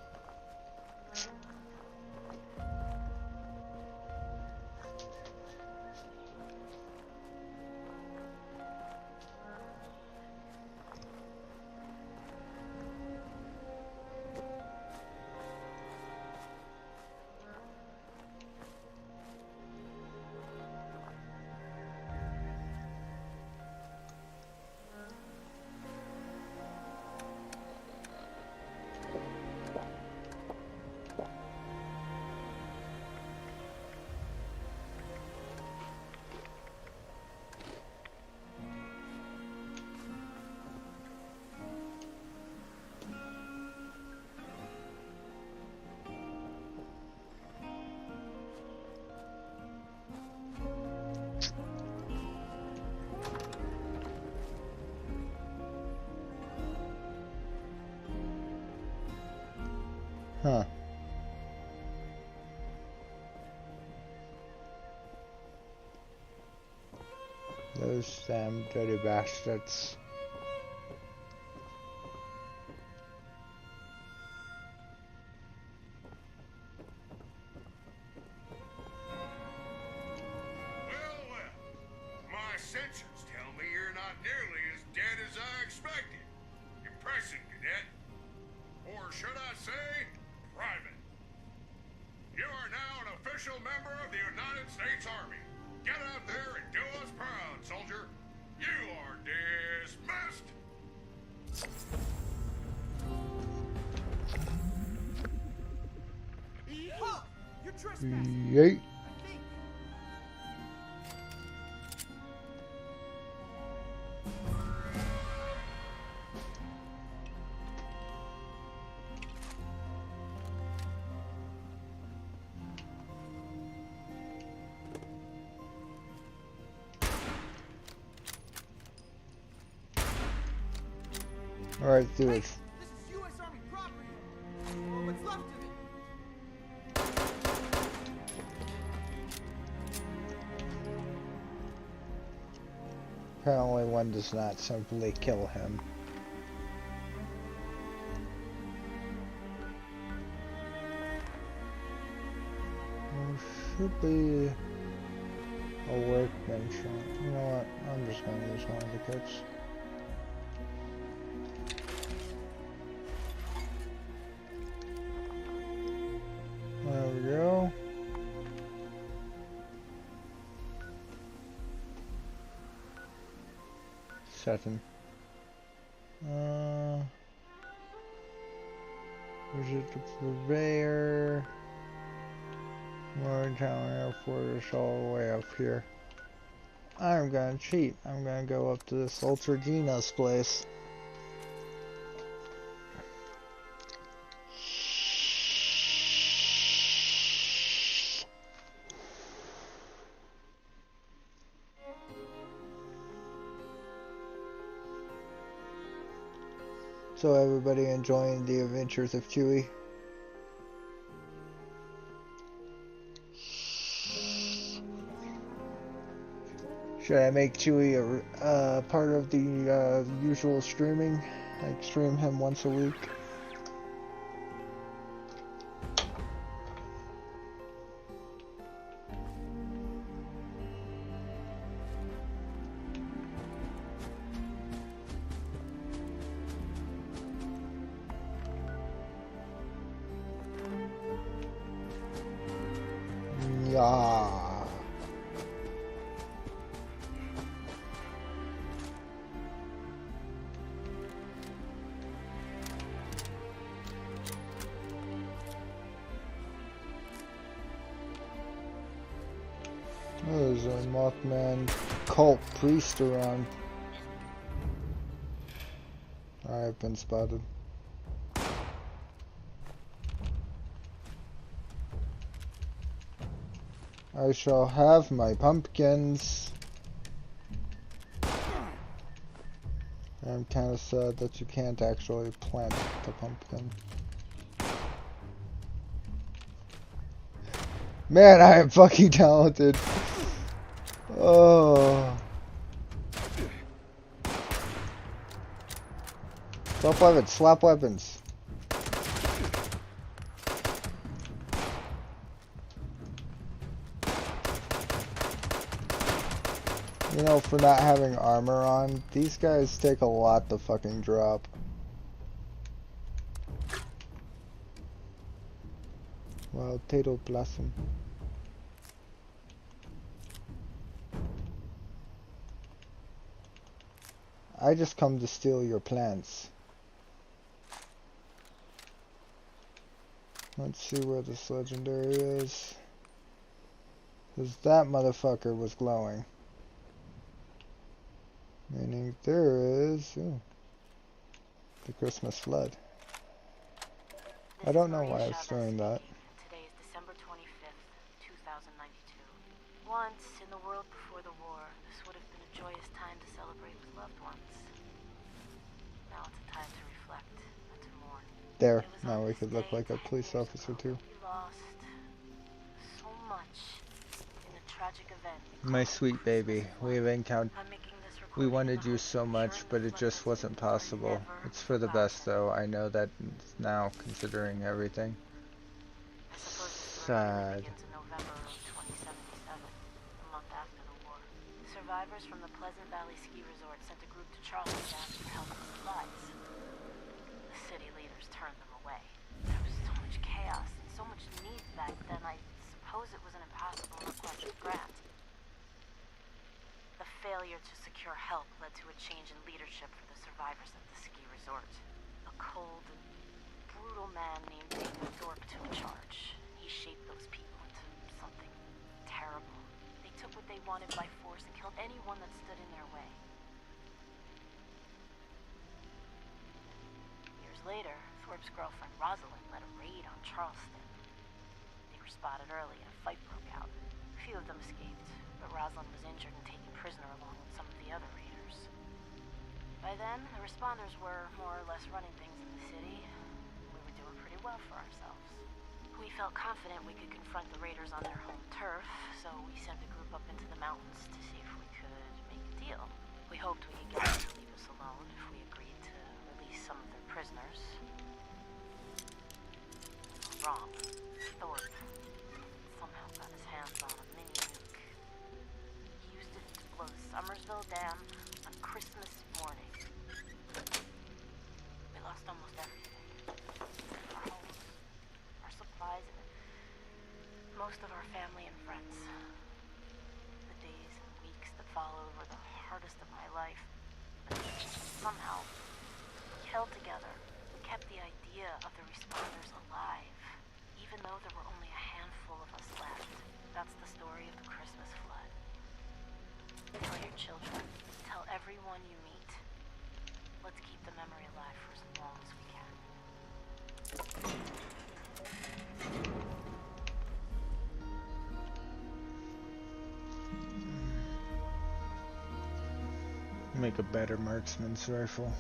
Huh. Those damn dirty bastards. My sensors tell me you're not nearly as dead as I expected. Impressive, Cadet. Or should I say, Private. You are now an official member of the United States Army. Get out there and do us proud, soldier. You are dismissed. Huh! You're trespassing. Yeet. Alright, do it. This is U.S. Army property. Or what's left of it. Apparently one does not simply kill him. There should be a workbench. You know what? I'm just gonna use one of the kits. There we go. Setting. Where's it? The purveyor. Morgantown Airport is all the way up here. I'm gonna cheat. I'm gonna go up to this Ultragina's place. So everybody enjoying the Adventures of Chewie? Should I make Chewie a part of the usual streaming? Like stream him once a week? Yeah. Oh, there's a Mothman cult priest around. I've been spotted. I shall have my pumpkins. I'm kind of sad that you can't actually plant the pumpkin. Man, I am fucking talented. Oh. Slap weapons, slap weapons. You know, for not having armor on, these guys take a lot to fucking drop. Wild potato blossom. I just come to steal your plants. Let's see where this legendary is. Because that motherfucker was glowing. Meaning there is the Christmas flood. I don't know why I was doing that. Today is December 25th, 2092. Once, in the world before the war, this would have been a joyous time to celebrate with loved ones. Now it's a time to reflect and to mourn. There, now we could look like a police officer too. We lost so much in the tragic event. My sweet baby, we've encountered. I'm making this We recording in wanted the you hope so of much, ensuring but the it just flood wasn't possible. never It's for the allowed best, though. I know that now, considering everything. I suppose the story Sad. really begins in November of 2077, a month after the war. Survivors from the Pleasant Valley Ski Resort sent a group to Charleston to ask for help and supplies. The city leaders turned them away. There was so much chaos and so much need back then, I suppose it was an impossible request to grant. The failure to secure help led to a change in leadership for the survivors at the ski resort. A cold and brutal man named David Thorpe took charge. He shaped those people into something terrible. They took what they wanted by force and killed anyone that stood in their way. Years later, Thorpe's girlfriend Rosalind led a raid on Charleston. They were spotted early and a fight broke out. A few of them escaped, but Rosalind was injured and taken prisoner along with some of the other raiders. By then, the responders were more or less running things in the city. We were doing pretty well for ourselves. We felt confident we could confront the raiders on their home turf, so we sent a group up into the mountains to see if we could make a deal. We hoped we could get them to leave us alone if we agreed to release some of their prisoners. Wrong. Thorpe somehow got his hands on a mini nuke. He used it to blow the Somersville Dam on Christmas morning. We lost almost everything. Our homes, our supplies, and most of our family and friends. The days and weeks that followed were the hardest of my life. But somehow, we held together. We kept the idea of the responders alive. Even though there were only a handful of us left. That's the story of the Christmas flood. Tell your children. Tell everyone you meet. Let's keep the memory alive for as long as we can. Make a better marksman's rifle.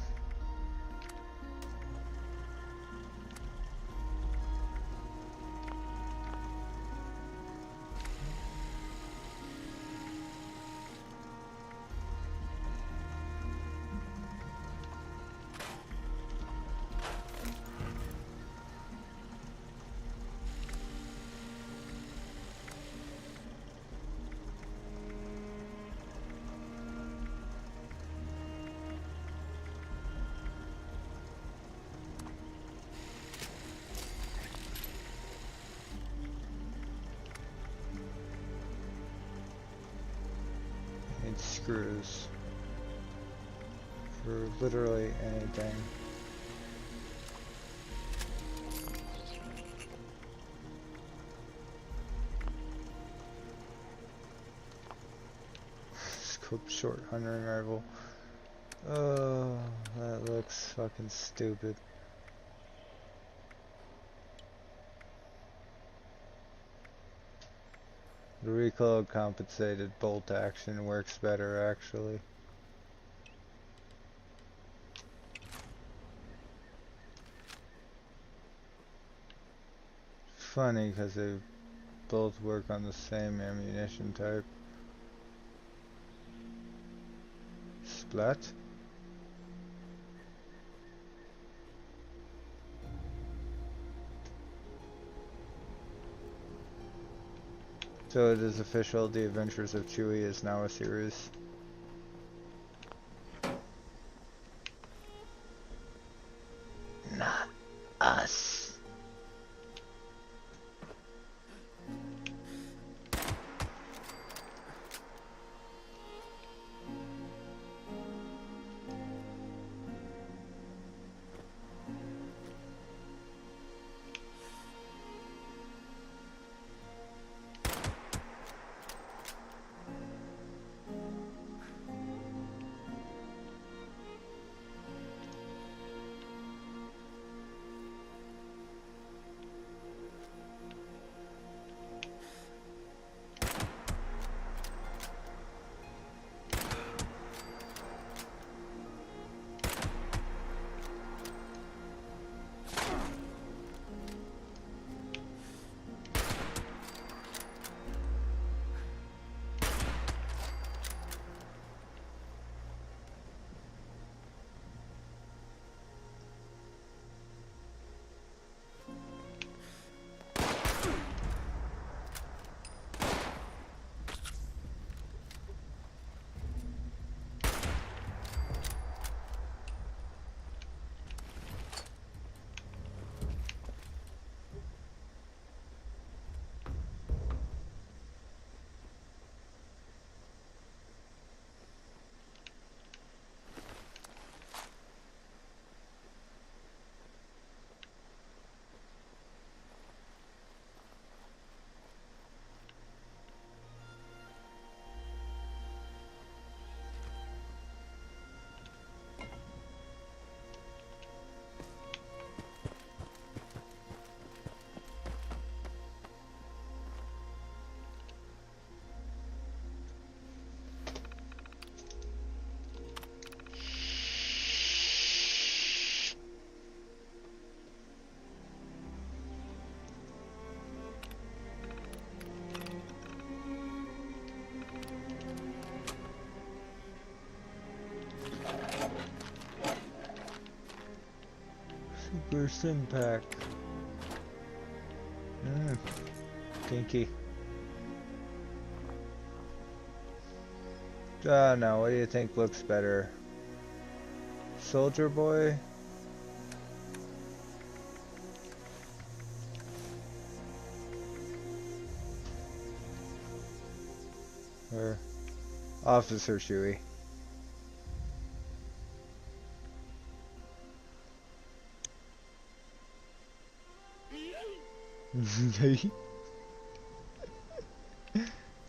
Screws for literally anything. Scope short hunting rifle. Oh, that looks fucking stupid. The recoil compensated bolt action works better actually. Funny because they both work on the same ammunition type. Splat? So it is official, The Adventures of Chewie is now a series. Not us. Super Sim Pack. Kinky. No, what do you think looks better? Soldier Boy? Or Officer Chewie? Yeet.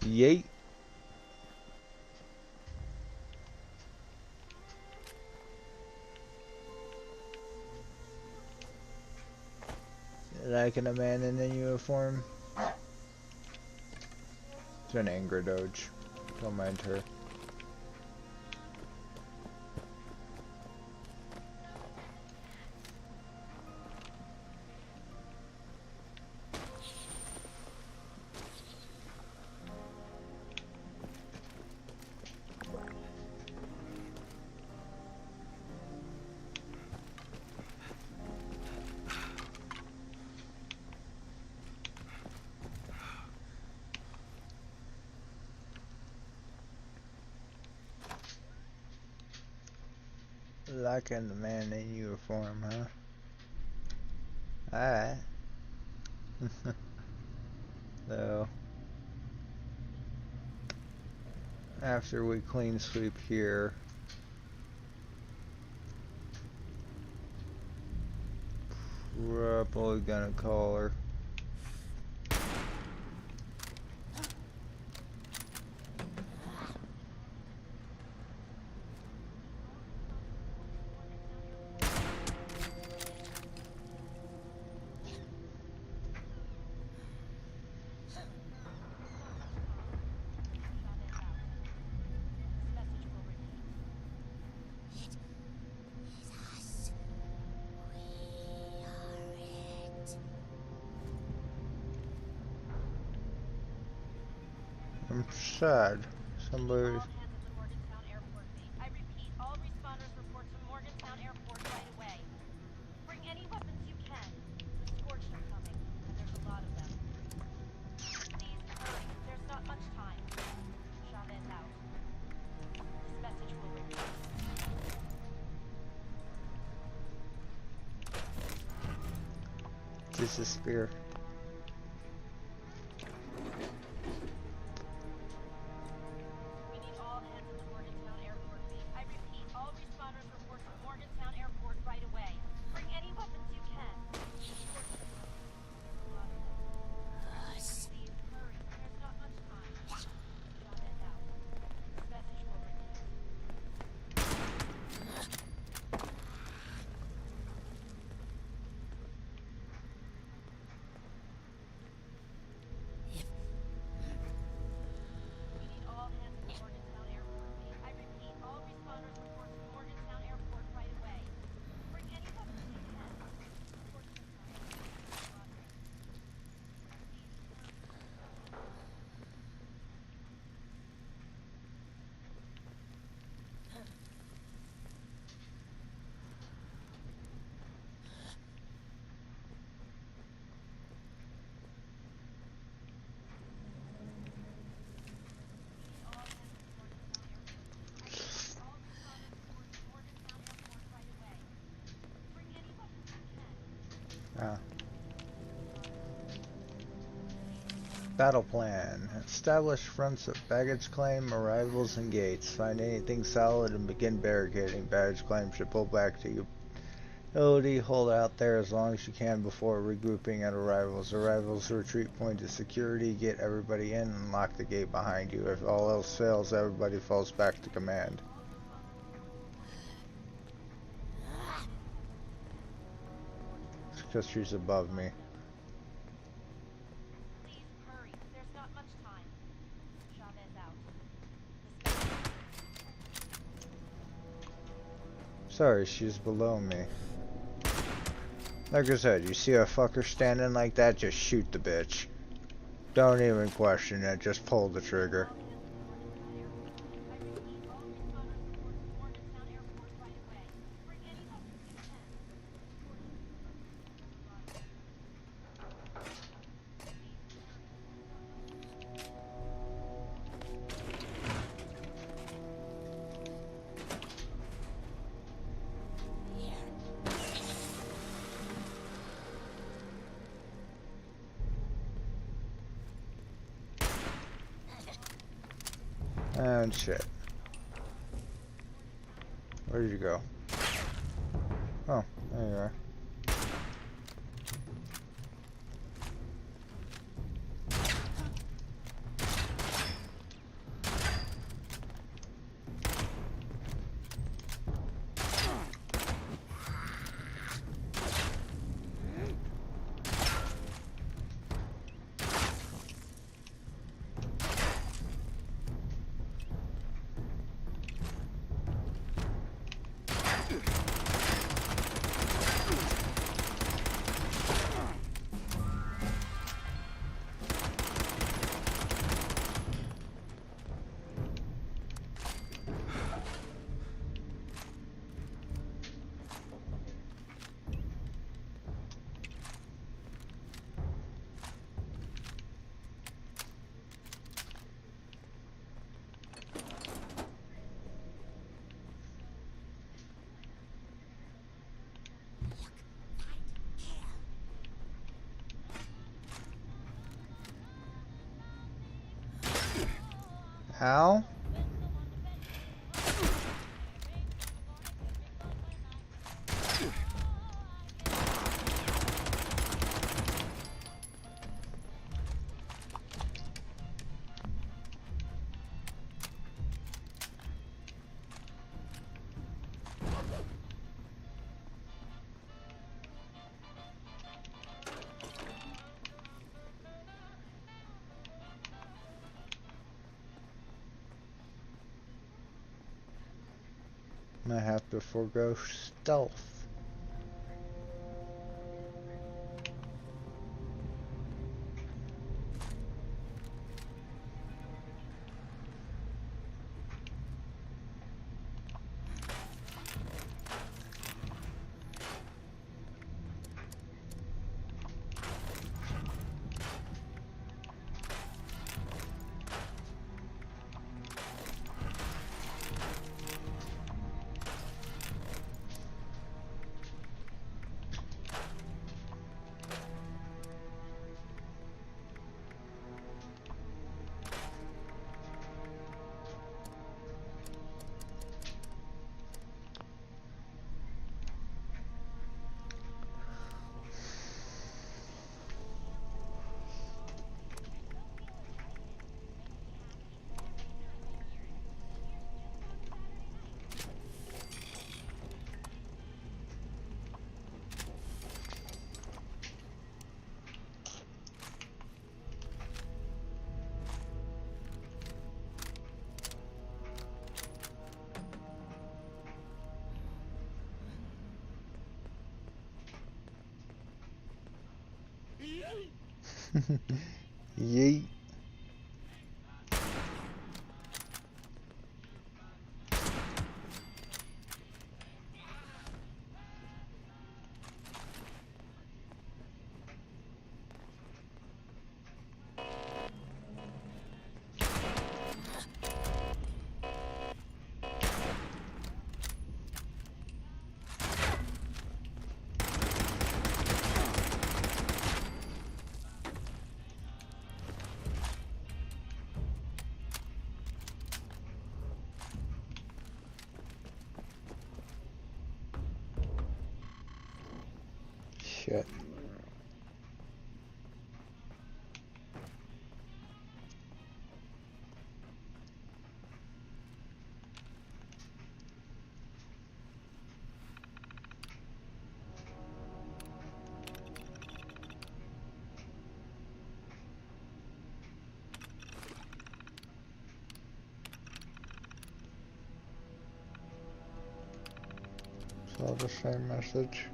Yeet. Liking a man in a uniform? It's an anger doge. Don't mind her. Liking the man in uniform, huh? Alright. So, after we clean sweep here, probably gonna call her. I'm sad. Somebody. I repeat, all responders report to Morgantown Airport right away. Bring any weapons you can. The Scorched are coming, and there's a lot of them. Please hurry. There's not much time. Chavez out. This message will repeat. Just a spear. We need all hands at the Morgantown Airport. I repeat, all responders report to Morgantown Airport right away. Bring any weapons you can. Please hurry. There's not much time. Chavez out. This message will repeat. We need all hands at the Morgantown Airport. I repeat, all responders report to Morgantown Airport right away. Bring any weapons you can. Battle plan. Establish fronts of baggage claim, arrivals, and gates. Find anything solid and begin barricading. Baggage claim should pull back to utility. Hold out there as long as you can before regrouping at arrivals. Arrivals retreat point to security. Get everybody in and lock the gate behind you. If all else fails, everybody falls back to command. It's because she's above me. Sorry, she's below me. Like I said, you see a fucker standing like that, just shoot the bitch. Don't even question it, just pull the trigger. doing shit. Where did you go? Oh, there you are. Ow. I have to forego stealth. Yeet. Shit. It's all the same message.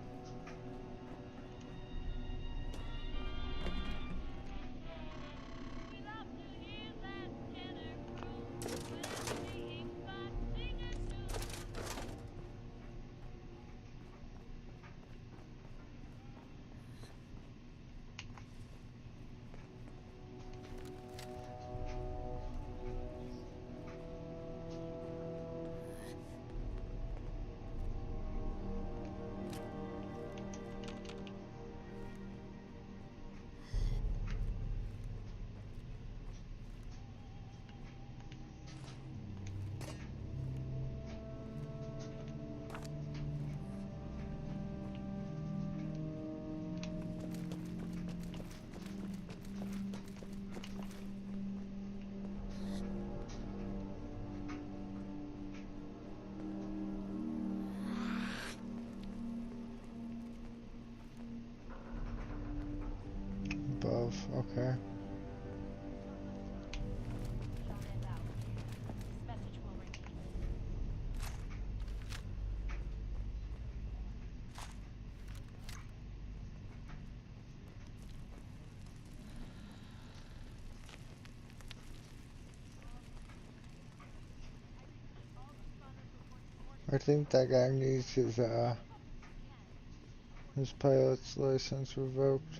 I think that guy needs his pilot's license revoked.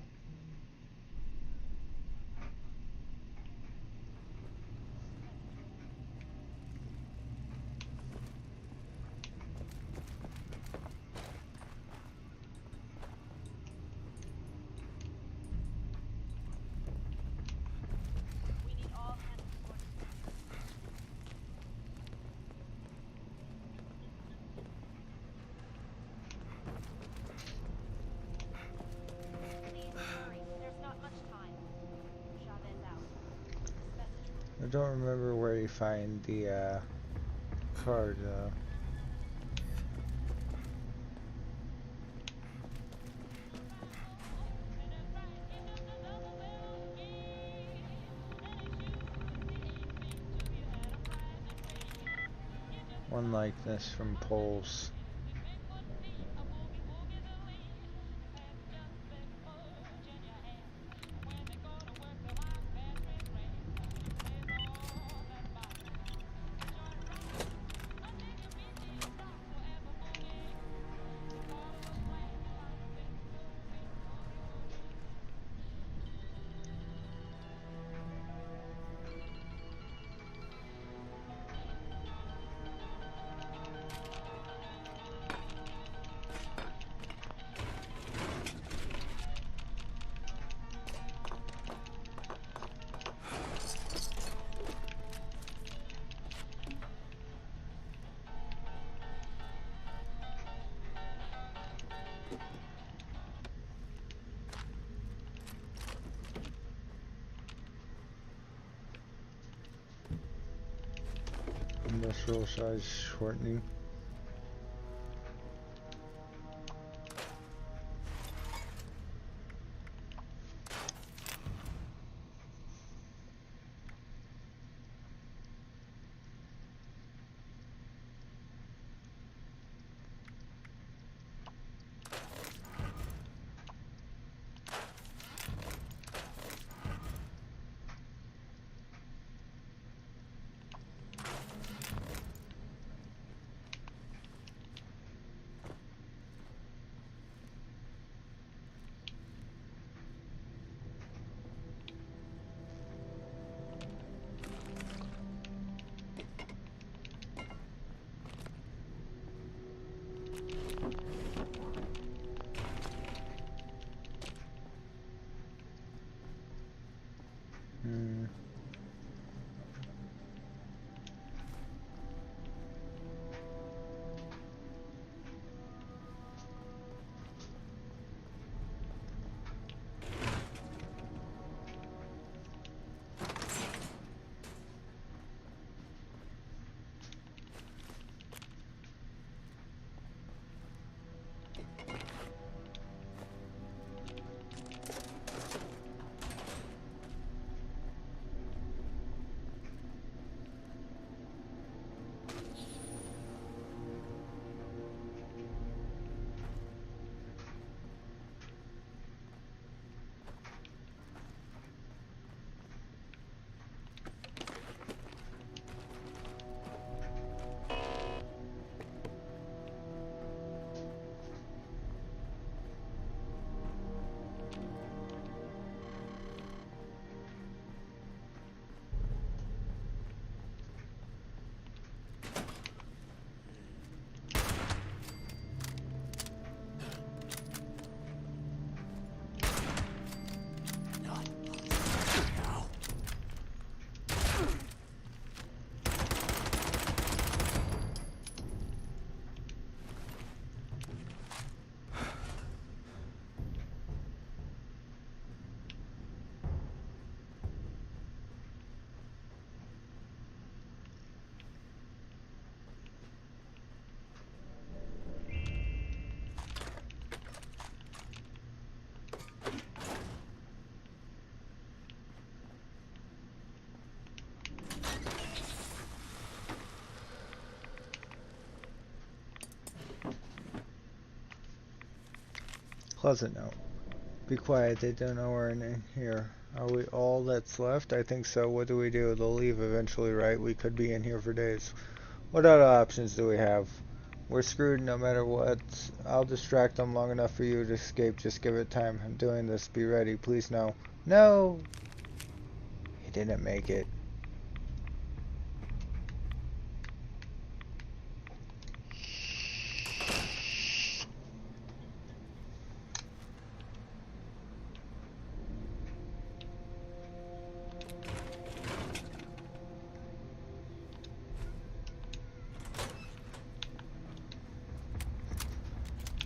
I don't remember where you find the card though. One like this from Pulse. Industrial size shortening. Closet note. Be quiet, they don't know we're in here. Are we all that's left? I think so. What do we do? They'll leave eventually, right? We could be in here for days. What other options do we have? We're screwed no matter what. I'll distract them long enough for you to escape. Just give it time. I'm doing this. Be ready. Please, no. No! He didn't make it.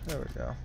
There we go.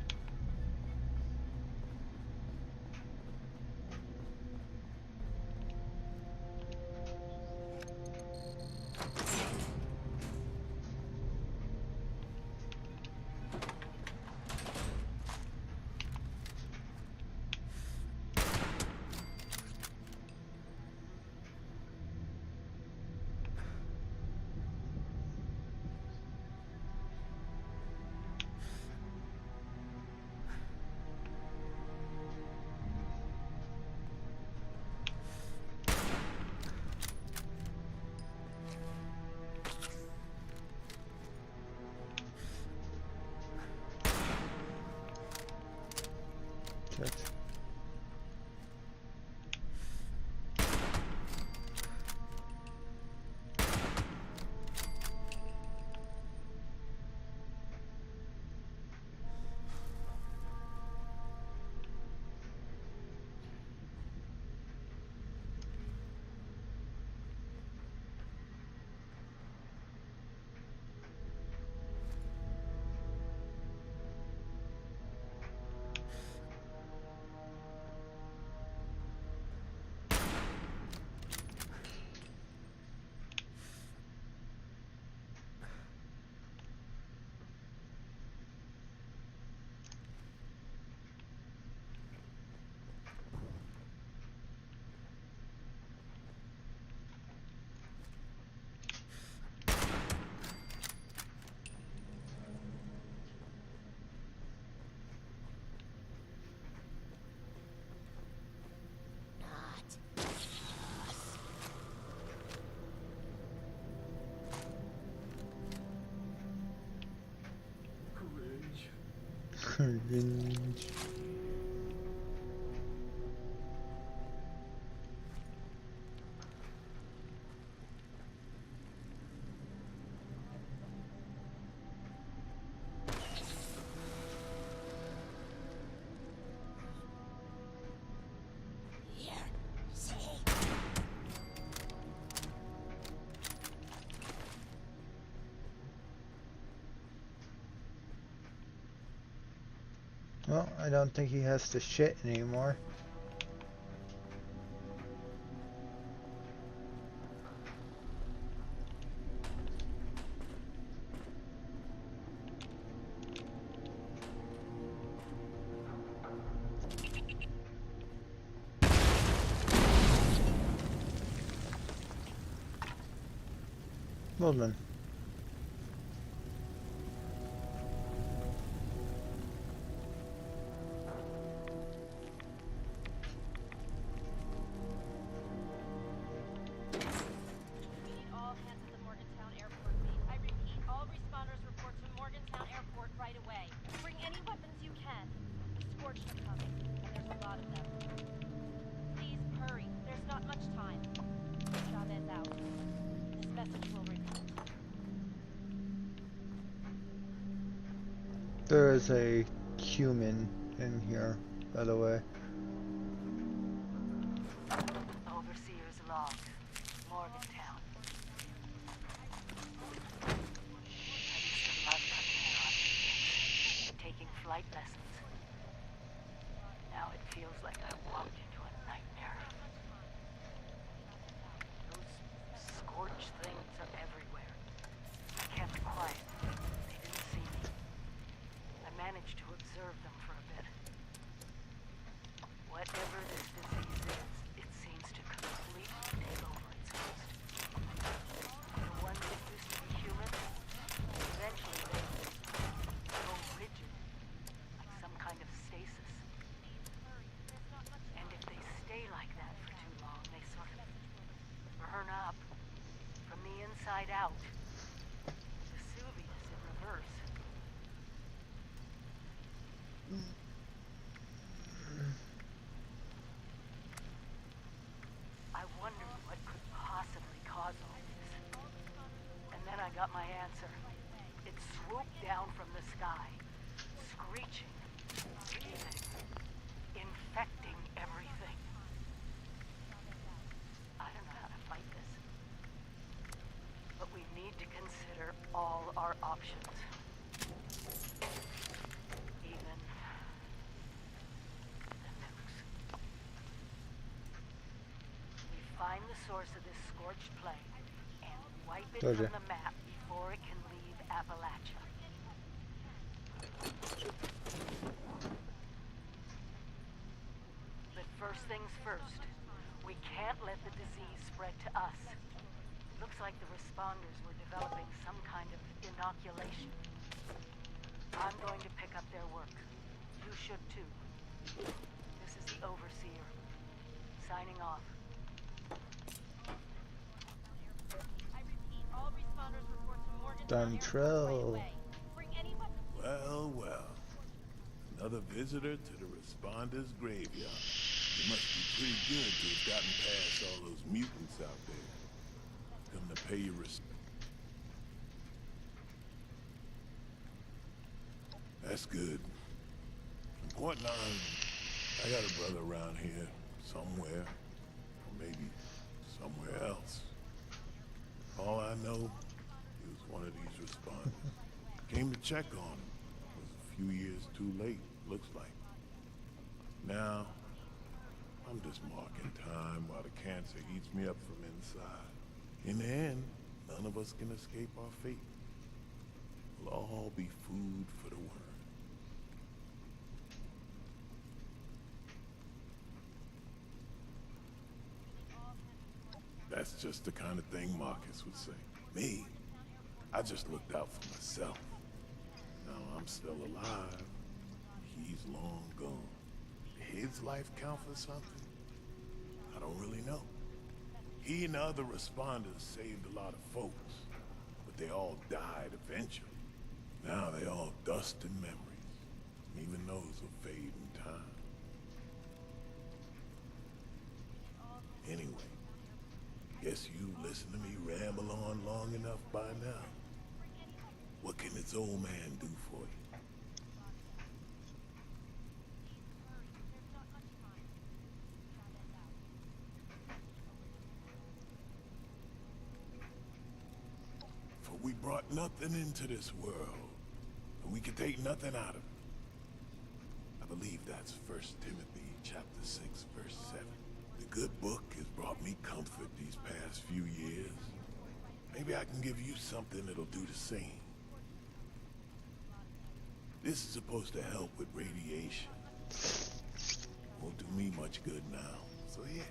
Checked. Cringe. Well, I don't think he has to shit anymore. Well then. There is a human in here, by the way. Overseer's log, Morgantown. I used to love coming here on weekends, taking flight lessons. Now it feels like I walked into a nightmare. Those scorched things are everywhere. I kept quiet. They didn't see me. I managed to observe them for a bit. Whatever this disease is, it seems to completely take over its host. The ones that used to be human, eventually they go rigid, like some kind of stasis. And if they stay like that for too long, they sort of burn up from the inside out. Vesuvius in reverse. my answer. It swooped down from the sky, screeching, breathing, infecting everything. I don't know how to fight this. But we need to consider all our options. Even the nukes. We find the source of this scorched plague and wipe it Told from ya. the map before it can leave Appalachia. But first things first, we can't let the disease spread to us. Looks like the responders were developing some kind of inoculation. I'm going to pick up their work. You should too. This is the Overseer. Signing off. Dontrell. Well, well. Another visitor to the Responders' graveyard. You must be pretty good to have gotten past all those mutants out there. Come to pay your respect. That's good. From point on, I got a brother around here, somewhere. Or maybe somewhere else. All I know, he was one of these responders. Came to check on him. Was a few years too late, looks like. Now, I'm just marking time while the cancer eats me up from inside. In the end, none of us can escape our fate. We'll all be food for the worm. That's just the kind of thing Marcus would say. Me, I just looked out for myself. Now I'm still alive. He's long gone. His life count for something? I don't really know. He and the other responders saved a lot of folks, but they all died eventually. Now they all dust and memories. Even those will fade in time. Anyway, guess you listened to me ramble on long enough by now. What can this old man do for you? For we brought nothing into this world, and we can take nothing out of it. I believe that's 1 Timothy chapter 6, verse 7. The good book has brought me comfort these past few years. Maybe I can give you something that'll do the same. This is supposed to help with radiation. Won't do me much good now. So here,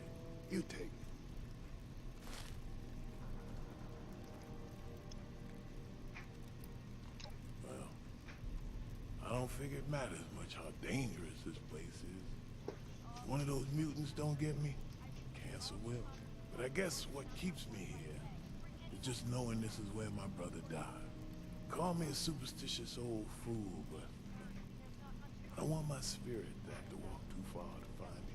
you take it. Well, I don't figure it matters much how dangerous this place is. If one of those mutants don't get me, cancer will. But I guess what keeps me here is just knowing this is where my brother died. Call me a superstitious old fool, but I don't want my spirit to have to walk too far to find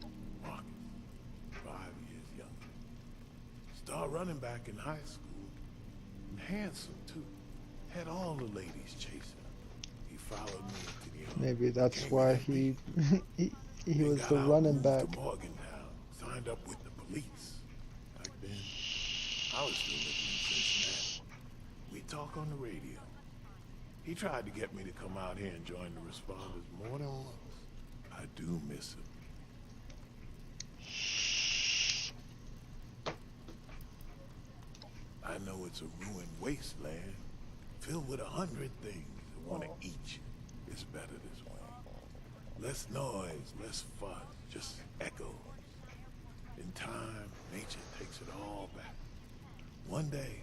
him. Marcus, 5 years younger. Started running back in high school. And handsome, too. Had all the ladies chasing him. He followed me into the army. Maybe that's why he he was the running back. To Morgantown, signed up with the police. Back then, I was still living in Cincinnati. We talk on the radio. He tried to get me to come out here and join the responders more than once. I do miss him. I know it's a ruined wasteland, filled with 100 things that want to eat you. It's better this way. Less noise, less fuzz, just echoes. In time, nature takes it all back. One day,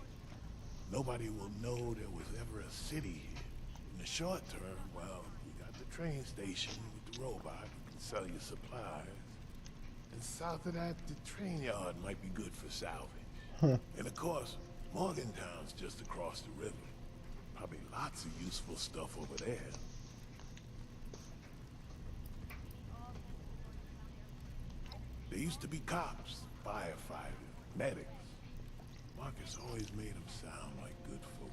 nobody will know there was ever a city here. In the short term, well, you got the train station with the robot who can sell you supplies. And south of that, the train yard might be good for salvage. And of course, Morgantown's just across the river. Probably lots of useful stuff over there. There used to be cops, firefighters, medics. Marcus always made them sound like good folk.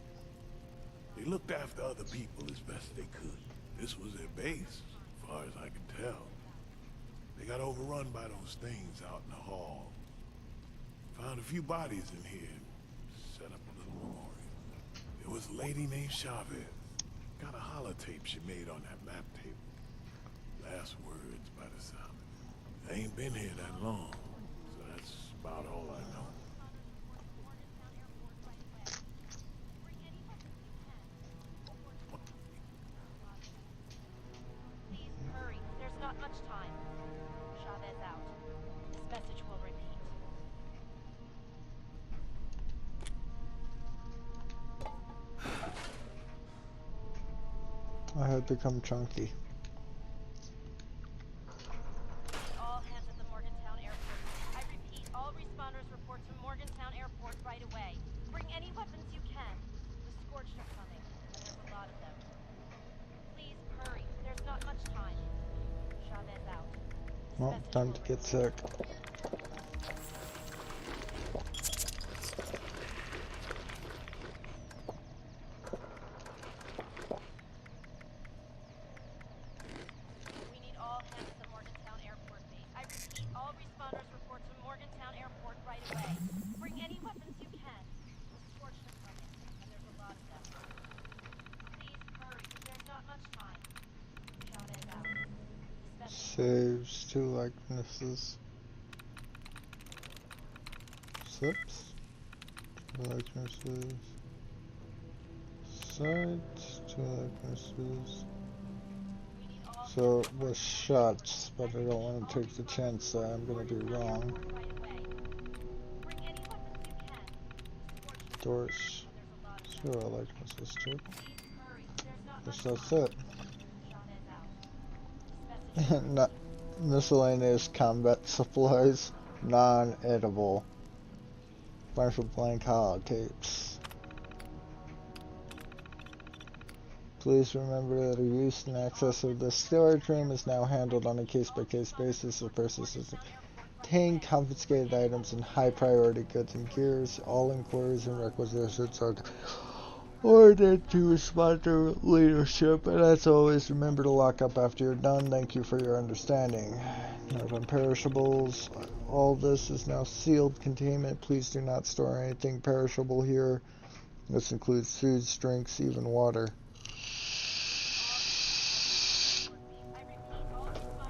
They looked after other people as best they could. This was their base, as far as I can tell. They got overrun by those things out in the hall. Found a few bodies in here and set up a little memorial. There was a lady named Chavez. Got a holotape she made on that map table. Last words by the sound of it. I ain't been here that long, so that's about all I know. Please hurry. There's not much time. Chavez out. This message will repeat. I had become chunky. All hands at the Morgantown Airport. I repeat, all responders report to Morgantown Airport right away. Bring any weapons you can. The Scorched are coming, and there's a lot of them. Please hurry. There's not much time. Chavez out. This Well, message time will to get repeat. sick. We need all hands at the Morgantown Airport base. I repeat, all responders report to Morgantown Airport right away. Bring any weapons you can. The Scorched are coming, and there's a lot of them. Please hurry. There's not much time. Chavez out. This message Saves 2 likenesses. Slips. 2 likenesses. Sides. 2 likenesses. So it was shots, but I don't want to take the chance that I'm going to be wrong. Doors. 0 likenesses too. Guess that's it. Not miscellaneous combat supplies, non-edible. Bunch of blank holotapes. Please remember that a use and access of the storage room is now handled on a case-by-case basis. The persons obtain confiscated items and high-priority goods and gears. All inquiries and requisitions are ordered to respond to leadership, and as always, remember to lock up after you're done. Thank you for your understanding. Note on perishables. All this is now sealed containment. Please do not store anything perishable here. This includes foods, drinks, even water.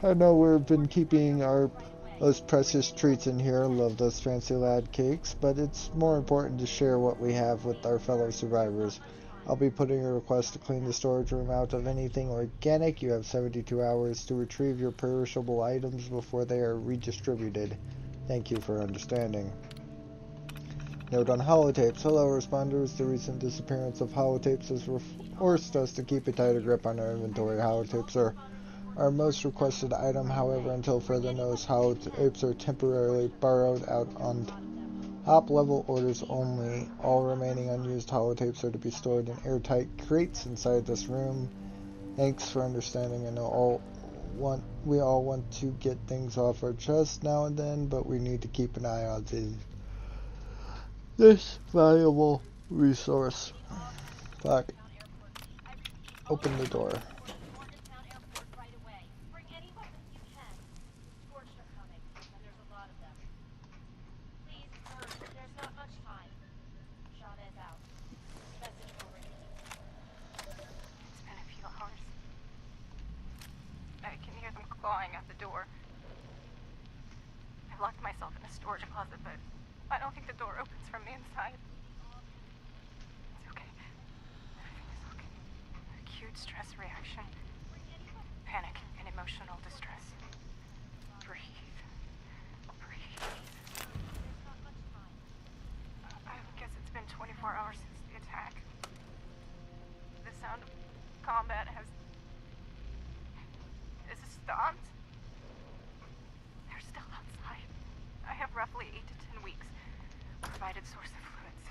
I know we've been keeping our most precious treats in here. Love those fancy lad cakes, but it's more important to share what we have with our fellow survivors. I'll be putting a request to clean the storage room out of anything organic. You have 72 hours to retrieve your perishable items before they are redistributed. Thank you for understanding. Note on holotapes. Hello, responders. The recent disappearance of holotapes has forced us to keep a tighter grip on our inventory. Holotapes are our most requested item. However, until further notice, holotapes are temporarily borrowed out on top-level orders only. All remaining unused holotapes are to be stored in airtight crates inside this room. Thanks for understanding. I know we all want to get things off our chest now and then, but we need to keep an eye on this valuable resource. Fuck. Open the door. Clawing at the door. I locked myself in a storage closet, but I don't think the door opens from the inside. It's okay. Everything is okay. Acute stress reaction, panic, and emotional distress. Breathe. Breathe. I guess it's been 24 hours since the attack. The sound of combat has stopped. They're still outside. I have roughly 8 to 10 weeks. Provided source of fluids.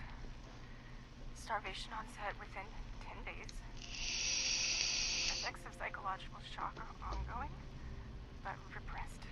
Starvation onset within 10 days. Effects of psychological shock are ongoing, but repressed.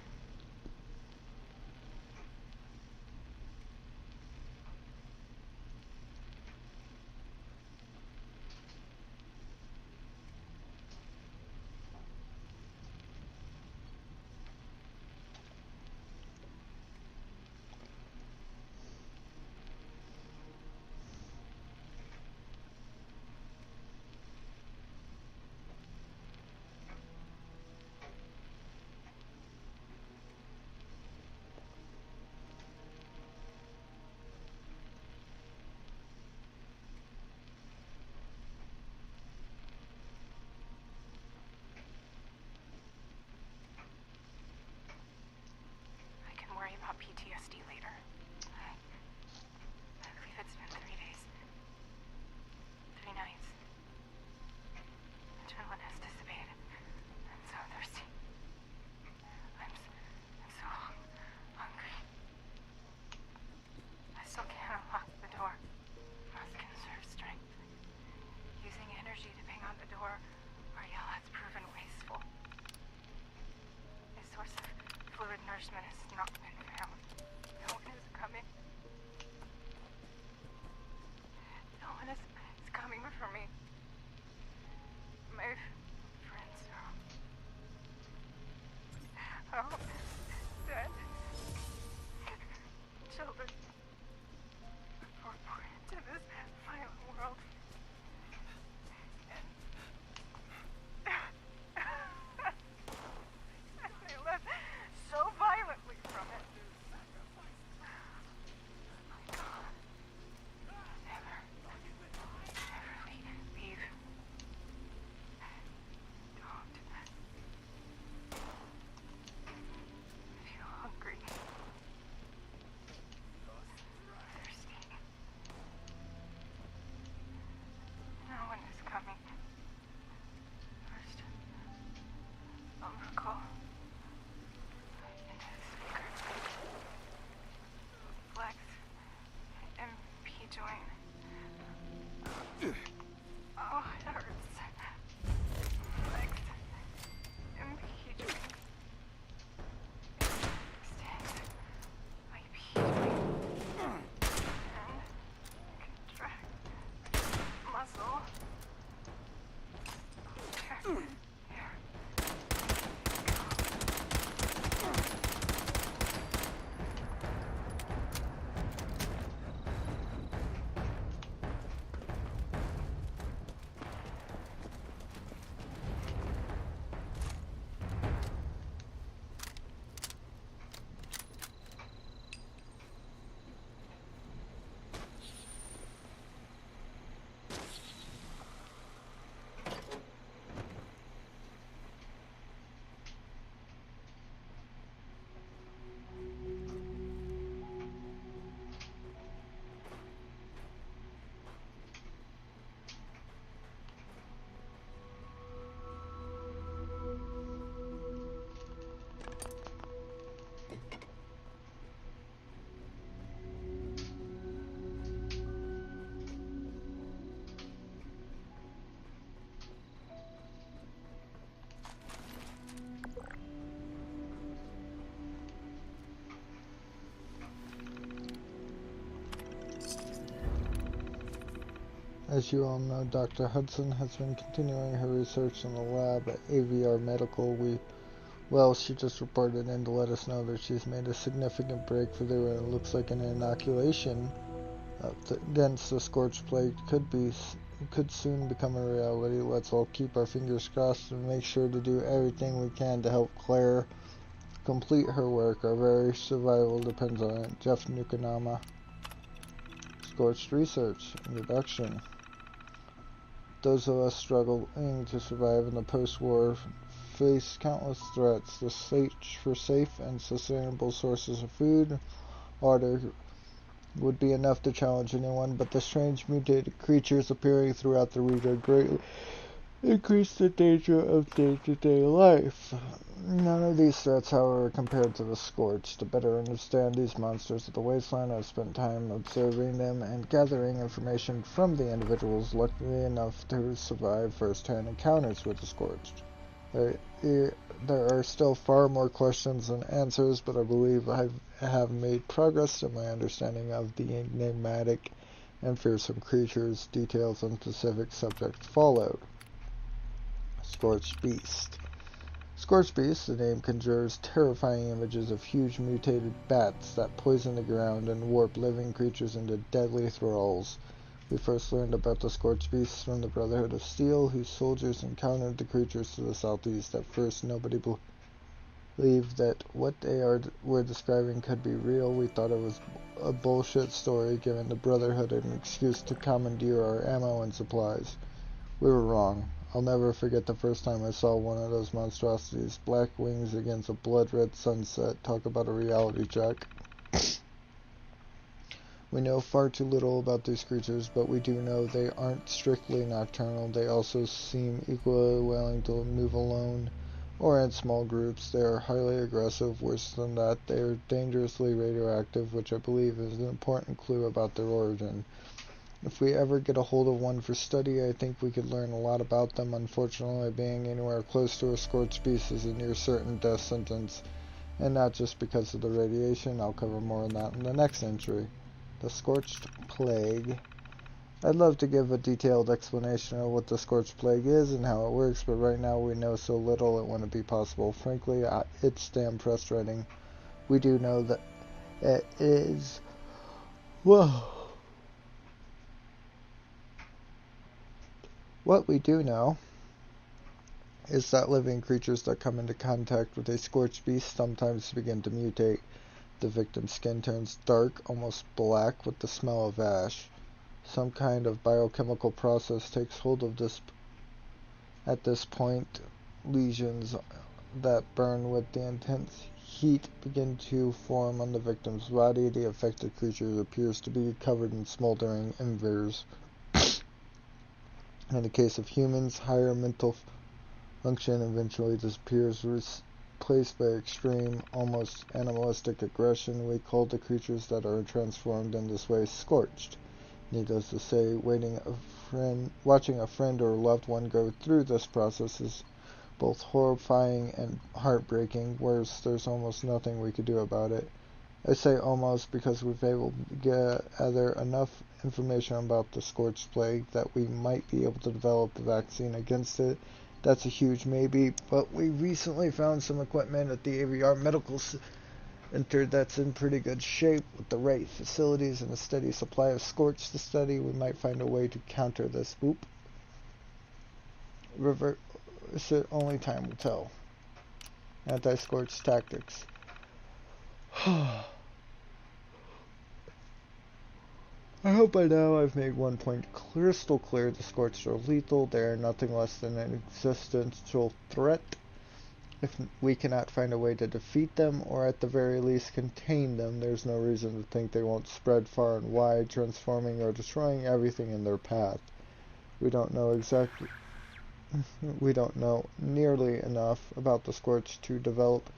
reinforcement has not been found. No one is coming. No one is coming for me. My friends are all dead. Children were born into this violent world. And they left so violently from it. My God. Never leave. Don't. I feel hungry. Thirsty. No one is coming. First, I'll recall into the speaker. Flex MP join. Oh, it hurts. Flex MP join. Extend IP join. And contract muscle. There. As you all know, Dr. Hudson has been continuing her research in the lab at AVR Medical. She just reported in to let us know that she's made a significant breakthrough, and it looks like an inoculation against the scorched plague could soon become a reality. Let's all keep our fingers crossed and make sure to do everything we can to help Claire complete her work. Our very survival depends on it. Jeff Nukanama. Scorched Research. Introduction. Those of us struggling to survive in the post-war face countless threats. The search for safe and sustainable sources of food, water would be enough to challenge anyone, but the strange mutated creatures appearing throughout the region greatly increase the danger of day-to-day life. None of these threats, however, compared to the Scorched. To better understand these monsters of the wasteland, I've spent time observing them and gathering information from the individuals lucky enough to survive first-hand encounters with the Scorched. There are still far more questions than answers, but I believe I have made progress in my understanding of the enigmatic and fearsome creatures. Details on specific subjects followed. Scorched Beast. Scorched Beast, the name conjures terrifying images of huge mutated bats that poison the ground and warp living creatures into deadly thralls. We first learned about the Scorched Beasts from the Brotherhood of Steel, whose soldiers encountered the creatures to the southeast. At first, nobody believed that what they were describing could be real. We thought it was a bullshit story, giving the Brotherhood an excuse to commandeer our ammo and supplies. We were wrong. I'll never forget the first time I saw one of those monstrosities. Black wings against a blood-red sunset. Talk about a reality check. We know far too little about these creatures, but we do know they aren't strictly nocturnal. They also seem equally willing to move alone or in small groups. They are highly aggressive. Worse than that, they are dangerously radioactive, which I believe is an important clue about their origin. If we ever get a hold of one for study, I think we could learn a lot about them. Unfortunately, being anywhere close to a Scorched Beast is a near certain death sentence. and not just because of the radiation. I'll cover more on that in the next entry. The Scorched Plague. I'd love to give a detailed explanation of what the Scorched Plague is and how it works, but right now we know so little it wouldn't be possible. Frankly, it's damn frustrating. We do know that it is... Whoa. What we do know is that living creatures that come into contact with a scorched beast sometimes begin to mutate. The victim's skin turns dark, almost black, with the smell of ash. Some kind of biochemical process takes hold of this. At this point, lesions that burn with the intense heat begin to form on the victim's body. The affected creature appears to be covered in smoldering embers. In the case of humans, higher mental function eventually disappears, replaced by extreme, almost animalistic aggression. We call the creatures that are transformed in this way scorched. Needless to say, watching a friend or loved one go through this process is both horrifying and heartbreaking. Worse, there's almost nothing we could do about it. I say almost because we've able to gather enough information about the Scorched Plague that we might be able to develop a vaccine against it. That's a huge maybe, but we recently found some equipment at the AVR Medical Center that's in pretty good shape. With the right facilities and a steady supply of Scorch to study, we might find a way to counter this. Boop. Reverse it, only time will tell. Anti-Scorch tactics. I hope by now I've made one point crystal clear. The Scorched are lethal. They are nothing less than an existential threat. If we cannot find a way to defeat them, or at the very least contain them, there's no reason to think they won't spread far and wide, transforming or destroying everything in their path. We don't know nearly enough about the Scorched to develop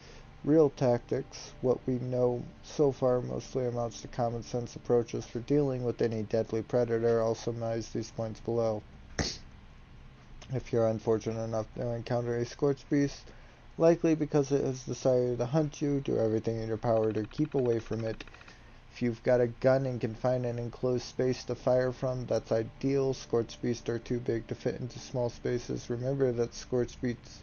real tactics. What we know so far mostly amounts to common sense approaches for dealing with any deadly predator. I'll summarize these points below. If you're unfortunate enough to encounter a scorched beast, likely because it has decided to hunt you, do everything in your power to keep away from it. If you've got a gun and can find an enclosed space to fire from, that's ideal. Scorched beasts are too big to fit into small spaces. Remember that scorched beasts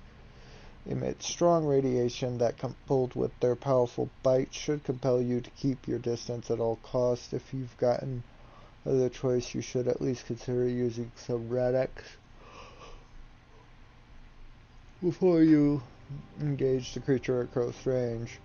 emit strong radiation that, coupled with their powerful bite, should compel you to keep your distance at all costs. If you've got no other choice, you should at least consider using some Rad-X before you engage the creature at close range.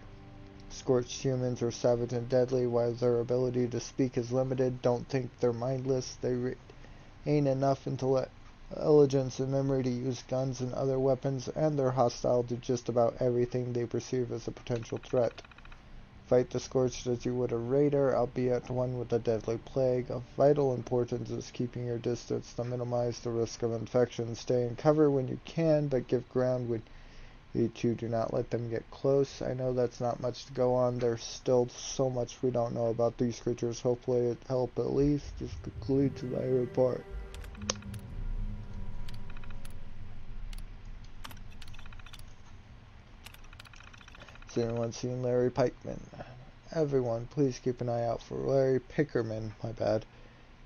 Scorched humans are savage and deadly, while their ability to speak is limited. Don't think they're mindless. They retain enough intelligence and memory to use guns and other weapons, and they're hostile to just about everything they perceive as a potential threat. Fight the Scorched as you would a raider, albeit one with a deadly plague. Of vital importance is keeping your distance to minimize the risk of infection. Stay in cover when you can, but give ground when you two. Do not let them get close. I know that's not much to go on. There's still so much we don't know about these creatures. Hopefully it helped at least. This concludes my report. Has anyone seen Larry Pikeman? Everyone, please keep an eye out for Larry Pickerman. My bad.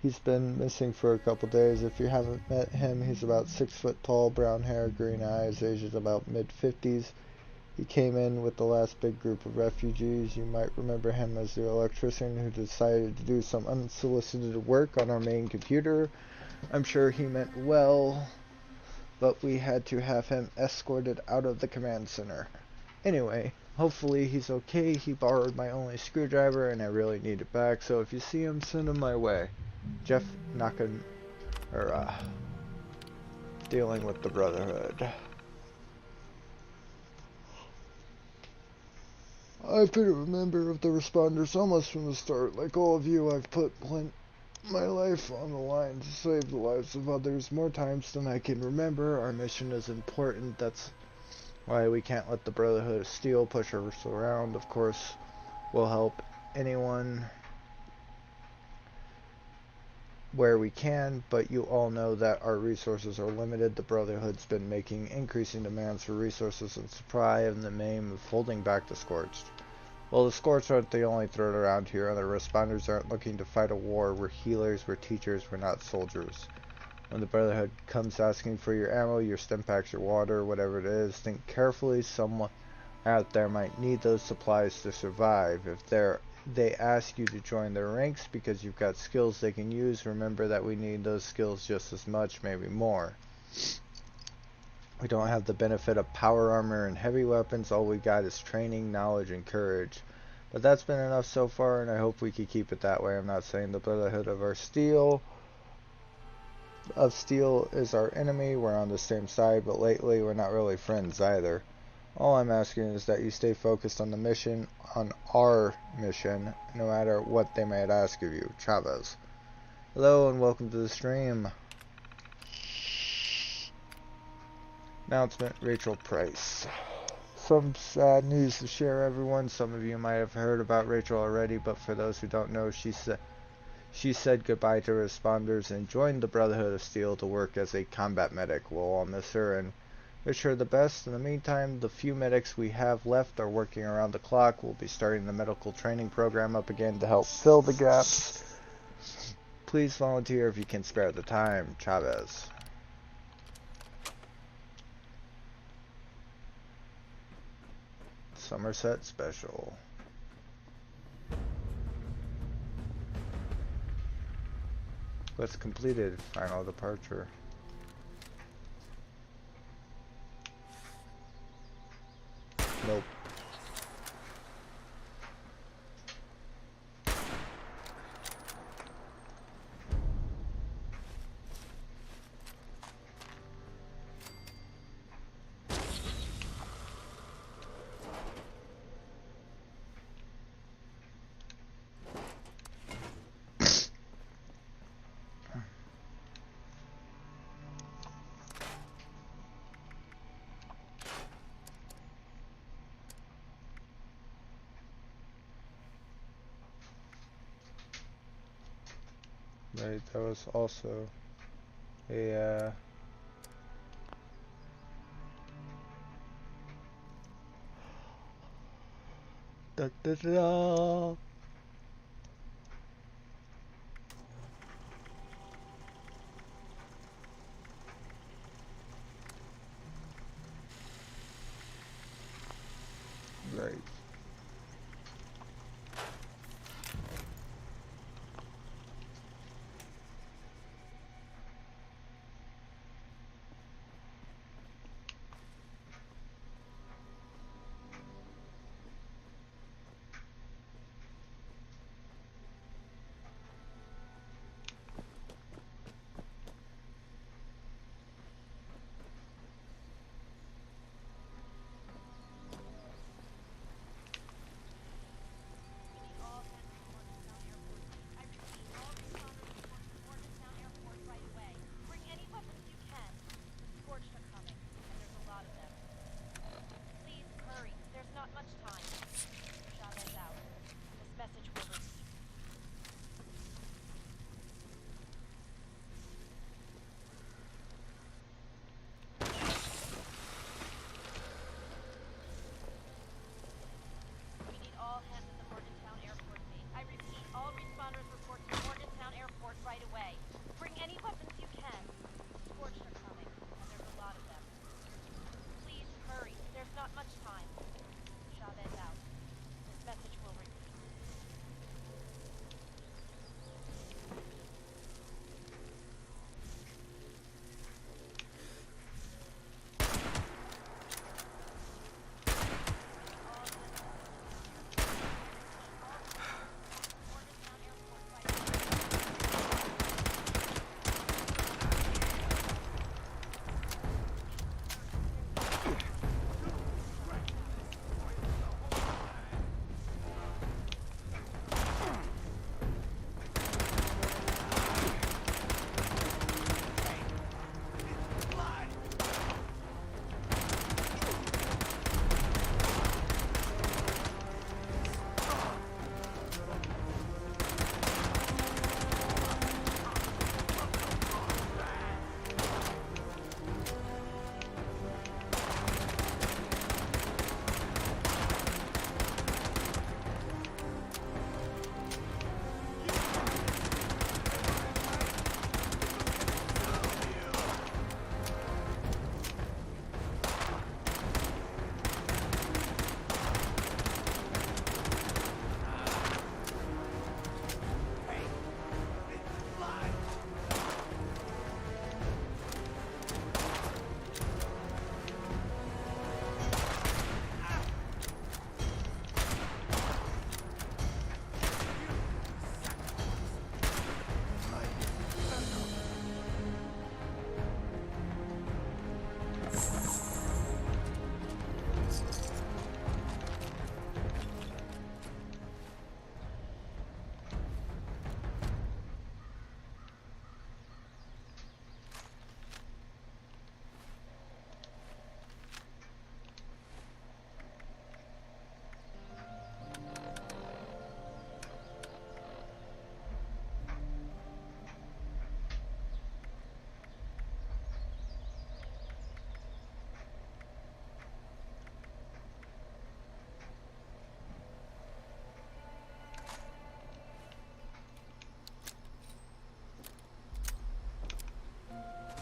He's been missing for a couple days. If you haven't met him, he's about 6 foot tall, brown hair, green eyes, ages about mid-50s. He came in with the last big group of refugees. You might remember him as the electrician who decided to do some unsolicited work on our main computer. I'm sure he meant well, but we had to have him escorted out of the command center. Anyway, hopefully he's okay. He borrowed my only screwdriver and I really need it back, so if you see him, send him my way. Jeff dealing with the Brotherhood. I've been a member of the responders almost from the start. Like all of you, I've put my life on the line to save the lives of others more times than I can remember. Our mission is important. That's why we can't let the Brotherhood of Steel push us around. Of course, we'll help anyone where we can, but you all know that our resources are limited. The Brotherhood's been making increasing demands for resources and supply in the name of holding back the Scorched. Well, the Scorched aren't the only threat around here, and the responders aren't looking to fight a war. We're healers, we're teachers, we're not soldiers. When the Brotherhood comes asking for your ammo, your stim packs, your water, whatever it is, think carefully. Someone out there might need those supplies to survive. If they ask you to join their ranks because you've got skills they can use, remember that we need those skills just as much, maybe more. We don't have the benefit of power armor and heavy weapons. All we got is training, knowledge, and courage. But that's been enough so far, and I hope we can keep it that way. I'm not saying the Brotherhood of Steel is our enemy. We're on the same side, but lately we're not really friends either. All I'm asking is that you stay focused on the mission, on our mission, no matter what they might ask of you. Chavez. Hello and welcome to the stream. Announcement, Rachel Price. Some sad news to share, everyone. Some of you might have heard about Rachel already, but for those who don't know, she said goodbye to responders and joined the Brotherhood of Steel to work as a combat medic. We'll all miss her and wish her the best. In the meantime, the few medics we have left are working around the clock. We'll be starting the medical training program up again to help fill the gaps. Please volunteer if you can spare the time. Chavez. Somerset Special. Quest completed. Final departure. Nope. Right, that was also a da, da, da. Right.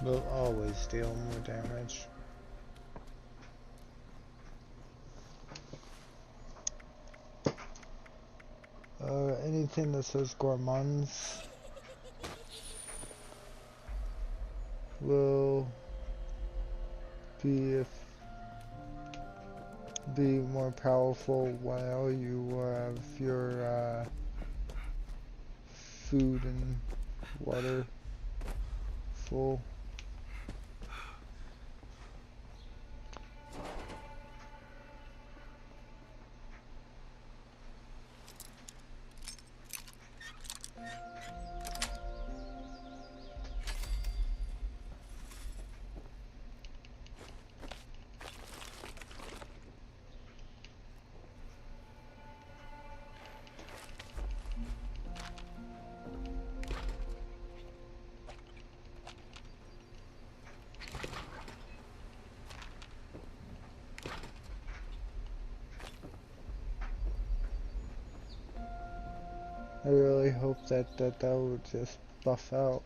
Will always deal more damage. Anything that says gourmands will be more powerful while you have your food and water full. I really hope that will just buff out.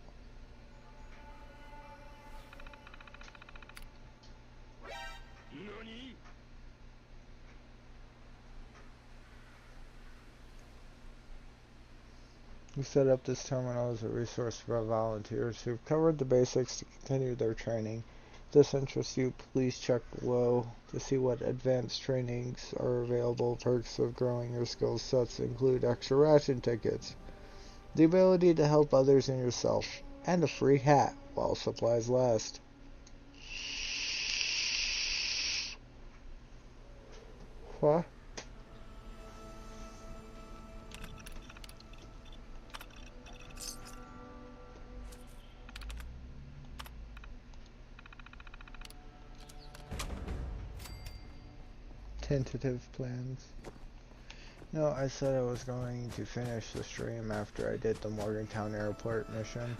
We set up this terminal as a resource for volunteers who've covered the basics to continue their training. If this interests you, please check below to see what advanced trainings are available. Perks of growing your skill sets include extra ration tickets, the ability to help others and yourself, and a free hat while supplies last. What? Tentative plans. No, I said I was going to finish the stream after I did the Morgantown Airport mission.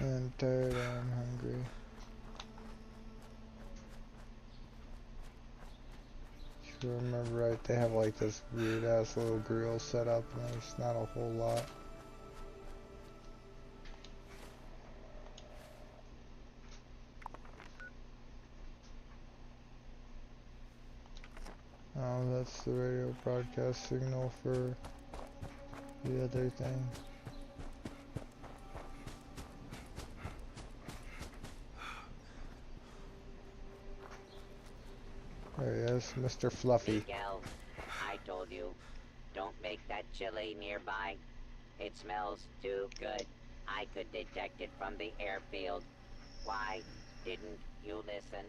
I'm tired, I'm hungry. If you remember right, they have like this weird ass little grill set up and there's not a whole lot. Oh, that's the radio broadcast signal for the other thing. There he is, Mr. Fluffy. Miguel, I told you, don't make that chili nearby. It smells too good. I could detect it from the airfield. Why didn't you listen?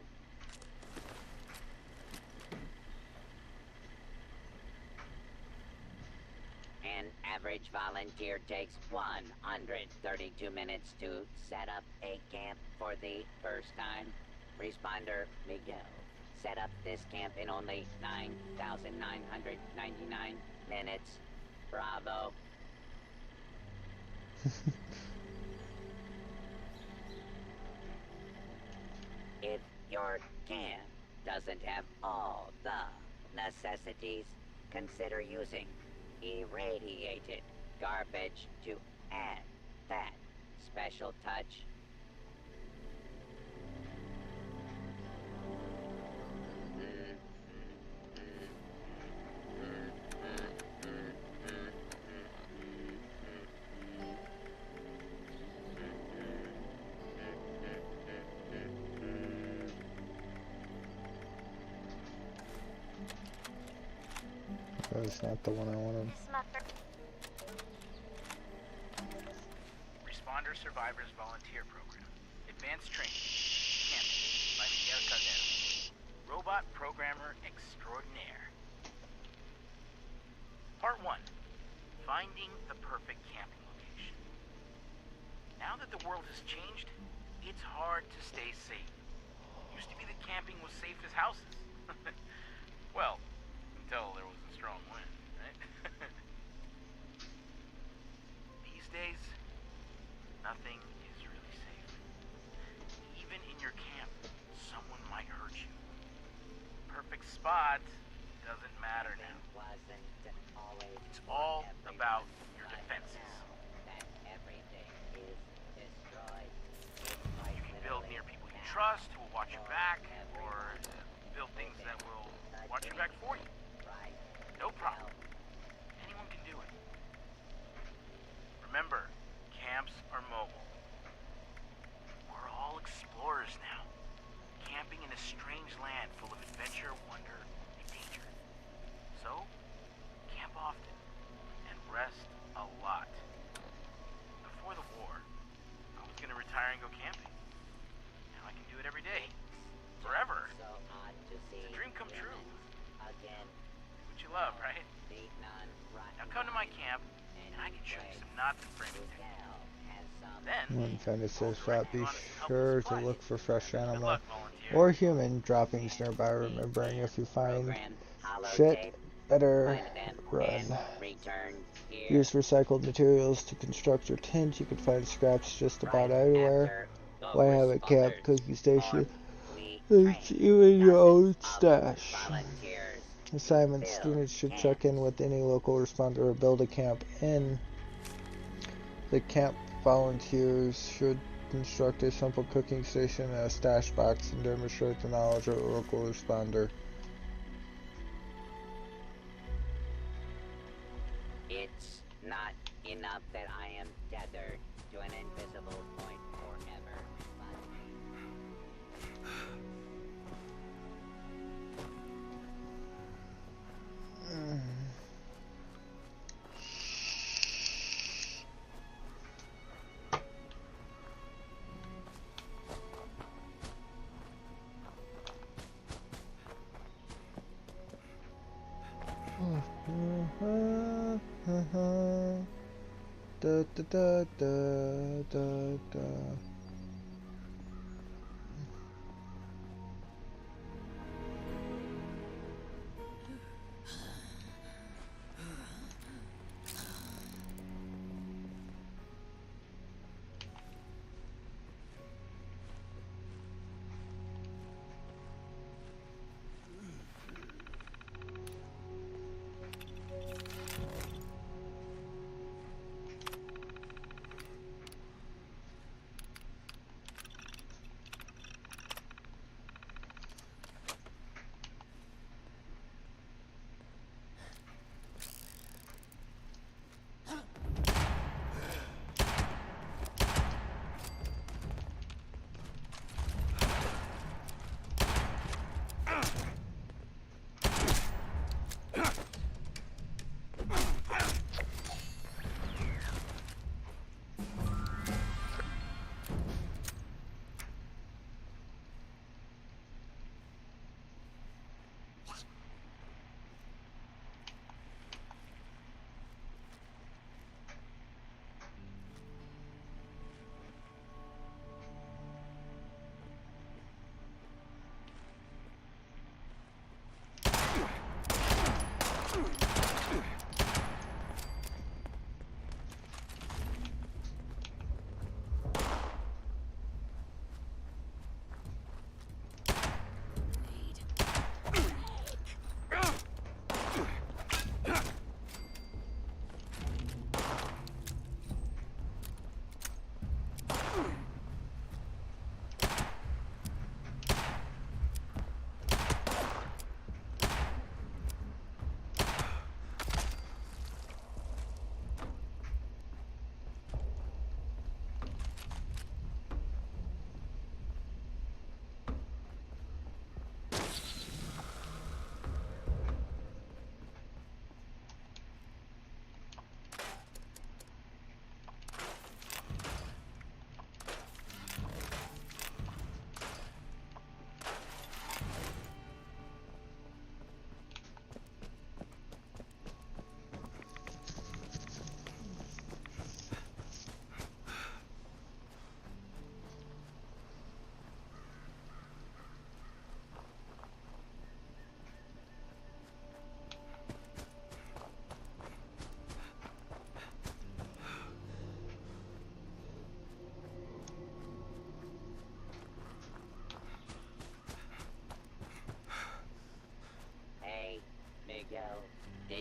An average volunteer takes 132 minutes to set up a camp for the first time. Responder Miguel. Set up this camp in only 9,999 minutes. Bravo. If your camp doesn't have all the necessities, consider using irradiated garbage to add that special touch. That's not the one I wanted. Responder Survivors Volunteer Program. Advanced Training. Camping by Miguel Caldera. Robot Programmer Extraordinaire. Part 1. Finding the perfect camping location. Now that the world has changed, it's hard to stay safe. Used to be that camping was safe as houses. Well, until there was a strong wind, right? days, nothing is really safe. Even in your camp, someone might hurt you. Perfect spot doesn't matter now. It's all about your defenses. You can build near people you trust who will watch your back, or build things that will watch your back for you. No problem. Anyone can do it. Remember, camps are mobile. We're all explorers now, camping in a strange land full of adventure, wonder, and danger. So, camp often, and rest a lot. Before the war, I was gonna retire and go camping. Now I can do it every day. Forever. It's a dream come true. What you love, right? Now come to my camp, and I can show you some knots and framing techniques. Then, When found a safe spot, be sure to look for fresh animal or human droppings nearby. Remembering if you find shit, better run. Use recycled materials to construct your tent. You can find scraps just about everywhere. Why have a camp cooking station? It's even your own stash. Assignment: students should check in with any local responder or build a camp in. The camp volunteers should construct a simple cooking station and a stash box and demonstrate the knowledge of the local responder. It's not enough that I am tethered to an invisible point forever. Da da da da da da.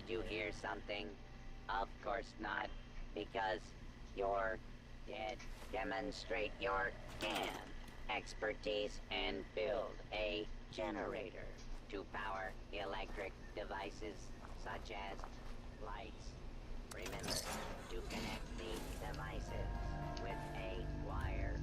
Did you hear something? Of course not, because you're dead. Demonstrate your expertise and build a generator to power electric devices such as lights. Remember to connect the devices with a wire.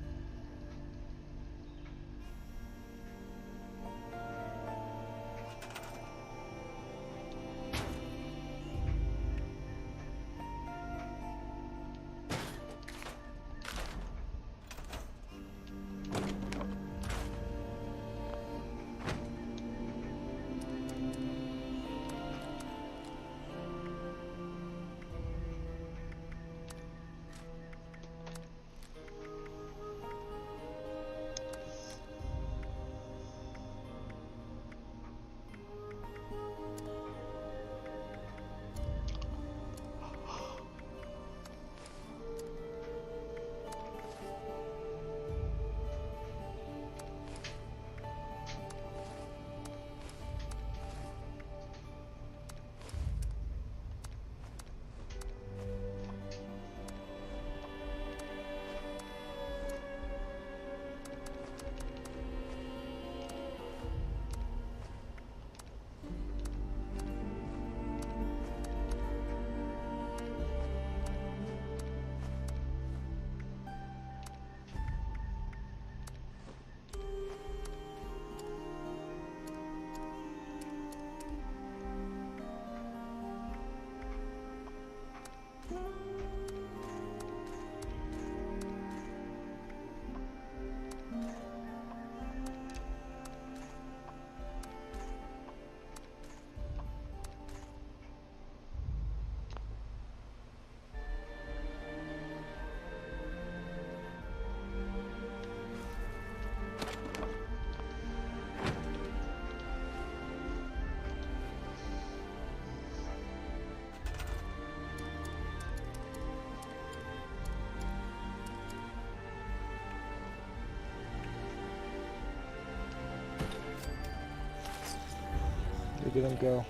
Look at him go.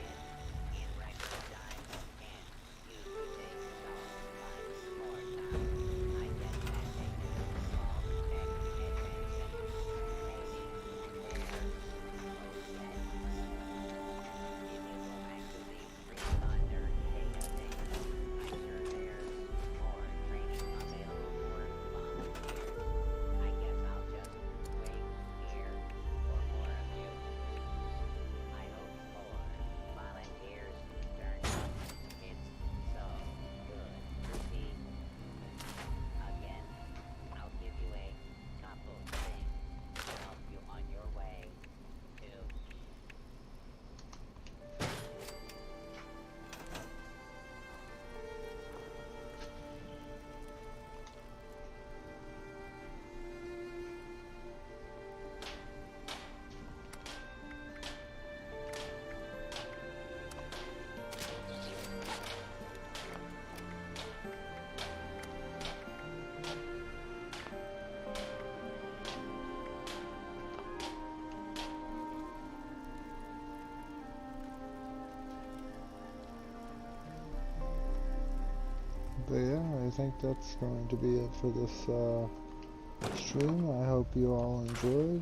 But yeah, I think that's going to be it for this stream. I hope you all enjoyed,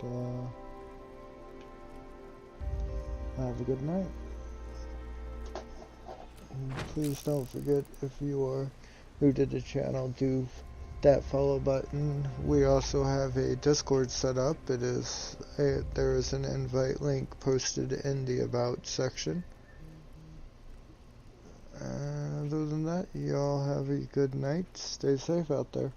and have a good night. And please don't forget, if you are new to the channel, do that follow button. We also have a Discord set up. There is an invite link posted in the About section. Other than that, y'all have a good night. Stay safe out there.